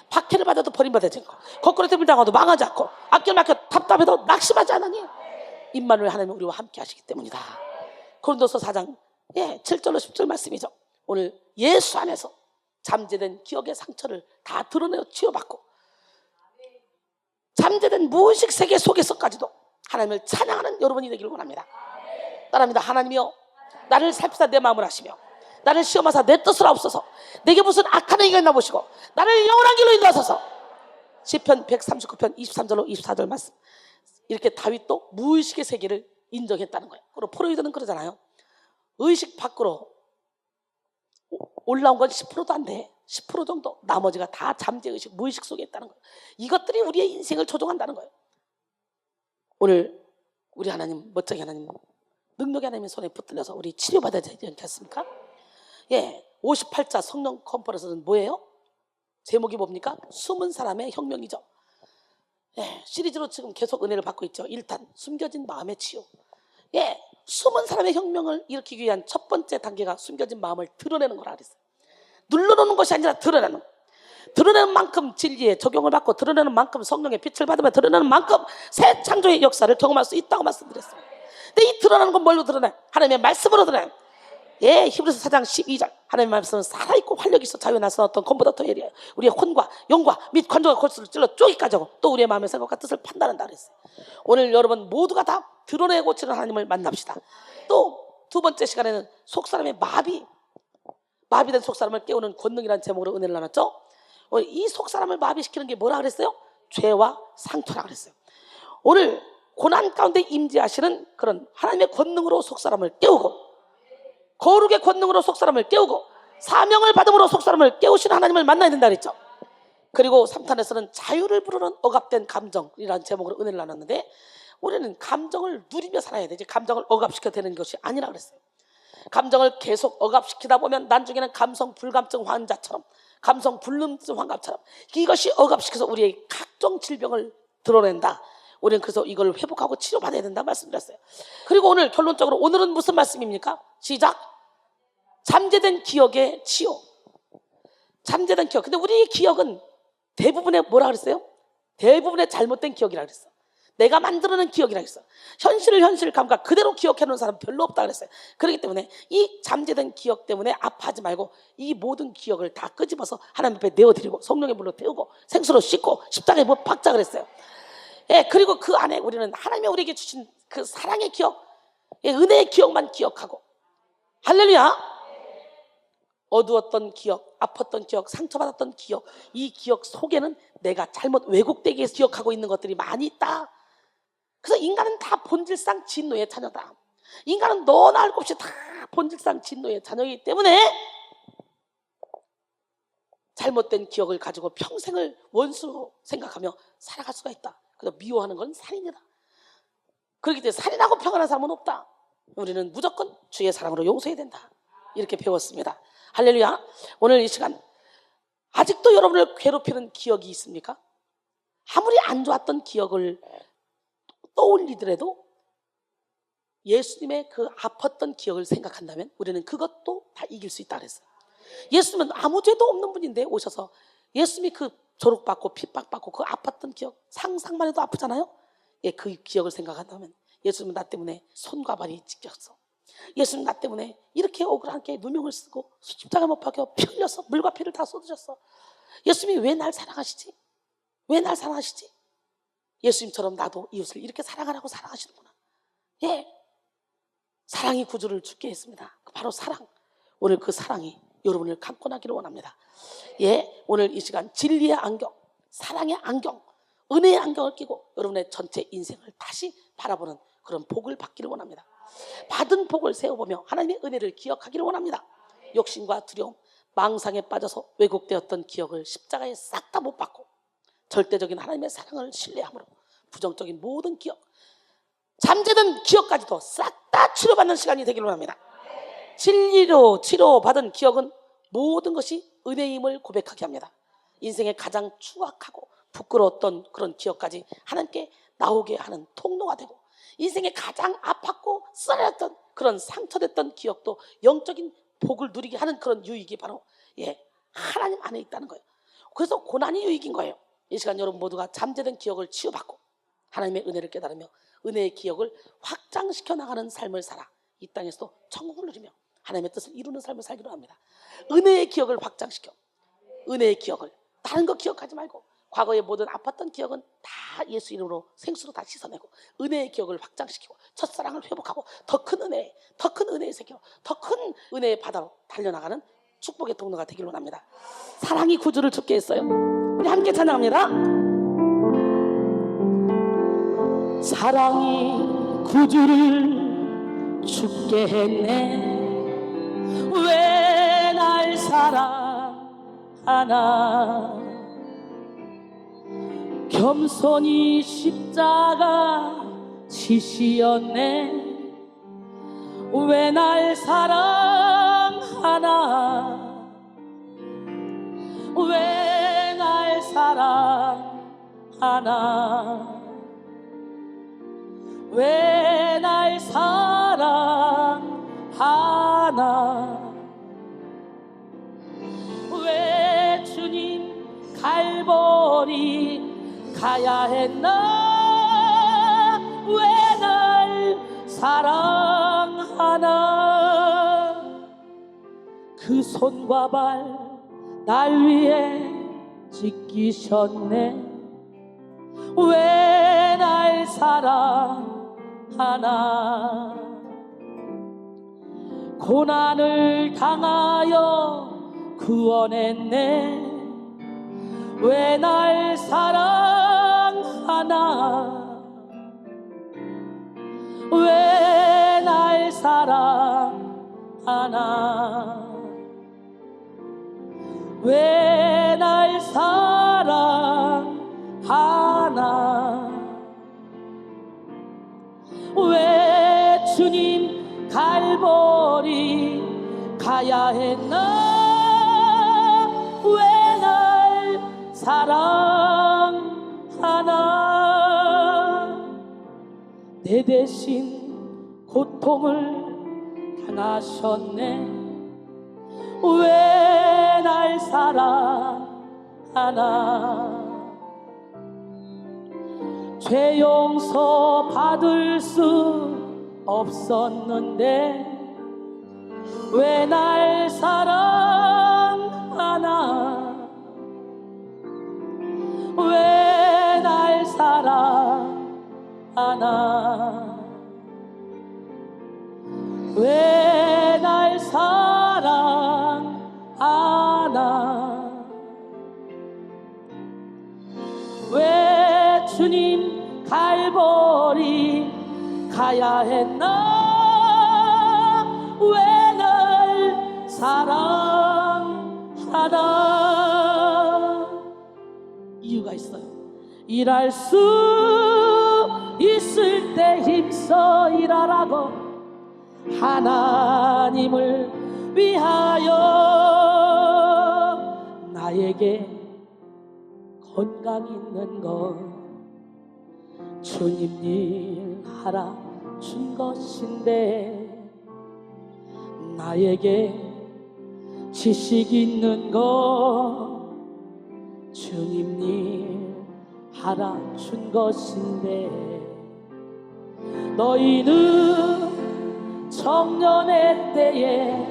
박해를 받아도 버림받지 않고 거꾸로 됨을 당하도 망하지 않고 악결 막혀 답답해도 낙심하지 않으니 임마누엘 하나님은 우리와 함께 하시기 때문이다. 고린도서 4장 예, 7절로 10절 말씀이죠. 오늘 예수 안에서 잠재된 기억의 상처를 다 드러내어 치유받고 잠재된 무의식 세계 속에서까지도 하나님을 찬양하는 여러분이 되기를 원합니다. 따라합니다. 하나님이여 나를 살피사 내 마음을 하시며 나를 시험하사 내 뜻을 하옵소서. 내게 무슨 악한 행위가 있나 보시고 나를 영원한 길로 인도하소서. 시편 139편 23절로 24절 말씀. 이렇게 다윗도 무의식의 세계를 인정했다는 거예요. 그리고 프로이드는 그러잖아요. 의식 밖으로 올라온 건 10%도 안 돼. 10% 정도. 나머지가 다 잠재의식, 무의식 속에 있다는 거예요. 이것들이 우리의 인생을 조종한다는 거예요. 오늘 우리 하나님, 멋쟁이 하나님, 능력의 하나님의 손에 붙들려서 우리 치료받아야 되지 않겠습니까? 예, 58자 성령 컨퍼런스는 뭐예요? 제목이 뭡니까? 숨은 사람의 혁명이죠. 예, 시리즈로 지금 계속 은혜를 받고 있죠. 1탄 숨겨진 마음의 치유. 예, 숨은 사람의 혁명을 일으키기 위한 첫 번째 단계가 숨겨진 마음을 드러내는 거라 그랬어요. 눌러놓는 것이 아니라 드러내는. 드러내는 만큼 진리에 적용을 받고 드러내는 만큼 성령의 빛을 받으며 드러내는 만큼 새 창조의 역사를 경험할 수 있다고 말씀드렸어요. 근데 이 드러나는 건 뭘로 드러내? 하나님의 말씀으로 드러내. 예, 히브리서 4장 12절 하나님의 말씀은 살아있고 활력이 있어 자유에 나서 어떤 검보다 더 예리해요. 우리의 혼과 영과 및 관조가 골수를 찔러 쪼기까지 하고 또 우리의 마음의 생각과 뜻을 판단한다 그랬어요. 오늘 여러분 모두가 다 드러내고 치는 하나님을 만납시다. 또 두 번째 시간에는 속사람의 마비된 속사람을 깨우는 권능이라는 제목으로 은혜를 나눴죠. 오늘 이 속사람을 마비시키는 게 뭐라 그랬어요? 죄와 상처라 그랬어요. 오늘 고난 가운데 임재하시는 그런 하나님의 권능으로 속사람을 깨우고 거룩의 권능으로 속사람을 깨우고 사명을 받음으로 속사람을 깨우시는 하나님을 만나야 된다 그랬죠. 그리고 3탄에서는 자유를 부르는 억압된 감정이라는 제목으로 은혜를 나눴는데 우리는 감정을 누리며 살아야 되지 감정을 억압시켜야 되는 것이 아니라 그랬어요. 감정을 계속 억압시키다 보면 나중에는 감성 불감증 환자처럼 감성 불능증 환자처럼 이것이 억압시켜서 우리의 각종 질병을 드러낸다. 우리는 그래서 이걸 회복하고 치료받아야 된다 말씀드렸어요. 그리고 오늘 결론적으로 오늘은 무슨 말씀입니까? 시작. 잠재된 기억의 치유. 잠재된 기억. 근데 우리의 기억은 대부분의 뭐라 그랬어요? 대부분의 잘못된 기억이라 그랬어. 내가 만들어낸 기억이라 그랬어. 현실 감각 그대로 기억해놓은 사람 별로 없다 그랬어요. 그렇기 때문에 이 잠재된 기억 때문에 아파하지 말고 이 모든 기억을 다 끄집어서 하나님 앞에 내어드리고 성령의 물로 태우고 생수로 씻고 십자가에 못 박자 그랬어요. 예, 그리고 그 안에 우리는 하나님이 우리에게 주신 그 사랑의 기억, 예, 은혜의 기억만 기억하고 할렐루야. 어두웠던 기억, 아팠던 기억, 상처받았던 기억, 이 기억 속에는 내가 잘못 왜곡되게 해서 기억하고 있는 것들이 많이 있다. 그래서 인간은 다 본질상 진노의 자녀다. 인간은 너나 할 것 없이 다 본질상 진노의 자녀이기 때문에 잘못된 기억을 가지고 평생을 원수로 생각하며 살아갈 수가 있다. 그래서 미워하는 건 살인이다. 그렇기 때문에 살인하고 평안한 사람은 없다. 우리는 무조건 주의 사랑으로 용서해야 된다. 이렇게 배웠습니다. 할렐루야. 오늘 이 시간 아직도 여러분을 괴롭히는 기억이 있습니까? 아무리 안 좋았던 기억을 떠올리더라도 예수님의 그 아팠던 기억을 생각한다면 우리는 그것도 다 이길 수 있다 그랬어요. 예수님은 아무 죄도 없는 분인데 오셔서 예수님이 그 조롱받고 핍박받고 그 아팠던 기억 상상만 해도 아프잖아요. 예, 그 기억을 생각한다면 예수님은 나 때문에 손과 발이 찢겼어. 예수님 나 때문에 이렇게 억울하게 누명을 쓰고 십자가 못 박혀 피 흘려서 물과 피를 다 쏟으셨어. 예수님이 왜 날 사랑하시지? 왜 날 사랑하시지? 예수님처럼 나도 이웃을 이렇게 사랑하라고 사랑하시는구나. 예, 사랑이 구주를 죽게 했습니다. 바로 사랑. 오늘 그 사랑이 여러분을 감고 나기를 원합니다. 예, 오늘 이 시간 진리의 안경, 사랑의 안경, 은혜의 안경을 끼고 여러분의 전체 인생을 다시 바라보는 그런 복을 받기를 원합니다. 받은 복을 세워보며 하나님의 은혜를 기억하기를 원합니다. 욕심과 두려움, 망상에 빠져서 왜곡되었던 기억을 십자가에 싹 다 못 받고 절대적인 하나님의 사랑을 신뢰함으로 부정적인 모든 기억, 잠재된 기억까지도 싹 다 치료받는 시간이 되기를 원합니다. 진리로 치료받은 기억은 모든 것이 은혜임을 고백하게 합니다. 인생의 가장 추악하고 부끄러웠던 그런 기억까지 하나님께 나오게 하는 통로가 되고 인생의 가장 아팠고 쓰러졌던 그런 상처됐던 기억도 영적인 복을 누리게 하는 그런 유익이 바로 하나님 안에 있다는 거예요. 그래서 고난이 유익인 거예요. 이 시간 여러분 모두가 잠재된 기억을 치유받고 하나님의 은혜를 깨달으며 은혜의 기억을 확장시켜 나가는 삶을 살아 이 땅에서도 천국을 누리며 하나님의 뜻을 이루는 삶을 살기로 합니다. 은혜의 기억을 확장시켜. 은혜의 기억을, 다른 거 기억하지 말고 과거의 모든 아팠던 기억은 다 예수 이름으로 생수로 다 씻어내고 은혜의 기억을 확장시키고 첫사랑을 회복하고 더 큰 은혜, 더 큰 은혜의 세계로, 더 큰 은혜의 바다로 달려나가는 축복의 통로가 되기를 원합니다. 사랑이 구주를 죽게 했어요. 우리 함께 찬양합니다. 사랑이 구주를 죽게 했네. 왜 날 사랑하나. 겸손히 십자가 지시었네. 왜 날 사랑하나. 왜 날 사랑하나. 왜 날 사랑하나. 왜 주님 갈보리 가야 했나. 왜 날 사랑하나. 그 손과 발 날 위해 지키셨네. 왜 날 사랑하나. 고난을 당하여 구원했네. 왜 날 사랑하나. 왜 날 사랑하나. 왜 날 사랑하나. 왜 주님 갈보리 가야 했나. 왜 날 사랑하나. 내 대신 고통을 당하셨네. 왜 날 사랑하나. 죄 용서 받을 수 없었는데 왜 날 사랑하나. 왜 날 사랑하나. 왜 날 사랑하나. 왜 주님 갈보리 가야 했나. 왜 날 사랑하나. 이유가 있어요. 일할 수 있을 때 힘써 일하라고 하나님을 위하여 나에게 건강 있는 것 주님 일 하라 준 것인데. 나에게 지식 있는 것 주님 일 하라 준 것인데. 너희는 청년의 때에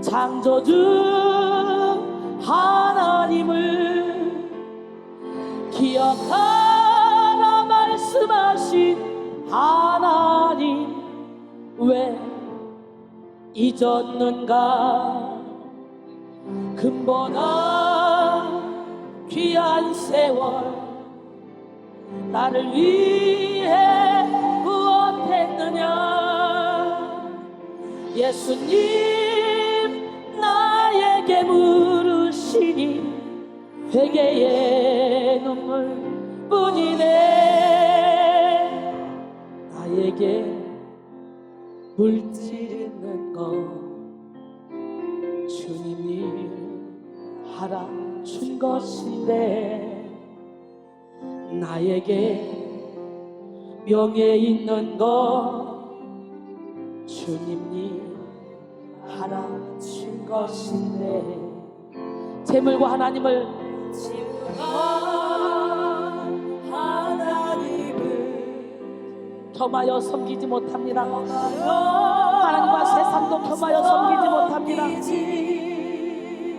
창조주 하나님을 기억하라 말씀하신 하나님 왜 잊었는가. 금보다 귀한 세월 나를 위해 무엇했느냐. 예수님 나에게 물으시니 회개의 눈물뿐이네. 나에게 물질 있는 것 주님이 하라 준 것인데. 나에게 명예 있는 것 주님이 하라 준 것인데. 재물과 하나님을 겸하여 섬기지 못합니다. 하나님과 세상도 겸하여 섬기지 못합니다.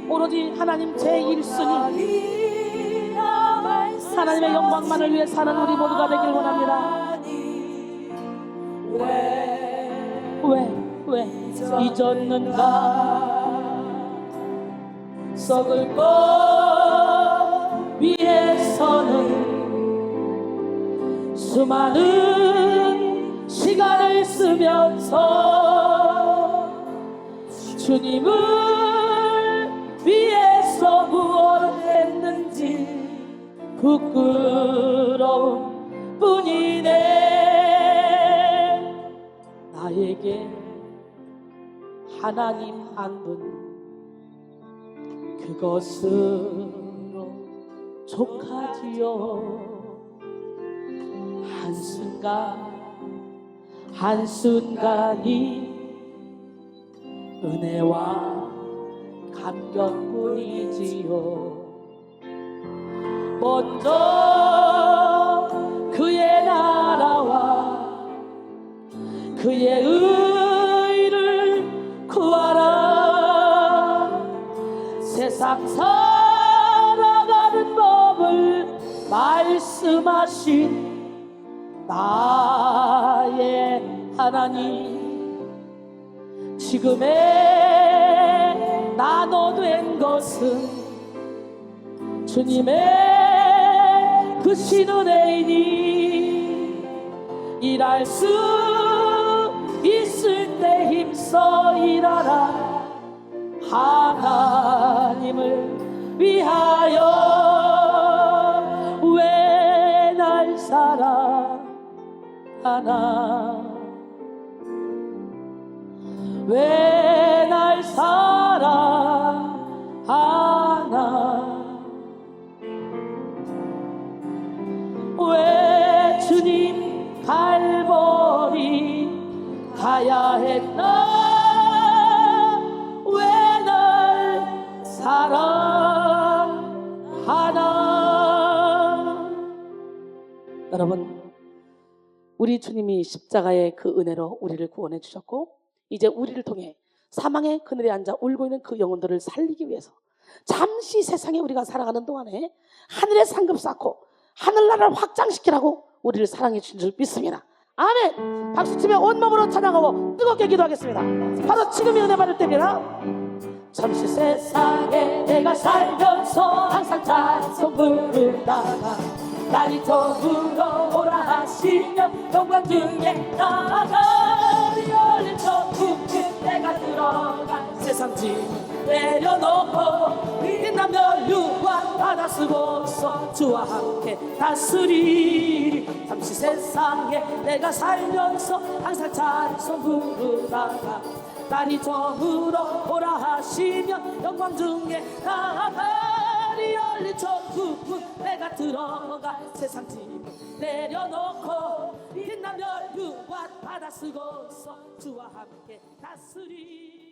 오로지 하나님 제1순위 하나님의 영광만을 위해 사는 우리 모두가 되길 원합니다. 왜 잊었는가? 썩을 것 위해서는 수많은 시간을 쓰면서 주님을 위해서 무엇했는지 부끄러운 뿐이네. 나에게 하나님 한 분 그것으로 족하지요. 한순간이 은혜와 감격뿐이지요. 먼저 그의 나라와 그의 의를 구하라. 세상 살아가는 법을 말씀하신 나의 하나님, 지금의 나눠된 것은 주님의 크신 은혜이니 일할 수 있을 때 힘써 일하라. 하나님을 위하여 왜 날 사랑하나? 왜 날 사랑하나? 왜 주님 갈보리 가야 했나? 왜 날 사랑하나? 여러분, 우리 주님이 십자가의 그 은혜로 우리를 구원해 주셨고, 이제 우리를 통해 사망의 그늘에 앉아 울고 있는 그 영혼들을 살리기 위해서 잠시 세상에 우리가 살아가는 동안에 하늘의 상급 쌓고 하늘나라를 확장시키라고 우리를 사랑해 주신 줄 믿습니다. 아멘. 박수치며 온몸으로 찬양하고 뜨겁게 기도하겠습니다. 바로 지금이 은혜 받을 때입니다. 잠시 세상에 내가 살면서 항상 찬송 부르다가 날이 더불어 오라 하시면 영광 중에 나아가리 열린 천국 내가 들어가 세상 짐 내려놓고 빛난 멸류관 받아 쓰고서 주와 함께 다스리리. 잠시 세상에 내가 살면서 항상 찬송 부르다가 날이 저물어 오라 하시면 영광 중에 나아가리 열린 천국 내가 들어가 세상 짐 내려놓고 빛난 멸류관 받아 쓰고서 주와 함께 다스리리.